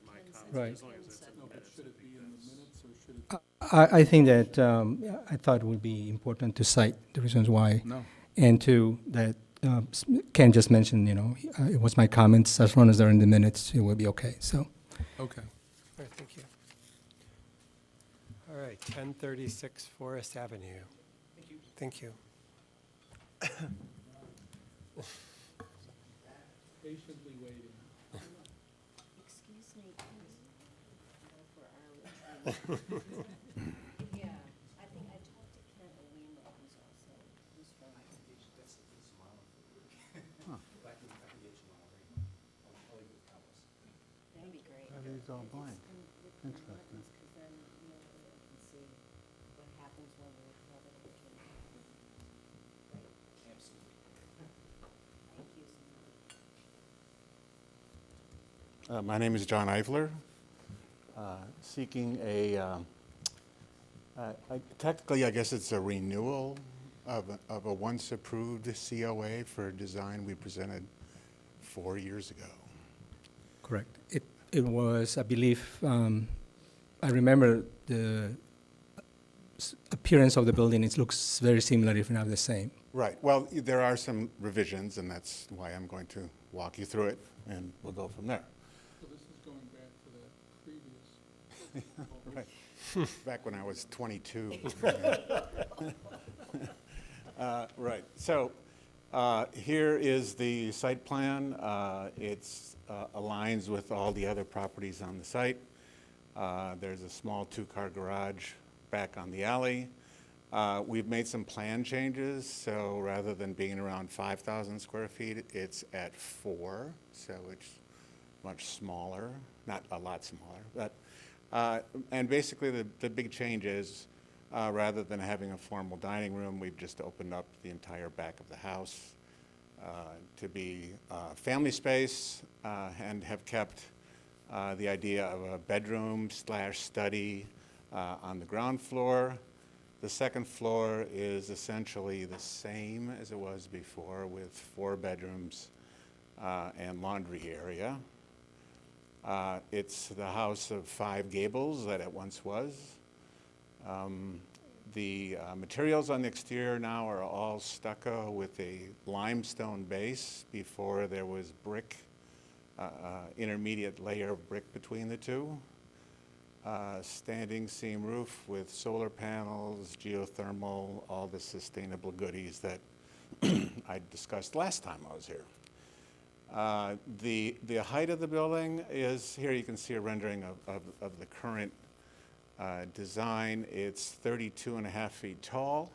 my comment. Right. As long as it's in the No, but minutes, should it be in the minutes or should it? I think that I thought it would be important to cite the reasons why. No. And two, that Ken just mentioned, it was my comments, as long as they're in the minutes, it will be okay, so. Okay. All right, thank you. All right, 1036 Forest Avenue. Thank you. Patiently waiting. Excuse me, yeah, I think I talked to Ken O'Leary, who's also, who's from. That'd be great. Everything's all blank. Interesting. Because then, we can see what happens when we have it. Absolutely. Thank you so much. My name is John Eifler, seeking technically, I guess it's a renewal of a once approved COA for a design we presented 4 years ago. Correct. It was, I believe, I remember the appearance of the building, it looks very similar, if not the same. Right. Well, there are some revisions, and that's why I'm going to walk you through it, and we'll go from there. So this is going back to that previous. Right. Back when I was 22. Right. So here is the site plan. It's aligns with all the other properties on the site. There's a small 2-car garage back on the alley. We've made some plan changes, so rather than being around 5,000 square feet, it's at 4, so it's much smaller not a lot smaller. But, and basically the big change is, rather than having a formal dining room, we've just opened up the entire back of the house to be family space, and have kept the idea of a bedroom / study on the ground floor. The second floor is essentially the same as it was before, with 4 bedrooms and laundry area. It's the house of 5 gables that it once was. The materials on the exterior now are all stucco with a limestone base. Before there was brick, intermediate layer of brick between the two. Standing seam roof with solar panels, geothermal, all the sustainable goodies that I discussed last time I was here. The height of the building is, here you can see a rendering of the current design. It's 32.5 feet tall.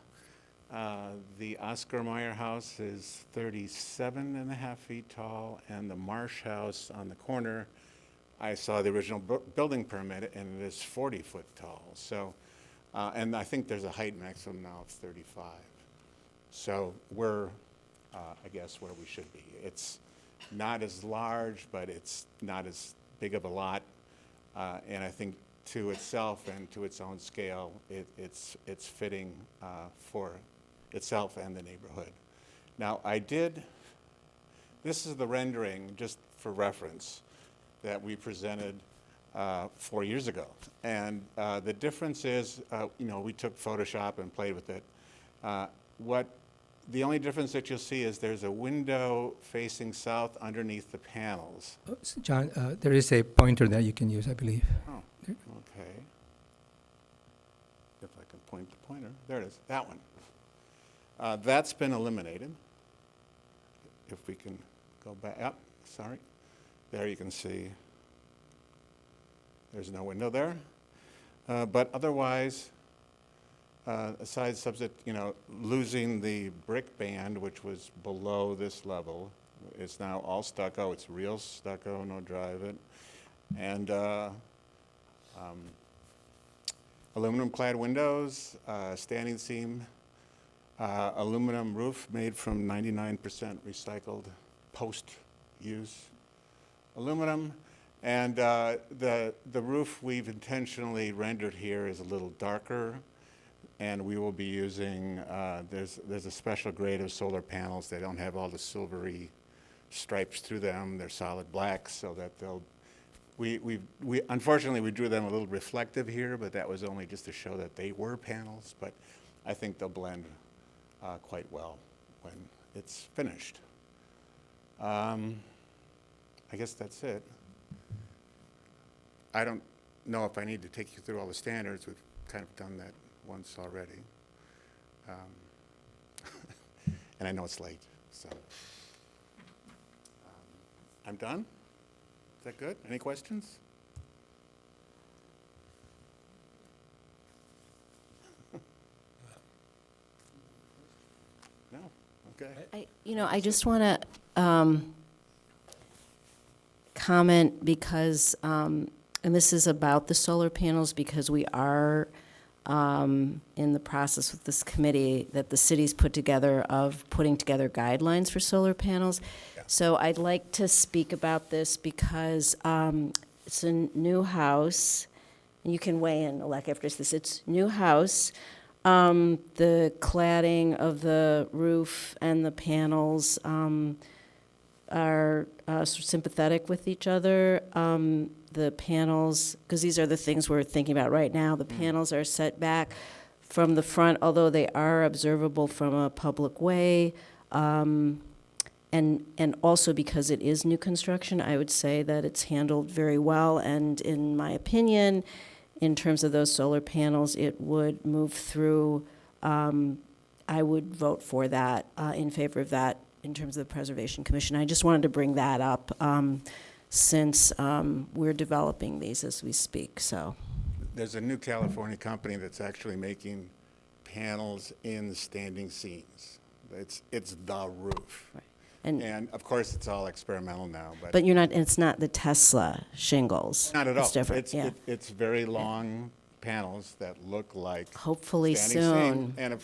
The Oscar Mayer house is 37.5 feet tall, and the Marsh house on the corner, I saw the original building permit, and it is 40 foot tall. So, and I think there's a height maximum now of 35. So we're, I guess, where we should be. It's not as large, but it's not as big of a lot. And I think to itself and to its own scale, it's fitting for itself and the neighborhood. Now, this is the rendering, just for reference, that we presented 4 years ago. And the difference is, we took Photoshop and played with it. The only difference that you'll see is there's a window facing south underneath the panels. John, there is a pointer that you can use, I believe. Oh, okay. If I can point the pointer. There it is, that one. That's been eliminated. If we can go back up, sorry. There you can see there's no window there. But otherwise, aside losing the brick band, which was below this level, it's now all stucco. It's real stucco, no drive-it. And aluminum-clad windows, standing seam, aluminum roof made from 99% recycled post-use aluminum. And the roof we've intentionally rendered here is a little darker, and we will be using, there's a special grade of solar panels. They don't have all the silvery stripes through them. They're solid black, so that unfortunately we drew them a little reflective here, but that was only just to show that they were panels, but I think they'll blend quite well when it's finished. I guess that's it. I don't know if I need to take you through all the standards. We've kind of done that once already. And I know it's late, so. I'm done? Is that good? Any questions? No? Okay. I just want to comment because, and this is about the solar panels, because we are in the process with this committee that the city's put together of putting together guidelines for solar panels. Yeah. So I'd like to speak about this because it's a new house. And you can weigh in, Alec, after this. It's new house. The cladding of the roof and the panels are sympathetic with each other. The panels, because these are the things we're thinking about right now, the panels are set back from the front, although they are observable from a public way. And also because it is new construction, I would say that it's handled very well. And in my opinion, in terms of those solar panels, it would move through. I would vote for that, in favor of that, in terms of the Preservation Commission. I just wanted to bring that up since we're developing these as we speak. So there's a new California company that's actually making panels in standing seams. It's the roof. Right. And of course, it's all experimental now, But you're not, it's not the Tesla shingles. not at all. It's different, yeah. It's very long panels that look like Hopefully standing seam. soon. And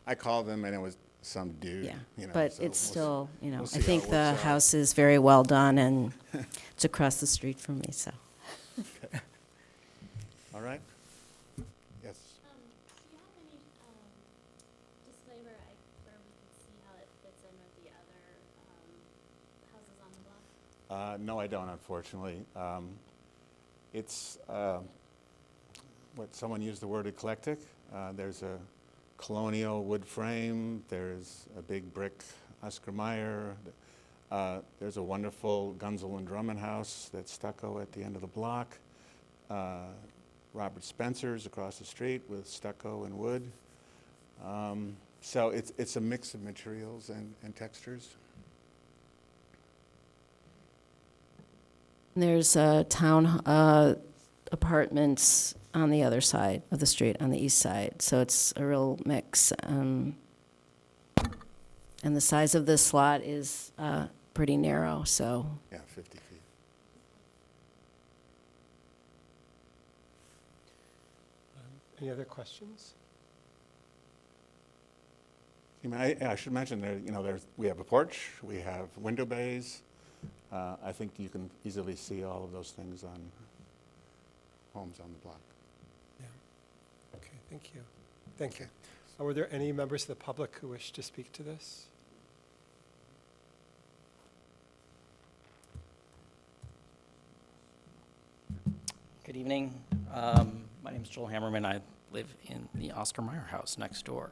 I called them, and it was some dude. Yeah, you know, but so it's still, you know, we'll see I how think it the works out. house is very well done, and it's across the street from me, so. All right. Yes. Do you have any display where we can see how it fits in with the other houses on the block? No, I don't, unfortunately. It's what someone used the word eclectic. There's a colonial wood frame. There's a big brick Oscar Mayer. There's a wonderful Gunzel and Drummond house that's stucco at the end of the block. Robert Spencer's across the street with stucco and wood. So it's a mix of materials and textures. There's town apartments on the other side of the street, on the east side, so it's a real mix. And the size of this lot is pretty narrow, so. Yeah, 50 feet. Any other questions? I mean, I should mention there, you know, we have a porch, we have window bays. I think you can easily see all of those things on homes on the block. Yeah. Okay, thank you. Thank you. Were there any members of the public who wish to speak to this? Good evening. My name is Joel Hammerman. I live in the Oscar Mayer house next door.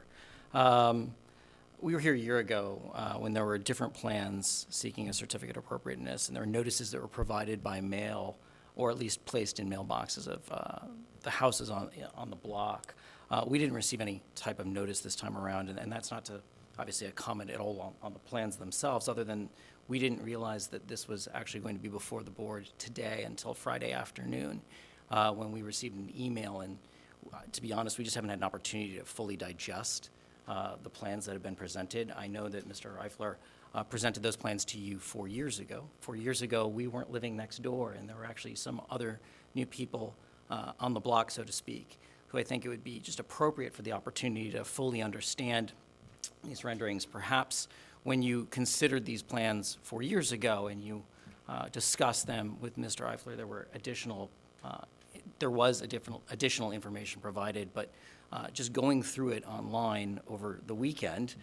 We were here a year ago when there were different plans seeking a certificate of appropriateness, and there were notices that were provided by mail, or at least placed in mailboxes of the houses on the block. We didn't receive any type of notice this time around, and that's not to obviously a comment at all on the plans themselves, other than we didn't realize that this was actually going to be before the board today until Friday afternoon when we received an email. And to be honest, we just haven't had an opportunity to fully digest the plans that have been presented. I know that Mr. Eifler presented those plans to you 4 years ago. 4 years ago, we weren't living next door, and there were actually some other new people on the block, so to speak, who I think it would be just appropriate for the opportunity to fully understand these renderings. Perhaps when you considered these plans 4 years ago and you discussed them with Mr. Eifler, there was additional information provided, but just going through it online over the weekend,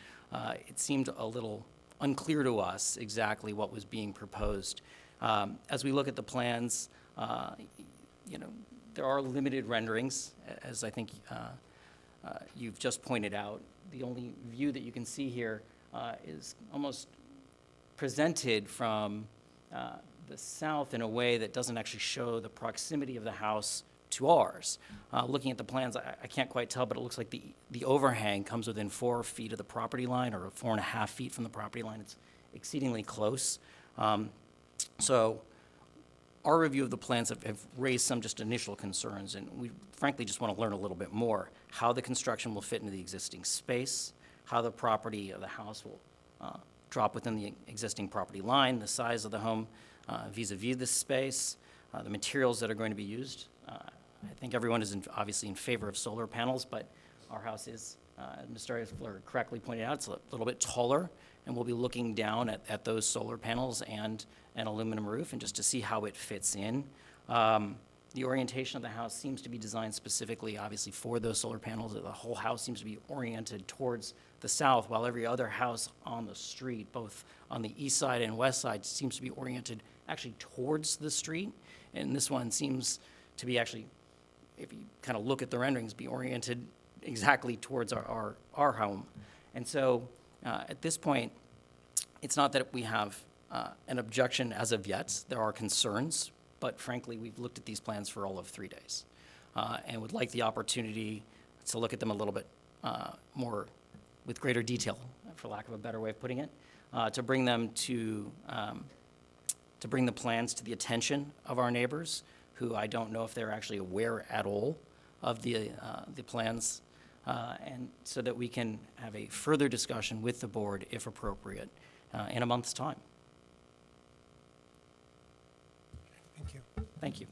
it seemed a little unclear to us exactly what was being proposed. As we look at the plans, you know, there are limited renderings, as I think you've just pointed out. The only view that you can see here is almost presented from the south in a way that doesn't actually show the proximity of the house to ours. Looking at the plans, I can't quite tell, but it looks like the overhang comes within 4 feet of the property line, or 4.5 feet from the property line. It's exceedingly close. So our review of the plans have raised some just initial concerns, and we frankly just want to learn a little bit more how the construction will fit into the existing space, how the property of the house will drop within the existing property line, the size of the home vis-a-vis this space, the materials that are going to be used. I think everyone is obviously in favor of solar panels, but our house is, as Mr. Eifler correctly pointed out, it's a little bit taller, and we'll be looking down at those solar panels and an aluminum roof, and just to see how it fits in. The orientation of the house seems to be designed specifically, obviously, for those solar panels. The whole house seems to be oriented towards the south, while every other house on the street, both on the east side and west side, seems to be oriented actually towards the street. And this one seems to be actually, if you kind of look at the renderings, be oriented exactly towards our home. And so at this point, it's not that we have an objection as of yet. There are concerns, but frankly, we've looked at these plans for all of 3 days and would like the opportunity to look at them a little bit more with greater detail, for lack of a better way of putting it, to bring them to bring the plans to the attention of our neighbors, who I don't know if they're actually aware at all of the plans, and so that we can have a further discussion with the board, if appropriate, in a month's time. Thank you. Thank you.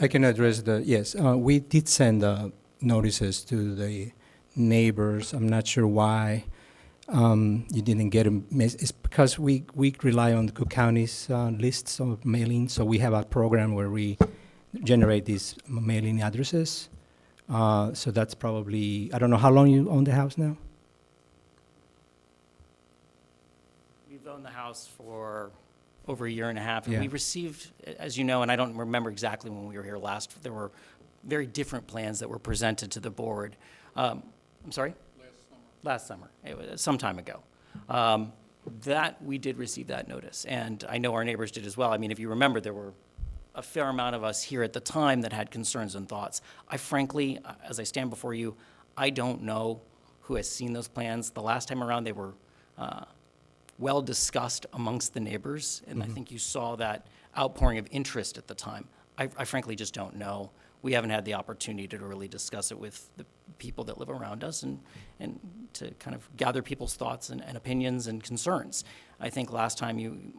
I can address yes, we did send notices to the neighbors. I'm not sure why you didn't get them. It's because we rely on the Cook County's lists of mailing, so we have a program where we generate these mailing addresses. So that's probably, I don't know, how long you own the house now? We've owned the house for over a year and a half, and Yeah. we received, as you know, and I don't remember exactly when we were here last, there were very different plans that were presented to the board. I'm sorry? Last summer. It was some time ago. That, we did receive that notice, and I know our neighbors did as well. I mean, if you remember, there were a fair amount of us here at the time that had concerns and thoughts. I frankly, as I stand before you, I don't know who has seen those plans. The last time around, they were well discussed amongst the neighbors, and I think you saw that outpouring of interest at the time. I frankly just don't know. We haven't had the opportunity to really discuss it with the people that live around us and to kind of gather people's thoughts and opinions and concerns. I think last time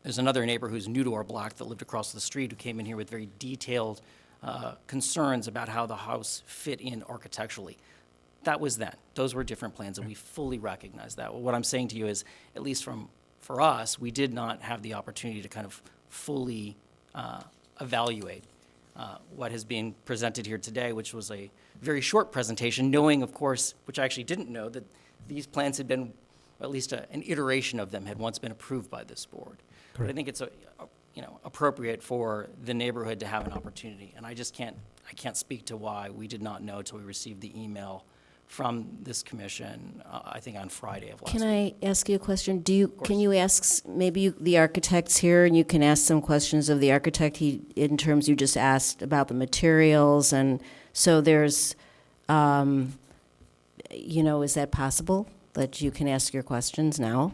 there's another neighbor who's new to our block that lived across the street who came in here with very detailed concerns about how the house fit in architecturally. That was then. Those were different plans, and we fully recognize that. What I'm saying to you is, at least for us, we did not have the opportunity to kind of fully evaluate what has been presented here today, which was a very short presentation, knowing, of course, which I actually didn't know, that these plans had been, at least an iteration of them had once been approved by this board. But I think it's appropriate for the neighborhood to have an opportunity, and I can't speak to why we did not know till we received the email from this commission, I think on Friday of last week. Can I ask you a question? Can you ask the architects here, and you can ask some questions of the architect in terms you just asked about the materials, and so there's, is that possible that you can ask your questions now?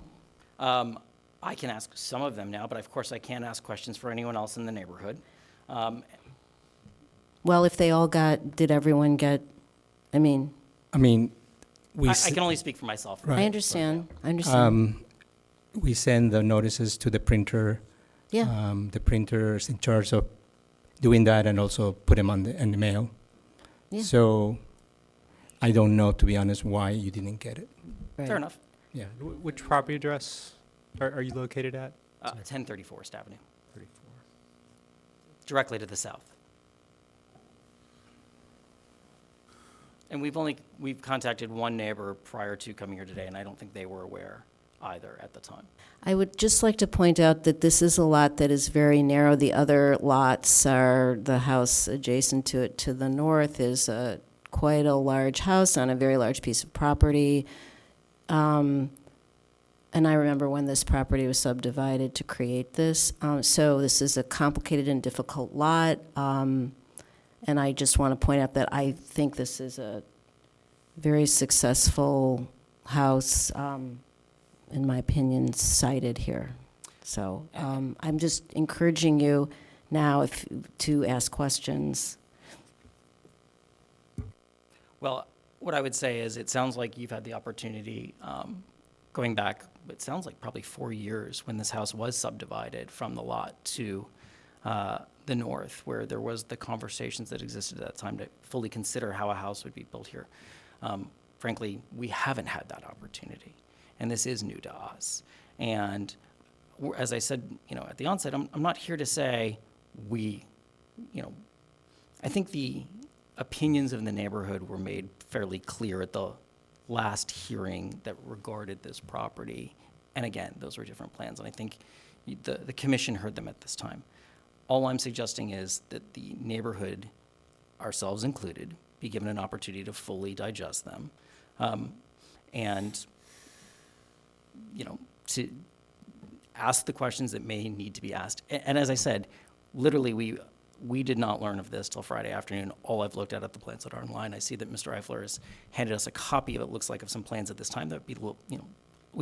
I can ask some of them now, but of course I can't ask questions for anyone else in the neighborhood. Well, if they all did everyone get, I mean, I can only speak for myself. I understand. I understand. We send the notices to the printer. Yeah. The printer is in charge of doing that and also put them in the mail. Yeah. So I don't know, to be honest, why you didn't get it. Right. Fair enough. Yeah. Which property address are you located at? 1034 West Avenue. Directly to the south. And we've contacted one neighbor prior to coming here today, and I don't think they were aware either at the time. I would just like to point out that this is a lot that is very narrow. The other lots are, the house adjacent to it to the north is quite a large house on a very large piece of property. And I remember when this property was subdivided to create this. So this is a complicated and difficult lot. And I just want to point out that I think this is a very successful house, in my opinion, cited here. So I'm just encouraging you now to ask questions. Well, what I would say is it sounds like you've had the opportunity, going back, it sounds like probably 4 years when this house was subdivided from the lot to the north, where there was the conversations that existed at that time to fully consider how a house would be built here. Frankly, we haven't had that opportunity, and this is new to us. And as I said, at the onset, I'm not here to say I think the opinions of the neighborhood were made fairly clear at the last hearing that regarded this property. And again, those were different plans, and I think the commission heard them at this time. All I'm suggesting is that the neighborhood, ourselves included, be given an opportunity to fully digest them, and to ask the questions that may need to be asked. And as I said, literally, we did not learn of this till Friday afternoon. All I've looked at the plans that are online, I see that Mr. Eifler has handed us a copy of it. Looks like of some plans at this time that we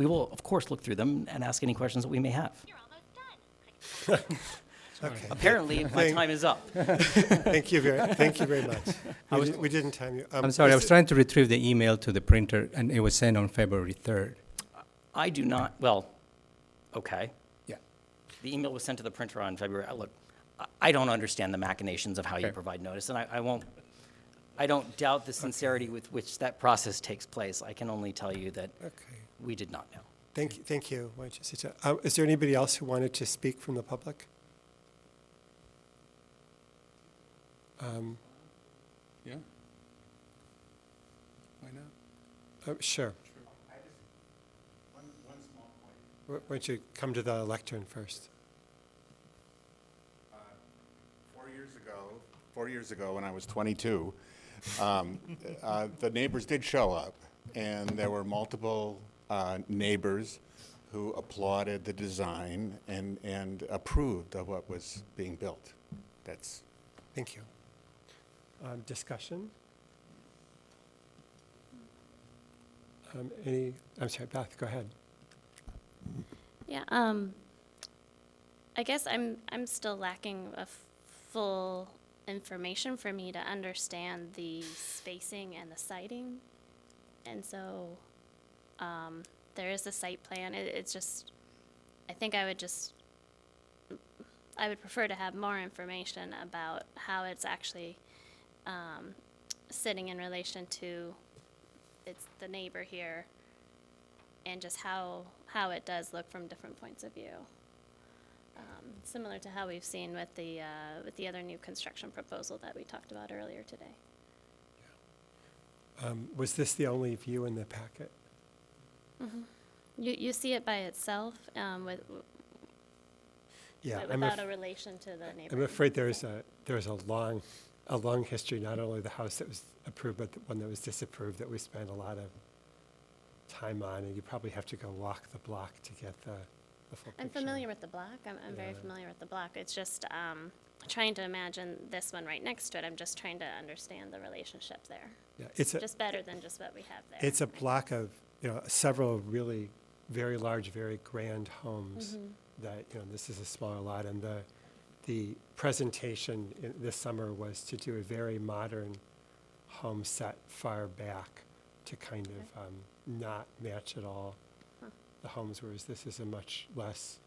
will of course look through them and ask any questions that we may have. You're almost done. Okay. Apparently, my time is up. Thank you very much. We didn't time you. I'm sorry, I was is it- trying to retrieve the email to the printer, and it was sent on February 3rd. I do not, well, okay. Yeah. The email was sent to the printer on February. Look, I don't understand the machinations of how you Okay. provide notice, and I don't doubt the sincerity with which that process takes place. I can only tell you that Okay. we did not know. Thank you. Why don't you sit down? Is there anybody else who wanted to speak from the public? Yeah? Why not? Sure. Why don't you come to the lectern first? 4 years ago, when I was 22, the neighbors did show up, and there were multiple neighbors who applauded the design and approved of what was being built. That's Thank you. Discussion? I'm sorry, Beth, go ahead. Yeah, I guess I'm still lacking a full information for me to understand the spacing and the siting. And so, there is a site plan. It's just, I think I would prefer to have more information about how it's actually, sitting in relation to the neighbor here, and just how it does look from different points of view. Similar to how we've seen with the other new construction proposal that we talked about earlier today. Was this the only view in the packet? Mm-hmm. You see it by itself, Yeah, without a relation to the neighbor. I'm afraid there's a long history, not only the house that was approved, but the one that was disapproved, that we spent a lot of time on, and you probably have to go walk the block to get the full picture. I'm familiar with the block. I'm very familiar with the block. It's just trying to imagine this one right next to it. I'm just trying to understand the relationship there. Yeah, it's just better than just what we have there. It's a block of, several really very large, very grand homes that, this is a smaller lot, and the presentation this summer was to do a very modern home set far back to kind of not match at all the homes, whereas this is a much less,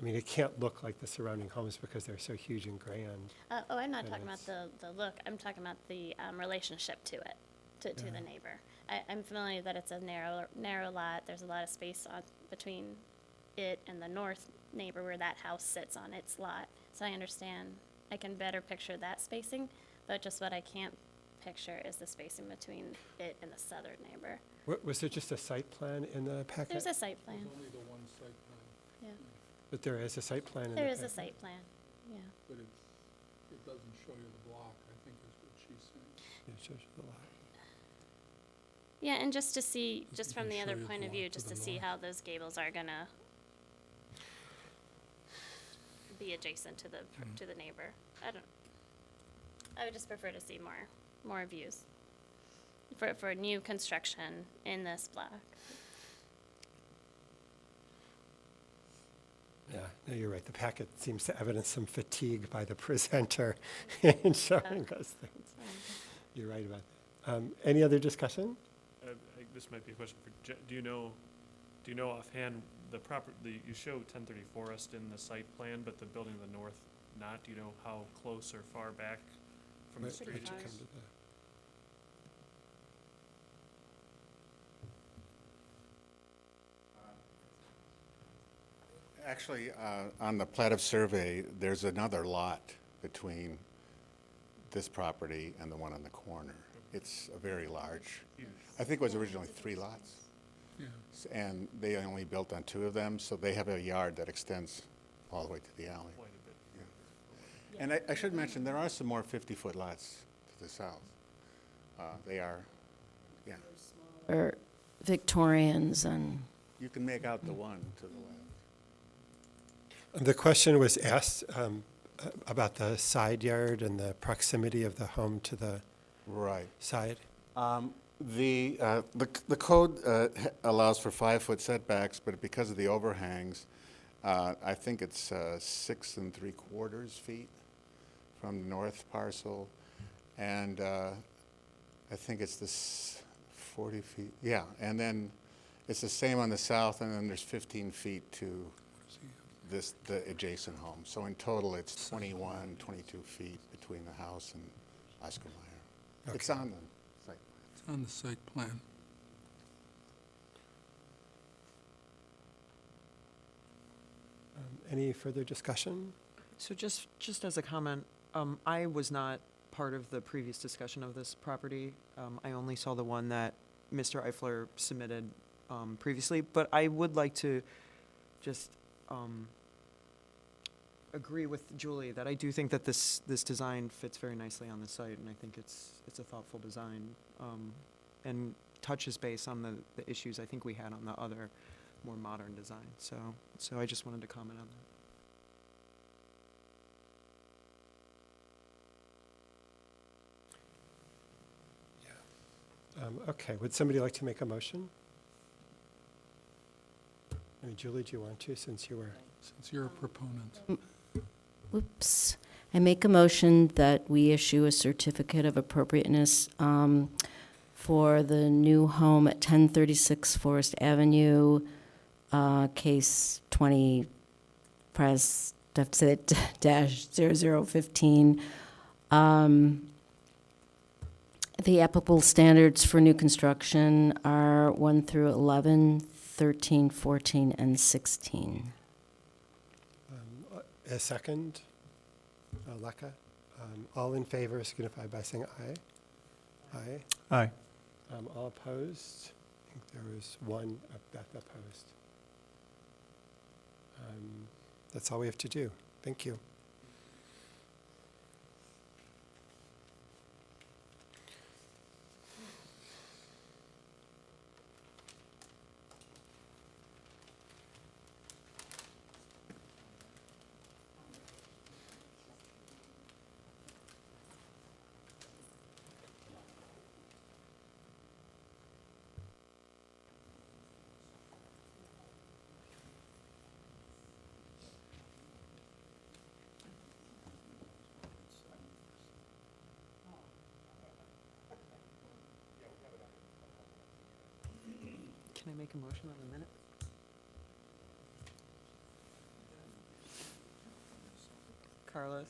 it can't look like the surrounding homes because they're so huge and grand. I'm not and talking about the look. I'm talking about the relationship to it, to the neighbor. I'm familiar that it's a narrow lot. There's a lot of space between it and the north neighbor where that house sits on its lot. So I understand. I can better picture that spacing, but just what I can't picture is the spacing between it and the southern neighbor. Was there just a site plan in the packet? There's a site plan. There's only the one site plan. Yeah, But there is a site plan in the there packet? is a site plan. Yeah. But it doesn't show you the block, I think is what she's saying. Yeah, it shows you the lot. Yeah, and just to see, just from can the show other you the point of lot view, to just the to see north. how those gables are gonna be adjacent to the neighbor. I would just prefer to see more views for new construction in this block. Yeah, no, you're right. The packet seems to evidence some fatigue by the presenter in showing us things. You're right about that. Any other discussion? This might be a question for, do you know offhand, you show 1030 Forest in the site plan, but the building to the north not? Do you know how close or far back from the Why street don't it you is? come to the- actually, on the plat of survey, there's another lot between this property and the one on the corner. It's a very large, I think it was originally 3 lots. Yeah. And they only built on 2 of them, so they have a yard that extends all the way to the alley. Quite a bit. Yeah. And I should mention, there are some more 50-foot lots to the south. They are, yeah. Or Victorians and. You can make out the one to the left. The question was asked about the side yard and the proximity of the home to the Right. side. The code allows for 5-foot setbacks, but because of the overhangs, I think it's 6 3/4 feet from the north parcel, and I think it's this 40 feet. Yeah, and then it's the same on the south, and then there's 15 feet to the adjacent home. So in total, it's 21, 22 feet between the house and Oscar Mayer. It's on the site. It's on the site plan. Any further discussion? So just as a comment, I was not part of the previous discussion of this property. I only saw the one that Mr. Eifler submitted previously, but I would like to just agree with Julie that I do think that this design fits very nicely on the site, and I think it's a thoughtful design and touches base on the issues I think we had on the other more modern design. So I just wanted to comment on that. Okay, would somebody like to make a motion? I mean, Julie, do you want to, since you were? Since you're a proponent. Oops. I make a motion that we issue a certificate of appropriateness for the new home at 1036 Forest Avenue, case 20, press deficit dash 0015. The applicable standards for new construction are 1 through 11, 13, 14, and 16. A second, Leka. All in favor signify by saying aye. Aye. Aye. All opposed? I think there was one opposed. That's all we have to do. Thank you. Can I make a motion on the minute? Carlos,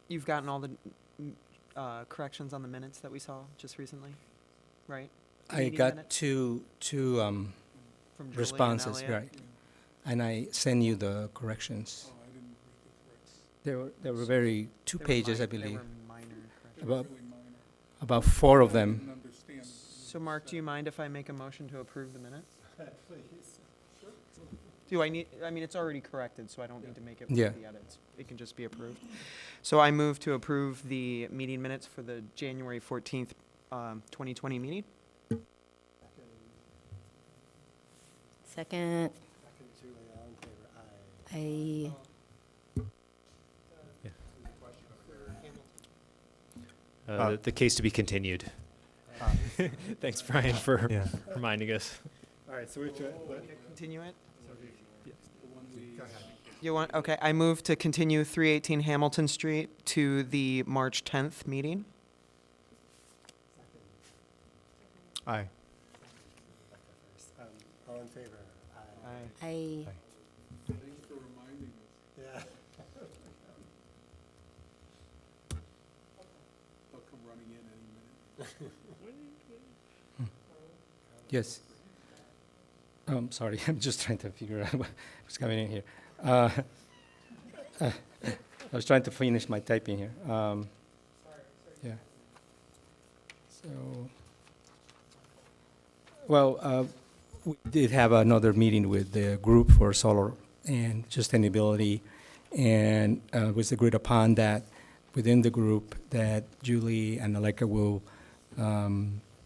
you've gotten all the corrections on the minutes that we saw just recently, right? The I meeting got minutes two from Julie and responses, Elliot? right. And I send you the corrections. Oh, I didn't read the corrects. There were very, two They were pages, I They believe. were minor corrections. About, Really minor. about 4 of I them. didn't understand. So Mark, do you mind if I make a motion to approve the minutes? Please. Do I need, I mean, it's already corrected, so I don't need to make it Yeah. with the edits. It can just be approved. So I move to approve the meeting minutes for the January 14th, 2020 meeting. Second, Second, Julie, all in favor? Aye. I, The case to be continued. Thanks, Brian, for reminding us. All right, so we have to, Continue it? The one we- go ahead. You want, okay, I move to continue 318 Hamilton Street to the March 10th meeting. Aye. All in favor? Aye. I, Thanks for reminding us. Yeah. They'll come running in any minute. Yes. Sorry, I'm just trying to figure out what's coming in here. I was trying to finish my typing here. Yeah. So, well, we did have another meeting with the group for solar and sustainability, and it was agreed upon that within the group that Julie and Aleka will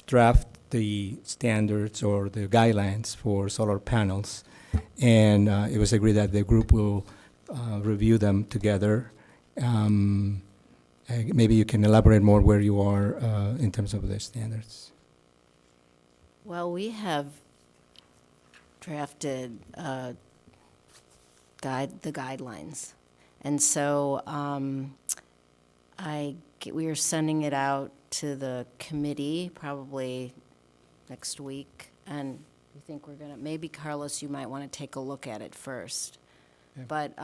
draft the standards or the guidelines for solar panels, and it was agreed that the group will review them together. Maybe you can elaborate more where you are in terms of the standards. well, we have drafted guidelines. And so we are sending it out to the committee probably next week. And we think we're going to, maybe Carlos, you might want to take a look at it first. Yeah. But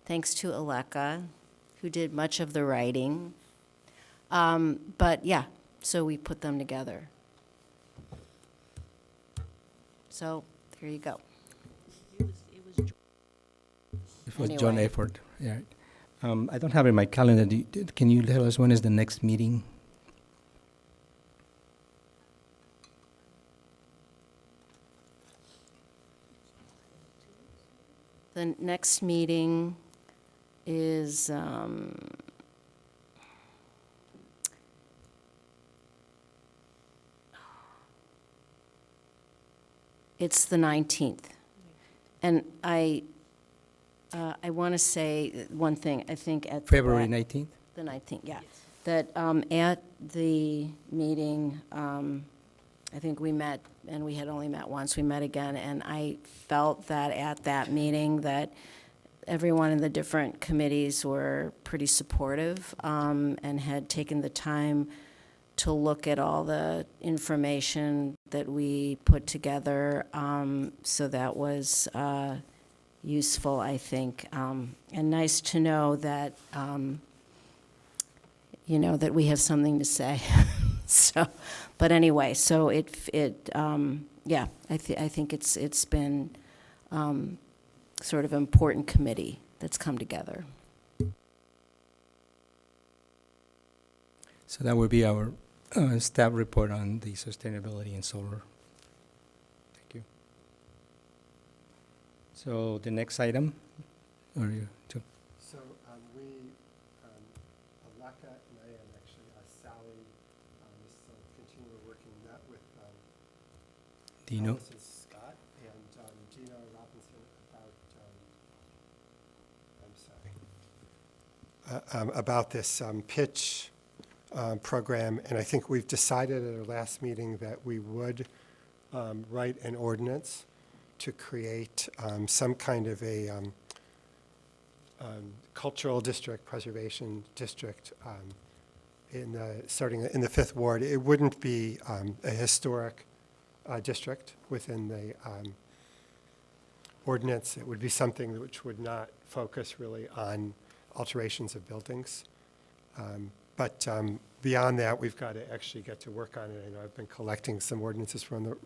thanks to Aleka, who did much of the writing. But yeah, so we put them together. So here you go. It was John Anyway. Efford, yeah. I don't have it in my calendar. Can you tell us when is the next meeting? The next meeting is, it's the 19th. And I want to say one thing, I think at. February 19th? The 19th, yeah. That at the meeting, I think we met, and we had only met once, we met again, and I felt that at that meeting that everyone in the different committees were pretty supportive and had taken the time to look at all the information that we put together. So that was useful, I think, and nice to know that, that we have something to say. So, but anyway, so I think it's been sort of an important committee that's come together. So that would be our staff report on the sustainability in solar. Thank you. So the next item, or you took? So Aleka and I, and actually Sally, is continue working that with Dino? Allison Scott and Gino Robinson about this pitch program. And I think we've decided at our last meeting that we would write an ordinance to create some kind of a cultural district, preservation district starting in the 5th Ward. It wouldn't be a historic district within the ordinance. It would be something which would not focus really on alterations of buildings. But beyond that, we've got to actually get to work on it. I know I've been collecting some ordinances from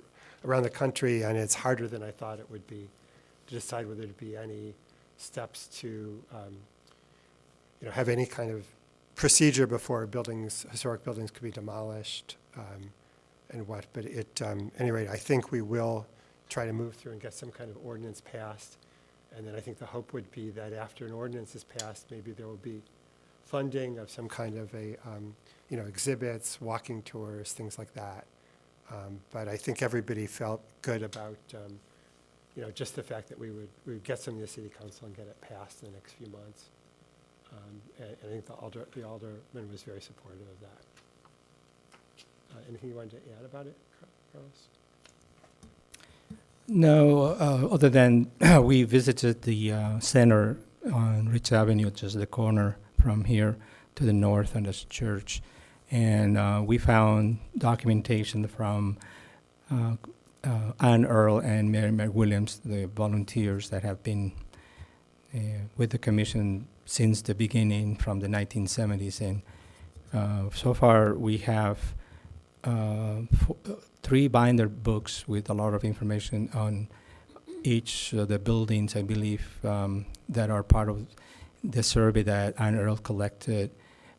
around the country, and it's harder than I thought it would be to decide whether there'd be any steps to have any kind of procedure before historic buildings could be demolished, and what. But anyway, I think we will try to move through and get some kind of ordinance passed. And then I think the hope would be that after an ordinance is passed, maybe there will be funding of some kind of exhibits, walking tours, things like that. But I think everybody felt good about, just the fact that we would get some of the city council and get it passed in the next few months. And I think the alderman was very supportive of that. Anything you wanted to add about it, Carlos? No, other than we visited the center on Rich Avenue, just the corner from here to the north on this church. And we found documentation from Ann Earl and Mary McWilliams, the volunteers that have been with the commission since the beginning from the 1970s. And so far we have 3 binder books with a lot of information on each of the buildings, I believe, that are part of the survey that Ann Earl collected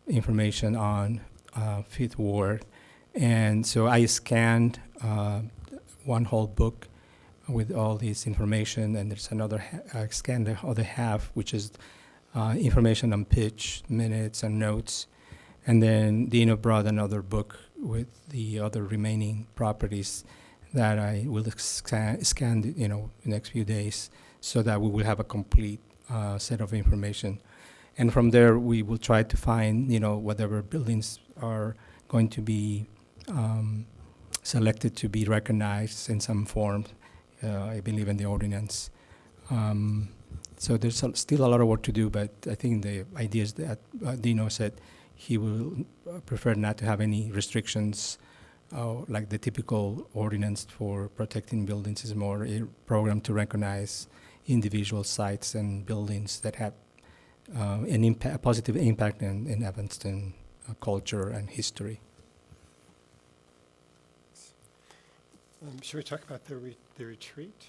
information on 5th Ward. And so I scanned one whole book with all this information, and there's another, I scanned the other half, which is information on pitch, minutes, and notes. And then Dino brought another book with the other remaining properties that I will scan the next few days, so that we will have a complete set of information. And from there, we will try to find, whatever buildings are going to be selected to be recognized in some form, I believe in the ordinance. So there's still a lot of work to do, but I think the idea is that Dino said he will prefer not to have any restrictions, like the typical ordinance for protecting buildings is more a program to recognize individual sites and buildings that have a positive impact in Evanston culture and history. Should we talk about the retreat?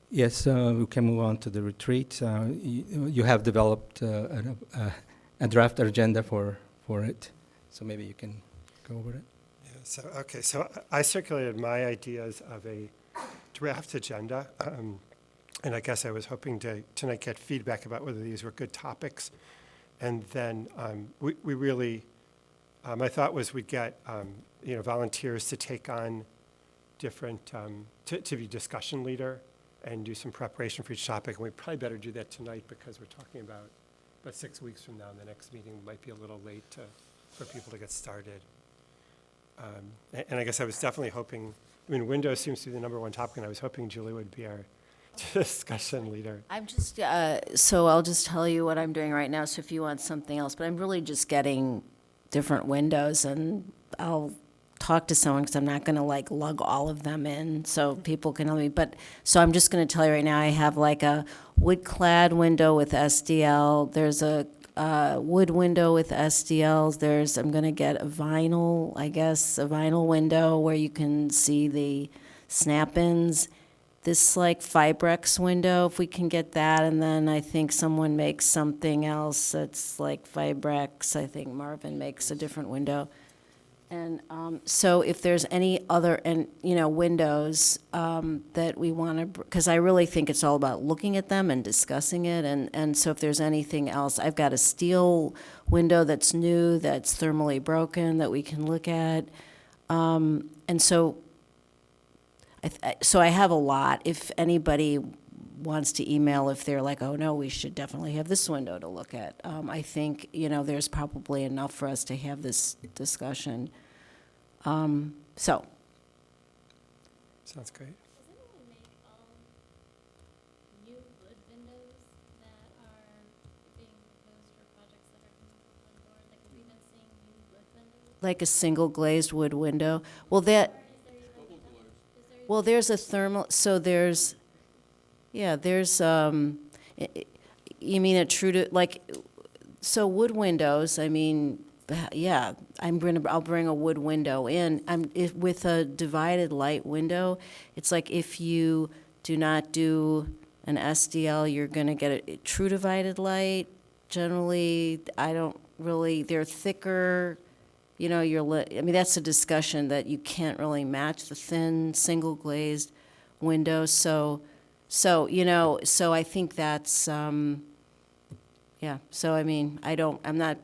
Yes, we can move on to the retreat. You have developed a draft agenda for it, so maybe you can go over it. Yeah, so I circulated my ideas of a draft agenda, and I guess I was hoping to tonight get feedback about whether these were good topics. And then we really, my thought was we'd get volunteers to take on different, to be discussion leader and do some preparation for each topic. And we probably better do that tonight because we're talking about 6 weeks from now. The next meeting might be a little late for people to get started. And I guess I was definitely hoping, windows seems to be the number one topic, and I was hoping Julie would be our discussion leader. I'm just, so I'll just tell you what I'm doing right now, so if you want something else, but I'm really just getting different windows, and I'll talk to someone, because I'm not going to lug all of them in, so people can help me. But, so I'm just going to tell you right now, I have a wood-clad window with SDL, there's a wood window with SDLs, I'm going to get a vinyl, I guess, a vinyl window where you can see the snap-ins. This Fibrex window, if we can get that, and then I think someone makes something else that's Fibrex. I think Marvin makes a different window. And so if there's any other, windows that we want to, because I really think it's all about looking at them and discussing it. And so if there's anything else, I've got a steel window that's new, that's thermally broken, that we can look at. And so I have a lot. If anybody wants to email, if they're oh no, we should definitely have this window to look at. I think, there's probably enough for us to have this discussion. So. Sounds great. Does anyone make new wood windows that are being proposed for projects that are coming from one board? Have we been seeing new wood windows? Like a single glazed wood window? Well, well, there's a thermal, so there's, you mean a true to, so wood windows, yeah, I'll bring a wood window in. With a divided light window, it's if you do not do an SDL, you're gonna get a true divided light. Generally, they're thicker. That's a discussion that you can't really match the thin, single glazed window. So I think that's, yeah. So, I'm not,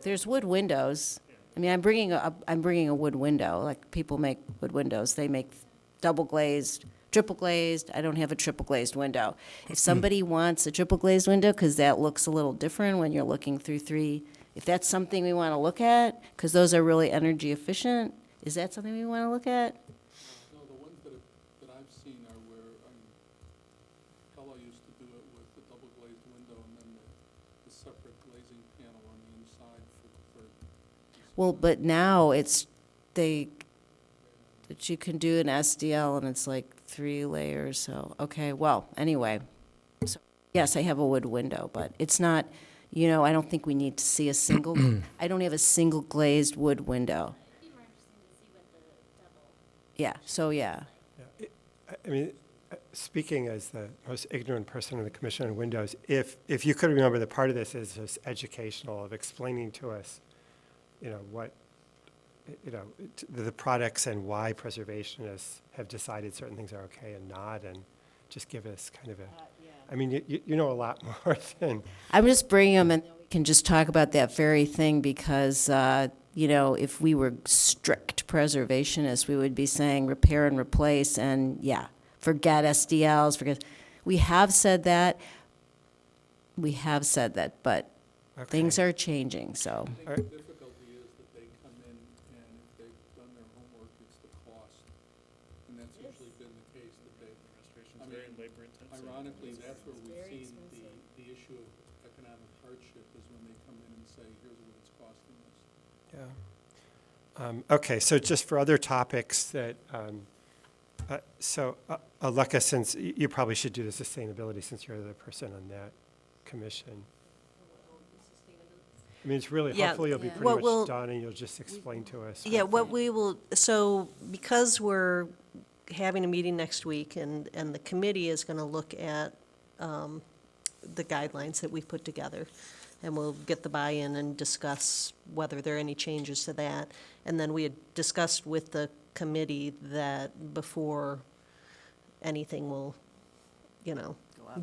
there's wood windows. I'm bringing a wood window. People make wood windows. They make double glazed, triple glazed. I don't have a triple glazed window. If somebody wants a triple glazed window, because that looks a little different when you're looking through three, if that's something we want to look at, because those are really energy efficient, is that something we want to look at? No, the ones that I've seen are where, fellow used to do it with the double glazed window and then the separate glazing panel on the inside for Well, but now that you can do an SDL and it's 3 layers, so, okay, well, anyway. So, yes, I have a wood window, but it's not, I don't think we need to see a single, I don't have a single glazed wood window. It'd be more interesting to see what the double. Yeah, so, yeah. Speaking as the most ignorant person in the Commission on Windows, if you could remember that part of this is just educational, of explaining to us, what, the products and why preservationists have decided certain things are okay and not, and just give us kind of a, you know a lot more than. I'm just bringing them, and we can just talk about that very thing, because, if we were strict preservationists, we would be saying repair and replace, and forget SDLs, we have said that, but things are changing, so. The difficulty is that they come in, and if they've done their homework, it's the cost. And that's usually been the case that administration's very labor intensive. Ironically, that's where we've seen the issue of economic hardship is when they come in and say, here's what it's costing us. Yeah. Okay, so just for other topics that, Aleka, since you probably should do the sustainability since you're the person on that commission. I mean, it's really, Yeah. hopefully you'll be Yeah. pretty What much we'll- done and you'll just explain to us. Yeah, what hopefully. we will, so because we're having a meeting next week and the committee is going to look at the guidelines that we've put together, and we'll get the buy-in and discuss whether there are any changes to that. And then we had discussed with the committee that before anything will,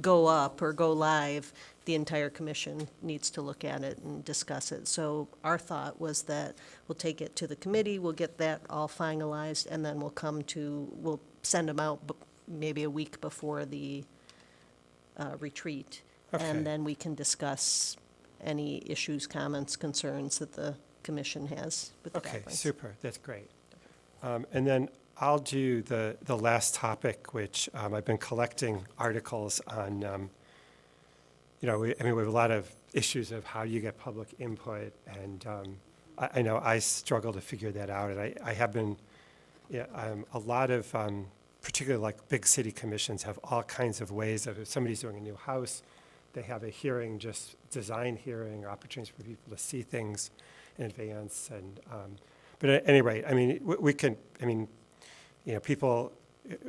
go up or go live, the entire commission needs to look at it and discuss it. So our thought was that we'll take it to the committee, we'll get that all finalized, and then we'll send them out maybe a week before the retreat. Okay. And then we can discuss any issues, comments, concerns that the commission has with the Okay, guidelines. super, that's great. And then I'll do the last topic, which I've been collecting articles on, we have a lot of issues of how you get public input, and I know I struggle to figure that out, and I have been, a lot of, particularly like big city commissions have all kinds of ways of, if somebody's doing a new house, they have a hearing, just design hearing, or opportunities for people to see things in advance, and, but at any rate, I mean, we can, people,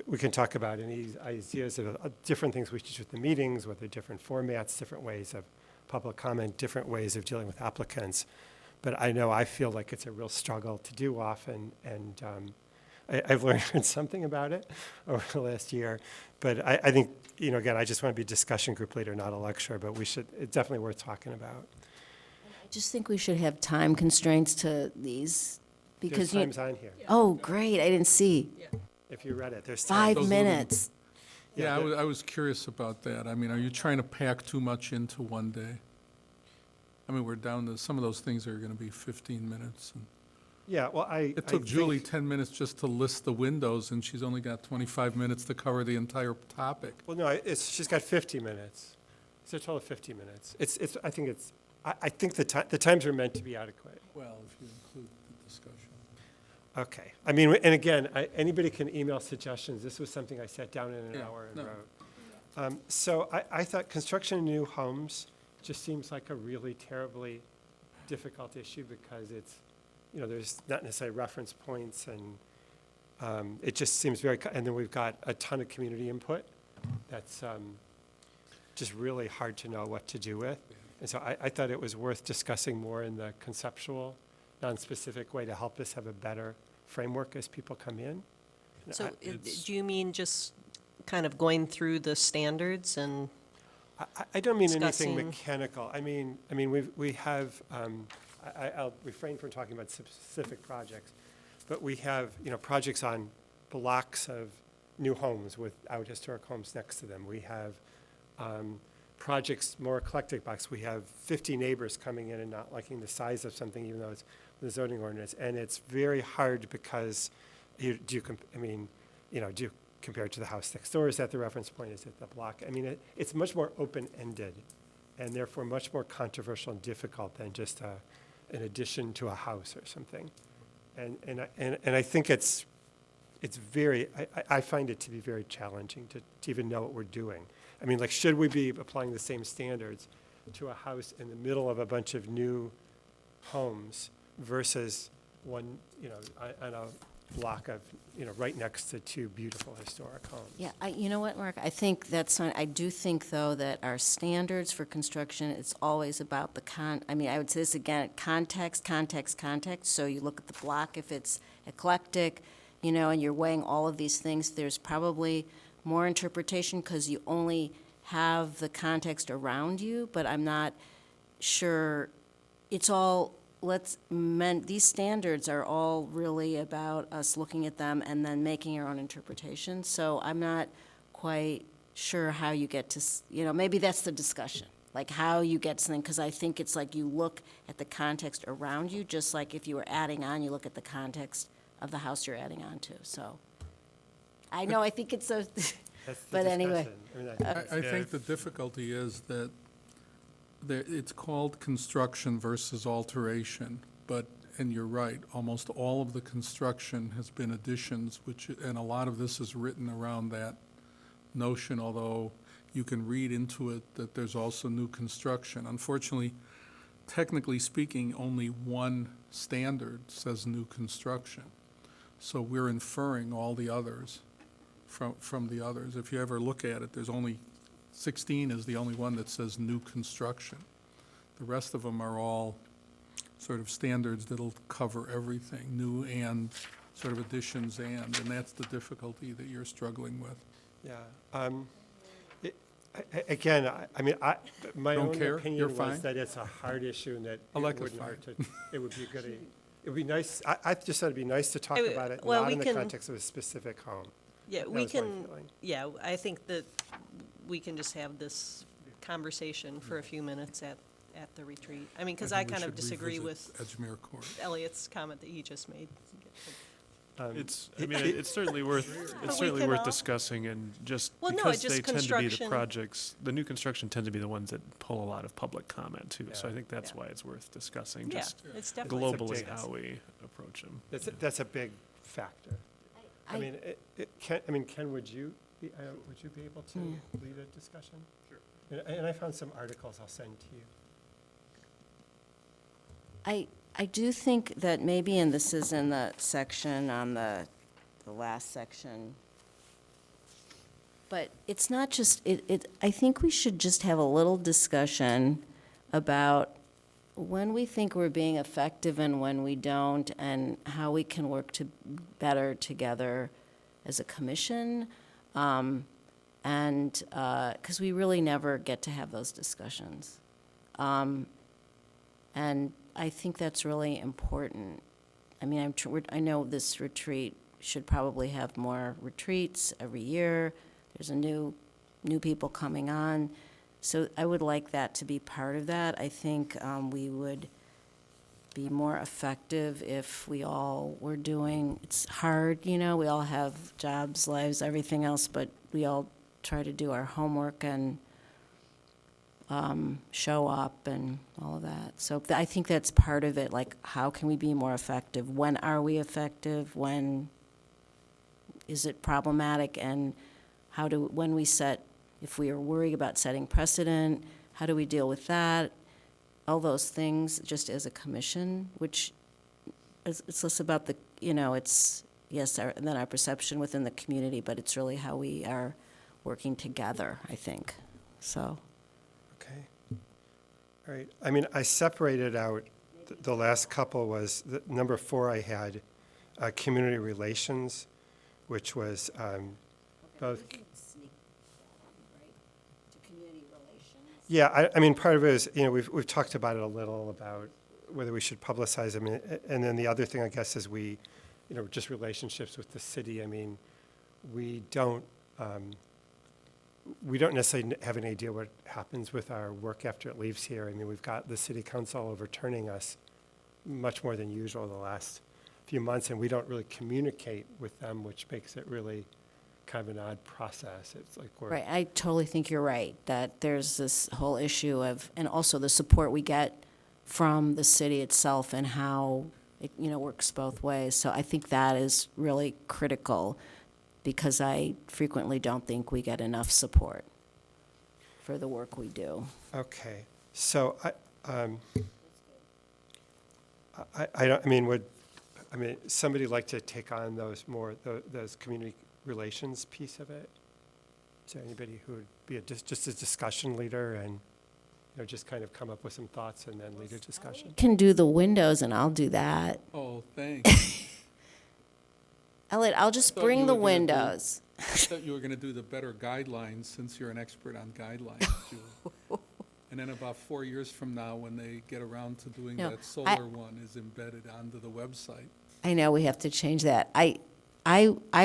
we can talk about any ideas of different things we should do at the meetings, whether different formats, different ways of public comment, different ways of dealing with applicants. But I know I feel like it's a real struggle to do often, and I've learned something about it over the last year. But I think, again, I just want to be a discussion group leader, not a lecturer, but it's definitely worth talking about. I just think we should have time constraints to these, because There's times on here. Oh, great, I didn't see. If you read it, there's 5 times. minutes. Yeah, I was curious about that. I mean, are you trying to pack too much into one day? I mean, we're down to, some of those things are going to be 15 minutes. And Yeah, well, it took Julie 10 minutes just to list the windows, and she's only got 25 minutes to cover the entire topic. Well, no, she's got 50 minutes. It's a total of 50 minutes. I think the times are meant to be adequate. Well, if you include the discussion. Okay. I mean, and again, anybody can email suggestions. This was something I sat down in an hour and no. wrote. So I thought construction of new homes just seems like a really terribly difficult issue because it's, there's not necessarily reference points, and it just seems and then we've got a ton of community input that's just really hard to know what to do with. And so I thought it was worth discussing more in the conceptual, non-specific way to help us have a better framework as people come in. So do you mean just kind of going through the standards and I don't mean anything discussing- mechanical. I mean we have, I'll refrain from talking about specific projects, but we have, projects on blocks of new homes without historic homes next to them. We have projects, more eclectic blocks. We have 50 neighbors coming in and not liking the size of something, even though it's the zoning ordinance. And it's very hard because do you compare it to the house next door? Is that the reference point? Is it the block? I mean, it's much more open-ended and therefore much more controversial and difficult than just an addition to a house or something. And I think it's very, I find it to be very challenging to even know what we're doing. I mean, like, should we be applying the same standards to a house in the middle of a bunch of new homes versus one, on a block of, right next to two beautiful historic homes? Yeah, you know what, Mark, I think that's fine. I do think, though, that our standards for construction, it's always about I would say this again, context. So you look at the block, if it's eclectic, and you're weighing all of these things, there's probably more interpretation because you only have the context around you, but I'm not sure it's all, these standards are all really about us looking at them and then making our own interpretation. So I'm not quite sure how you get to, maybe that's the discussion, like how you get something, because I think it's like you look at the context around you, just like if you were adding on, you look at the context of the house you're adding on to, so. I know, I think it's That's the But anyway, discussion. I mean, I think the difficulty is that it's called construction versus alteration, but, and you're right, almost all of the construction has been additions, and a lot of this is written around that notion, although you can read into it that there's also new construction. Unfortunately, technically speaking, only one standard says new construction. So we're inferring all the others from the others. If you ever look at it, there's only 16 is the only one that says new construction. The rest of them are all sort of standards that'll cover everything, new and sort of additions and that's the difficulty that you're struggling with. Yeah. Again, I mean, my Don't own care? You're opinion was fine? that it's a hard issue and that it Aleka's wouldn't hurt to, fine. it would be good. It would be nice, I just thought it'd be nice to talk I mean, about it, well, not we in the can- context of a specific home. Yeah, That we was my can, feeling. yeah, I think that we can just have this conversation for a few minutes at the retreat. I mean, because I think we kind of should disagree revisit with Edgemere Court. Elliot's comment that he just made. I mean, it's certainly worth, But we can all- discussing, and just Well, no, because just they tend to be the construction. projects, the new construction tend to be the ones that pull a lot of public comment too. So I Yeah. think that's Yeah. why it's worth discussing, Yeah, just it's definitely something to globally discuss. how we approach them. That's a big factor. I mean, Ken, would you be able to lead a discussion? Sure. And I found some articles I'll send to you. I do think that maybe, and this is in the section on the last section, but it's not just, I think we should just have a little discussion about when we think we're being effective and when we don't, and how we can work better together as a commission. And, because we really never get to have those discussions. And I think that's really important. I mean, I know this retreat should probably have more retreats every year. There's new people coming on. So I would like that to be part of that. I think we would be more effective if we all were doing, it's hard, we all have jobs, lives, everything else, but we all try to do our homework and show up and all of that. So I think that's part of it, like how can we be more effective? When are we effective? When is it problematic? And when we set, if we are worried about setting precedent, how do we deal with that? All those things just as a commission, which it's less about the, it's, yes, and then our perception within the community, but it's really how we are working together, I think, so. Okay. All right. I mean, I separated out, the last couple was, number 4 I had, community relations, which was both. Yeah, I mean, part of it is, we've talked about it a little, about whether we should publicize them. And then the other thing, I guess, is just relationships with the city. I mean, we don't necessarily have any idea what happens with our work after it leaves here. I mean, we've got the city council overturning us much more than usual the last few months, and we don't really communicate with them, which makes it really kind of an odd process. It's like we're... Right, I totally think you're right, that there's this whole issue of, and also the support we get from the city itself and how it, works both ways. So I think that is really critical, because I frequently don't think we get enough support for the work we do. Okay, so would somebody like to take on those community relations piece of it? Is there anybody who would be just a discussion leader and just kind of come up with some thoughts and then lead a discussion? Can do the windows, and I'll do that. Oh, thanks. Elliot, I'll just thought bring you the were gonna do- windows. I thought you were going to do the better guidelines, since you're an expert on guidelines, Julie. And then about 4 years from now, when they get around to doing No, that solar one is embedded onto the website. I know we have to change that. I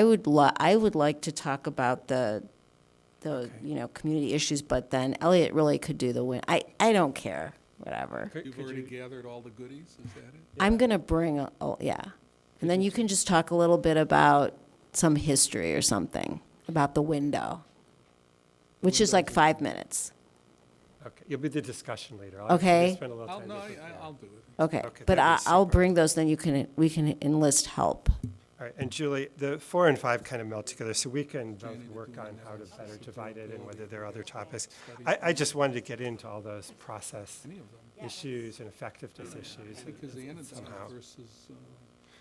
would like to talk about the community issues, but then Elliot really could do the win. I don't care, whatever. You've already gathered all the goodies, is that it? I'm gonna bring and then you can just talk a little bit about some history or something. about the window, which is like 5 minutes. Okay, you'll be the discussion later. I'll actually Okay. spend a little time with you. I'll do it. Okay, Okay, but that'd be I'll super. bring those, then we can enlist help. All right, and Julie, the 4 and 5 kind of melt together, so we can both work on how to better divide it and whether there are other topics. I just wanted to get into all those process Any of them. issues and effectiveness issues Because the anodine somehow. versus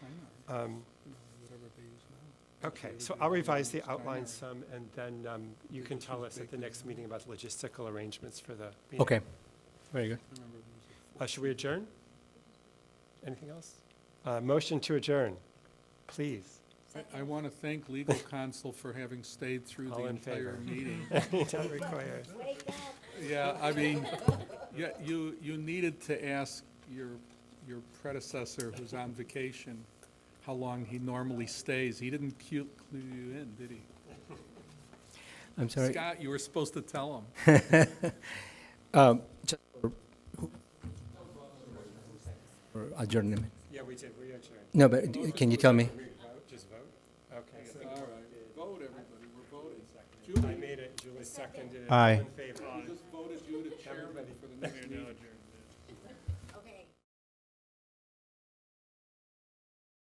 primary, Um, whatever they use now. Okay, so I'll revise the outline some, and then you can tell us at the next meeting about the logistical arrangements for the meeting. Okay, very good. Should we adjourn? Anything else? Motion to adjourn, please. I want to thank legal counsel for having stayed through the All in entire favor? meeting. Don't require. Yeah, I mean, yeah, you needed to ask your predecessor who's on vacation how long he normally stays. He didn't clue you in, did he? I'm sorry. Scott, you were supposed to tell him. Just for adjournment. Yeah, we did, we adjourned. No, but can you tell me? Just vote? Okay. So All right, vote, everybody, we're voting. I made it, Julie seconded it. Aye. All in favor? We just voted you to chairman for the next meeting.